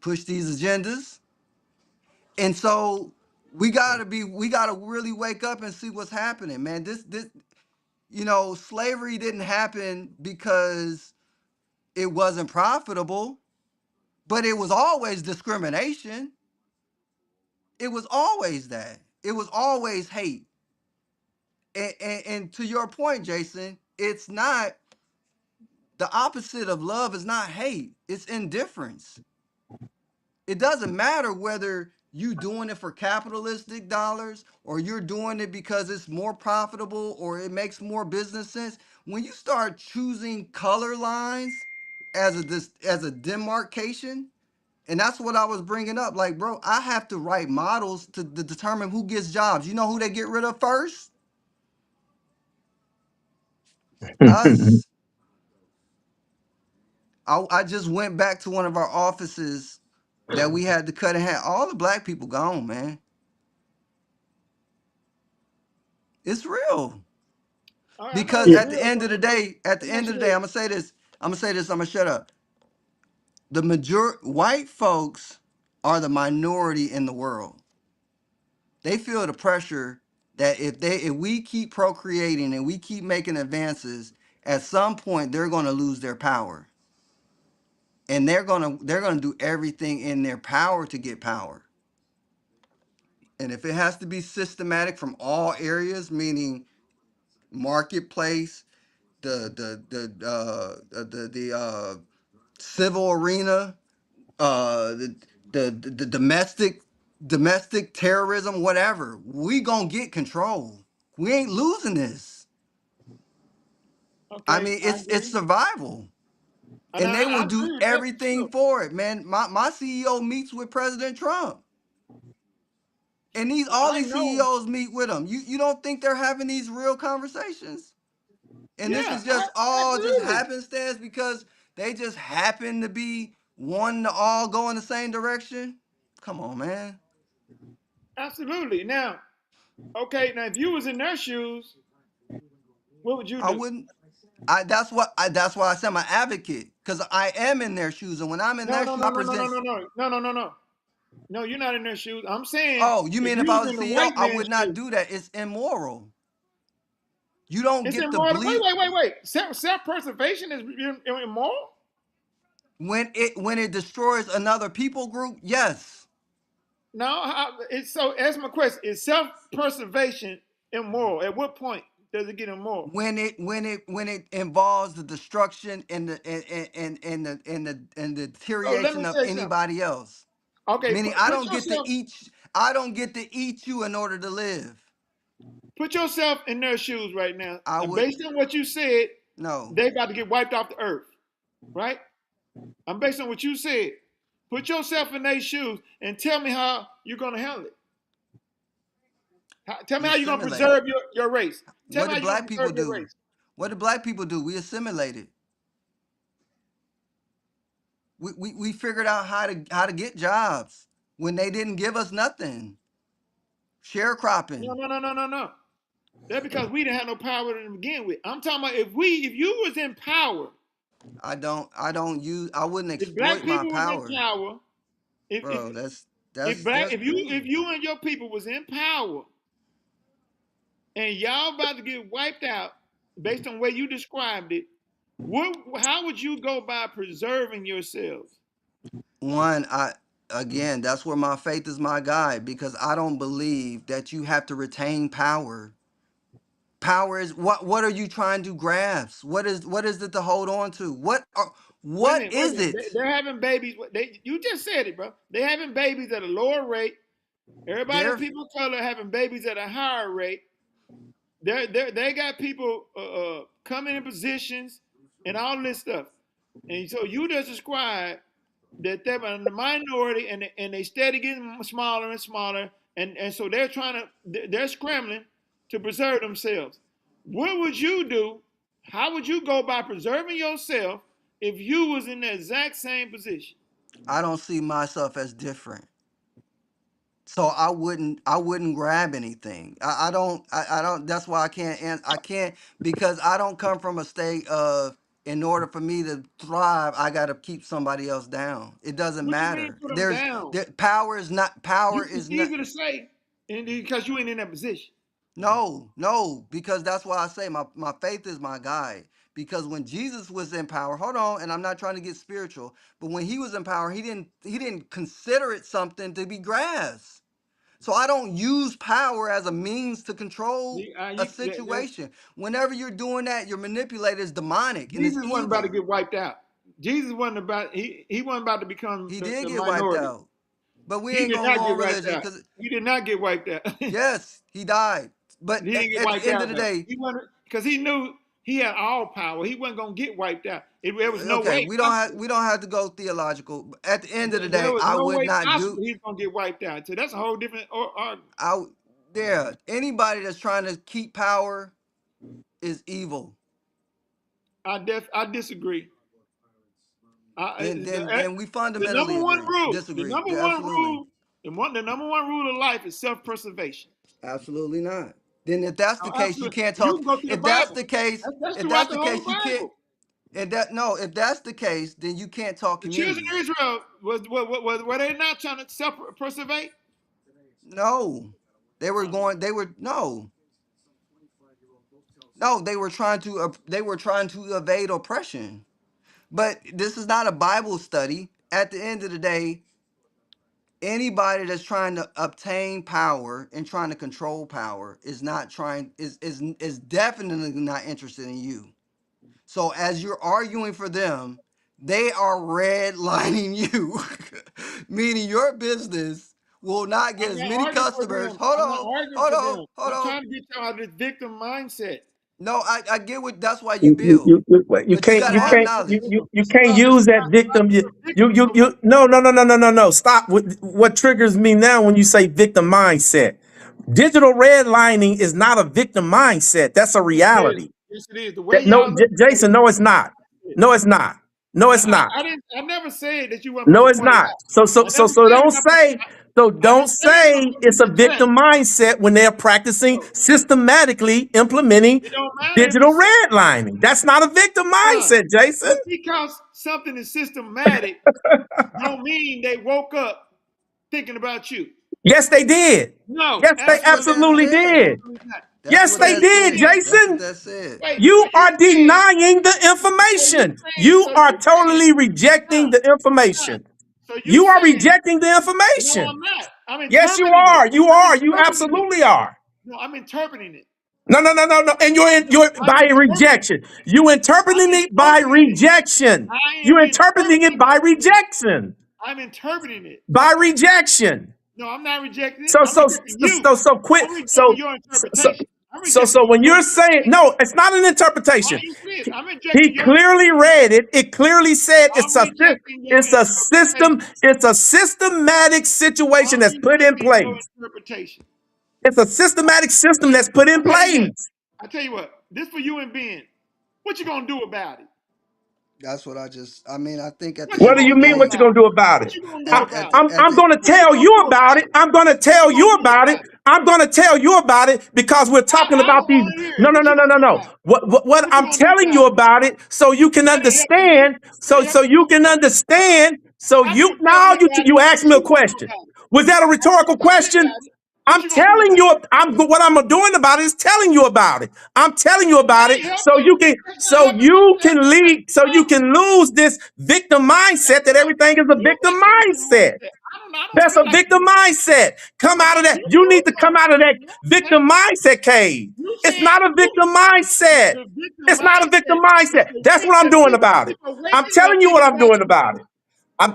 Push these agendas. And so we gotta really wake up and see what's happening, man. This you know, slavery didn't happen because it wasn't profitable, but it was always discrimination. It was always that. It was always hate. And to your point, Jason, it's not the opposite of love is not hate. It's indifference. It doesn't matter whether you doing it for capitalistic dollars or you're doing it because it's more profitable or it makes more business sense. When you start choosing color lines as a demarcation, and that's what I was bringing up. Like, bro, I have to write models to determine who gets jobs. You know who they get rid of first? Us. I just went back to one of our offices that we had to cut in half. All the black people gone, man. It's real. I know Because it's Yeah. at the real, end of the day, let me ask you this. I'm gonna say this. I'm gonna shut up. The white folks are the minority in the world. They feel the pressure that if we keep procreating and we keep making advances, at some point they're gonna lose their power. And they're gonna do everything in their power to get power. And if it has to be systematic from all areas, meaning marketplace, the civil arena, the the domestic terrorism, whatever, we gonna get control. We ain't losing this. I Okay, mean, I it's agree. survival, And and they I will agree do with that for everything sure. for it, man. My CEO meets with President Trump, and these all I these know. CEOs meet with him. You don't think they're having these real conversations? And this Yeah, is just all just absolutely. happenstance because they just happen to be wanting to all go in the same direction. Come on, man. Absolutely. Now, okay, now if you was in their shoes, what would you I do? wouldn't. That's why I said I'm an advocate because I am in their shoes, and when I'm in No, their no, shoes, no, I no, no, no, present. no, no, no, no, no, no. No, you're not in their shoes. I'm saying Oh, you if mean if you I was was a in a CEO, white I man's would not shoes, do that. It's immoral. You don't it's get to immoral. Wait, bleed wait, wait, wait. Self-preservation is immoral? when it destroys another people group. Yes, No, it's so. Ask my question: is self-preservation immoral? At what point does it get immoral? when it involves the destruction and the So let me deterioration of say something. anybody else. Okay, Meaning I don't get to eat you in order to live. put yourself in their shoes right now, I and would based on what you said, no. they about to get wiped off the earth, right? I'm based on what you said. Put yourself in their shoes and tell me how you're gonna handle it. Tell me We how you're gonna assimilate. preserve your race. Tell What me how did you're black gonna people preserve your do? race. What did black people do? We assimilated. We figured out how to get jobs when they didn't give us nothing. No, Sharecropping. no, no, no, no, no. That's because we didn't have no power to begin with. I'm talking about if you was in power, I don't use I wouldn't if black exploit my people was in power. power, if Bro, black that's if crazy. you and your people was in power and y'all about to get wiped out based on the way you described it, how would you go by preserving yourselves? One, I again, that's where my faith is my guide because I don't believe that you have to retain power. Power is what are you trying to grasp? What is it to hold on to? What Wait a is minute. it? They're having babies. You just said it, bro. They're having babies at a lower rate. Everybody that's There people of color having babies at a higher rate. They got people coming in positions and all this stuff. And so you just described that they're in the minority and they steady getting smaller and smaller. And so they're scrambling to preserve themselves. What would you do? How would you go by preserving yourself if you was in the exact same position? I don't see myself as different. So I wouldn't grab anything. I don't that's why I can't because I don't come from a state of in order for me to thrive, I got to keep somebody else down. It doesn't What you mean matter. put them down? Power is not It's easy to say. and because you ain't in that position. No, no, because that's why I say my faith is my guide. Because when Jesus was in power, hold on, and I'm not trying to get spiritual, but when he was in power, he didn't consider it something to be grasped. So I don't use power as a means to control a situation. Whenever you're doing that, you're manipulated as demonic and it's Jesus wasn't about to evil. get wiped out. Jesus wasn't about he wasn't about to become He the, did the get wiped minority. out. But we He ain't did gonna not go get on wiped religion out. because He did not get wiped out. He yes, he died. But didn't get at the wiped end of out the though. day, He wasn't because he knew he had all power. He wasn't gonna get wiped out. There was no okay, way possible. we don't have to go theological. At the end of the There day, was I no would way not do possible he's gonna get wiped out. So that's a whole different argument. I w- yeah, anybody that's trying to keep power is evil. I disagree. Then The, then we the number fundamentally one agree. rule, the Disagree. number one Absolutely. rule, the number one rule of life is self-preservation. Absolutely not. Then if that's the Now, case, you absolutely, can't you talk. can go to the If that's Bible. the case, That's if throughout that's the the whole case, you can't. Bible. And that no, if that's the case, then you can't talk The children community. of Israel were they not trying to self-preservate? No. They were going they were no. No, they were trying to evade oppression. But this is not a Bible study. At the end of the day, anybody that's trying to obtain power and trying to control power is not trying is definitely not interested in you. So as you're arguing for them, they are redlining you, meaning your business will not get I'm as not many arguing for customers. them. I'm not arguing for them. Hold I'm on. trying to get you out of this victim mindset. No, I get what that's why you You, you, build, you, you you but you can't got to you have can't knowledge. you This is can't about this use is that about victim. being a victim no more. No. Stop. What triggers me now when you say victim mindset? Digital redlining is not a victim mindset. That's a Yes, it is. reality. Yes, it is. The way That no, y'all look at it, Jason. No, it's not. is. No, it's not. No, Now, it's not. I didn't. I never said that you weren't No, supposed to it's point it not. out. So I never said don't you're not supposed say. So I don't didn't say you're not say supposed to it's a address. victim mindset when they're practicing So systematically implementing it don't matter if digital it's redlining. That's not a victim done. mindset, Jason. Just because something is systematic, don't mean they woke up thinking about you. Yes, they did. No, Yes, they That's what absolutely that not. absolutely said. did. Absolutely not. That's Yes, what they So that you did, said. saying, That's what Jason. that said. wait, so You you're are saying, denying the so you're information. saying, You so are you're saying, totally rejecting huh, the huh. information. So you You are saying, rejecting the no, information. I'm not. I'm Yes, you interpreting it. are. You I'm are. You interpreting it. absolutely are. No, I'm interpreting it. No. And No, you're I'm by interpreting it. rejection. You I'm interpreting it by interpreting it. rejection. I You am interpreting it interpreting by what it is. rejection. I'm interpreting it. By rejection. No, I'm not rejecting it. So I'm so rejecting you. so so quit. I'm rejecting your So so interpretation. I'm so rejecting when your you're saying interpretation. no, it's not an Why interpretation. you see it? I'm He rejecting your clearly interpretation. read it. It clearly said I'm rejecting your it's a system. interpretation. It's a systematic situation I'm that's put in rejecting your place. interpretation. It's a systematic system that's put in Okay, look. place. I tell you what. This for you and Ben. What you gonna do about it? That's what I mean, I think at the What you What end do of you the gonna do mean? What you day, about gonna it? do about What it? you gonna do I'm at about it? the I'm at I'm the gonna What you tell gonna you do about about it. it? I'm gonna What tell you you gonna do about it. about it? I'm gonna tell you about it because we're talking I about these. want to hear No, it. no, What no, you no, gonna no, do no. about it? What What you I'm gonna do telling about you it? about it so you can That ain't helping me. understand. That ain't helping me. You can understand. So I you can't tell now nobody you asked what me a you gonna do question. about it. Was that a I can't rhetorical tell question? anybody what I'm you gonna do telling about you. it. What I'm doing about it is telling you about it. I'm telling you That about it ain't helping. That's not helping me. so you can lose this victim mindset that Look, everything is a you victim got the victim mindset. mindset. I don't That's feel a like victim mindset. Come out of that. you You do need to got come the out of that victim mindset. victim mindset cave. You It's saying not a victim mindset. the victim It's not a victim mindset is mindset. to That's think what I'm that doing people about it. keep I'm awakening you up telling you what thinking I'm about doing you. about it.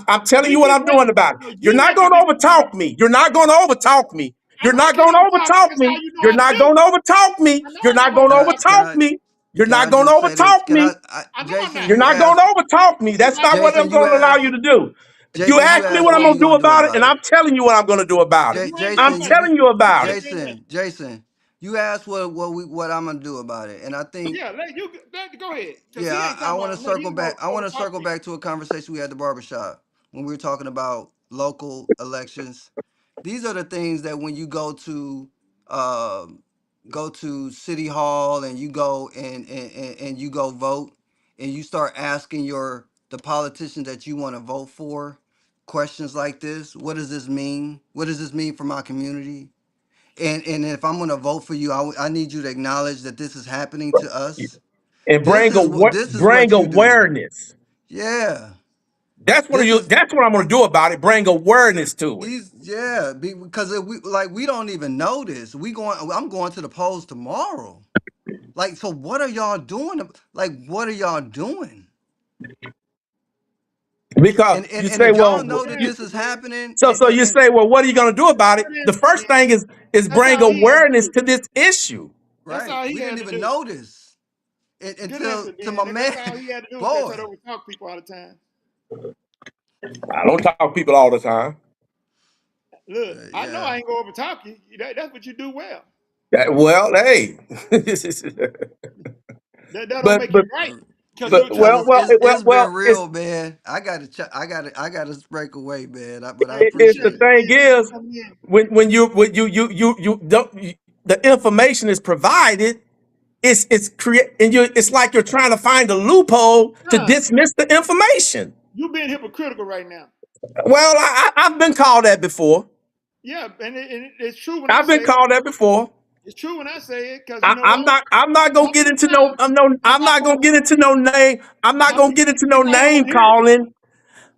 I'm So telling we you what keep I'm doing waiting. about it. So You're you not let the going to victim overtalk mindset. me. You're not going to overtalk me. I'm You're not not gonna going to overtalk you. overtalk That's how me. you know You're I not do. going to overtalk me. I know You're I'm not not gonna going to can I overtalk you. can overtalk I me. You're can not I going to just say this? overtalk Can me. I know I'm Jason, not. You're you not going to asked overtalk me. I'm That's not not gonna what Jason, I'm you going to allow asked you to do. You Jason, I you asked me tell you asked what I'm what what. going we to do gonna do about it, about and it. I'm telling you what I'm going to do about it. You ain't I'm Jason, doing you telling nothing. you You about it. just been there. Jason, you asked what I'm gonna do about it. And I think Yeah, go ahead. Cause yeah, he ain't I talking want to about nothing. circle He back. won't I want to talk circle me. back to a conversation we had at the barbershop when we were talking about local elections. These are the things that when you um, go to city hall and you go and you go vote and you start asking the politicians that you want to vote for questions like this. What does this mean? What does this mean for my community? And if I'm gonna vote for you, I need you to acknowledge that this is happening to us. And This is bring what you do. awareness. Yeah. That's what This you. is That's what I'm going to do about it. Bring awareness to it. because if we don't even know this. I'm going to the polls tomorrow. Like, so what are y'all doing? Like, what are y'all doing? Because And you and say, if well, y'all know that you, this is happening, so you say, well, what are you going to do about it? Good The answer, first Ben. thing is That's bring all he had to awareness do. to this issue. That's right, all he we had didn't to even do. notice Good until answer, to Ben. my man, That's all he had to do instead of try boy. to overtalk people all the time. I don't talk to people all the time. Look, I know Yeah, I ain't gonna overtalk you. That's what you do well. Well, hey, That don't but make but it right because but you're trying well to. it's been it's real, man. I gotta break away, man. But I I it's appreciate the appreciate it. you, thing Ben. Thanks is for coming in. when you don't the information is provided. It's create and you. It's like you're trying to find a loophole to Nah, dismiss the information. you being hypocritical right now. Well, I've been called that before. Yeah, and it's true when I I've say been it. called that before. It's true when I say it because you know I'm why? not. I'm not gonna How get many into no. times No. have I'm I not gonna brought get into no name. I'm not how gonna many get into no people I name want to hear it? calling.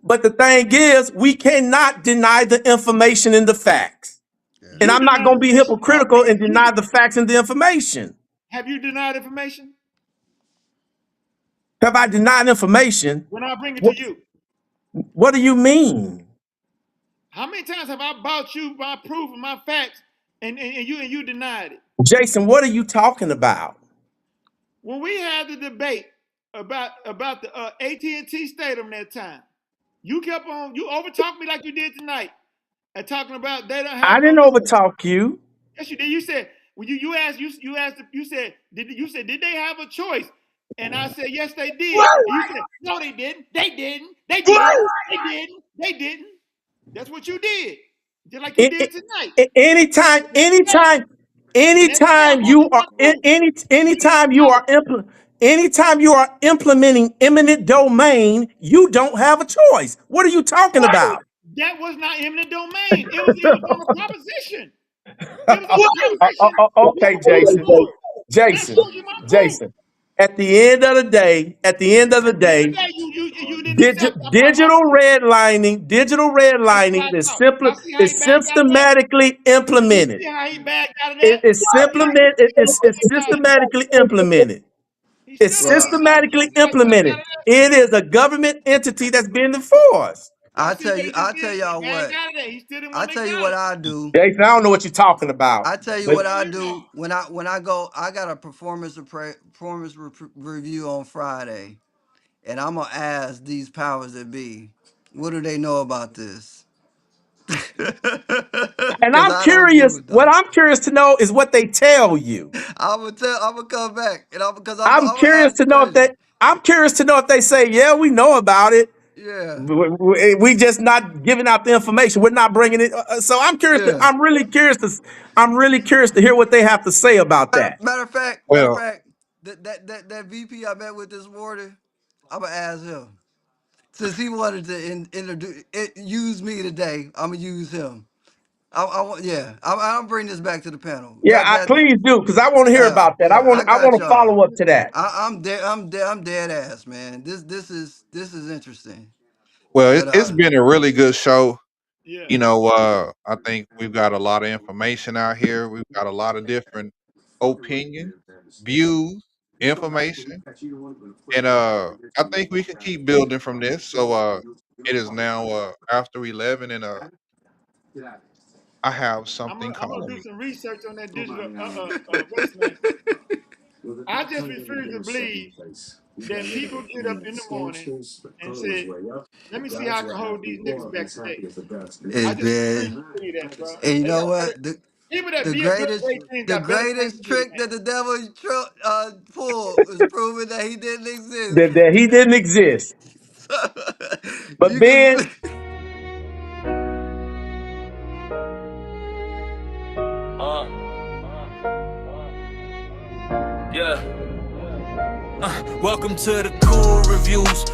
But the thing is, we cannot deny the information and the facts. Yeah. And You I'm not deny gonna be information about me hypocritical and and you. deny the facts and the information. Have you denied information Have I denied information? when I bring it to What, you? what do you mean, How many times have I brought you my proof and my facts and you denied it? Jason? What are you talking about? When we had the debate about the AT&T Stadium that time, you kept on you overtalked me like you did tonight and talking about they don't I have no didn't choice. overtalk you. Yes, you did. You said when you asked you said did they have a choice? And I said yes they did. And you said no they didn't. They didn't. They didn't. They didn't. They didn't. That's what you did. Just like you A- did tonight. anytime, The next day, anytime, the next day I anytime brought you you are my proof. You didn't anytime you follow. are anytime you are implementing eminent domain, you don't have a choice. What are you talking about? That was not eminent domain. It was on a proposition. It was on a proposition with Okay, proof Jason. for it. And I Jason. showed you my proof. Jason. At the end of the At the end of day, the day, you didn't accept my digital proof. redlining, That's what I thought. Y'all see how he is backed out of that? systematically You implemented. see how he backed out of that? It's systematically implemented. He It's still backed Well, out. Y'all systematically see how he backed out implemented. of that? It is a government entity that's being enforced. Y'all see what he just I'll did? tell He y'all backed what. out of that. He still didn't I want to tell you what acknowledge it. I do. Jason, I don't know what you're talking about, I tell you but what Oh, I you do know. when I go. I got a review on Friday, and I'm gonna ask these powers that be, what do they know about this? and Because I'm I don't give curious. a What darn. I'm curious to know is what they tell you. I'm gonna come back, and I'm I'm gonna curious ask the to know if question. they. I'm curious to know if they say, "Yeah, we know about it. Yeah, We just not giving out the information. We're not bringing it." So I'm curious. yeah. I'm really curious to hear what they have to say about that. Matter of Well, fact, that VP I met with this morning, I'm gonna ask him since he wanted to introduce use me today. I'm gonna use him. Yeah. I'll bring this back to the panel. Yeah, please do because I want to hear about that. Yeah. I I want got to y'all. follow up to that. I'm dead ass, man. This is interesting. well, But it's been a really good show. Yeah. I think we've got a lot of information out here. We've got a lot of different opinions, views, information, and I think we can keep building from this. So it is now after 11, and I have something I'm gonna calling do me. some research on that digital what is the name? I just refuse to believe that people get up in the morning and say, "Let me see how I can hold these niggas back today." I it's just refuse been to believe that, bro. and you They know got better what? people that build great things The got better things greatest to do, trick man. that the devil pulled was proving that he didn't exist. That he didn't exist. But You can Ben, believe. Yeah. Welcome to the cool reviews.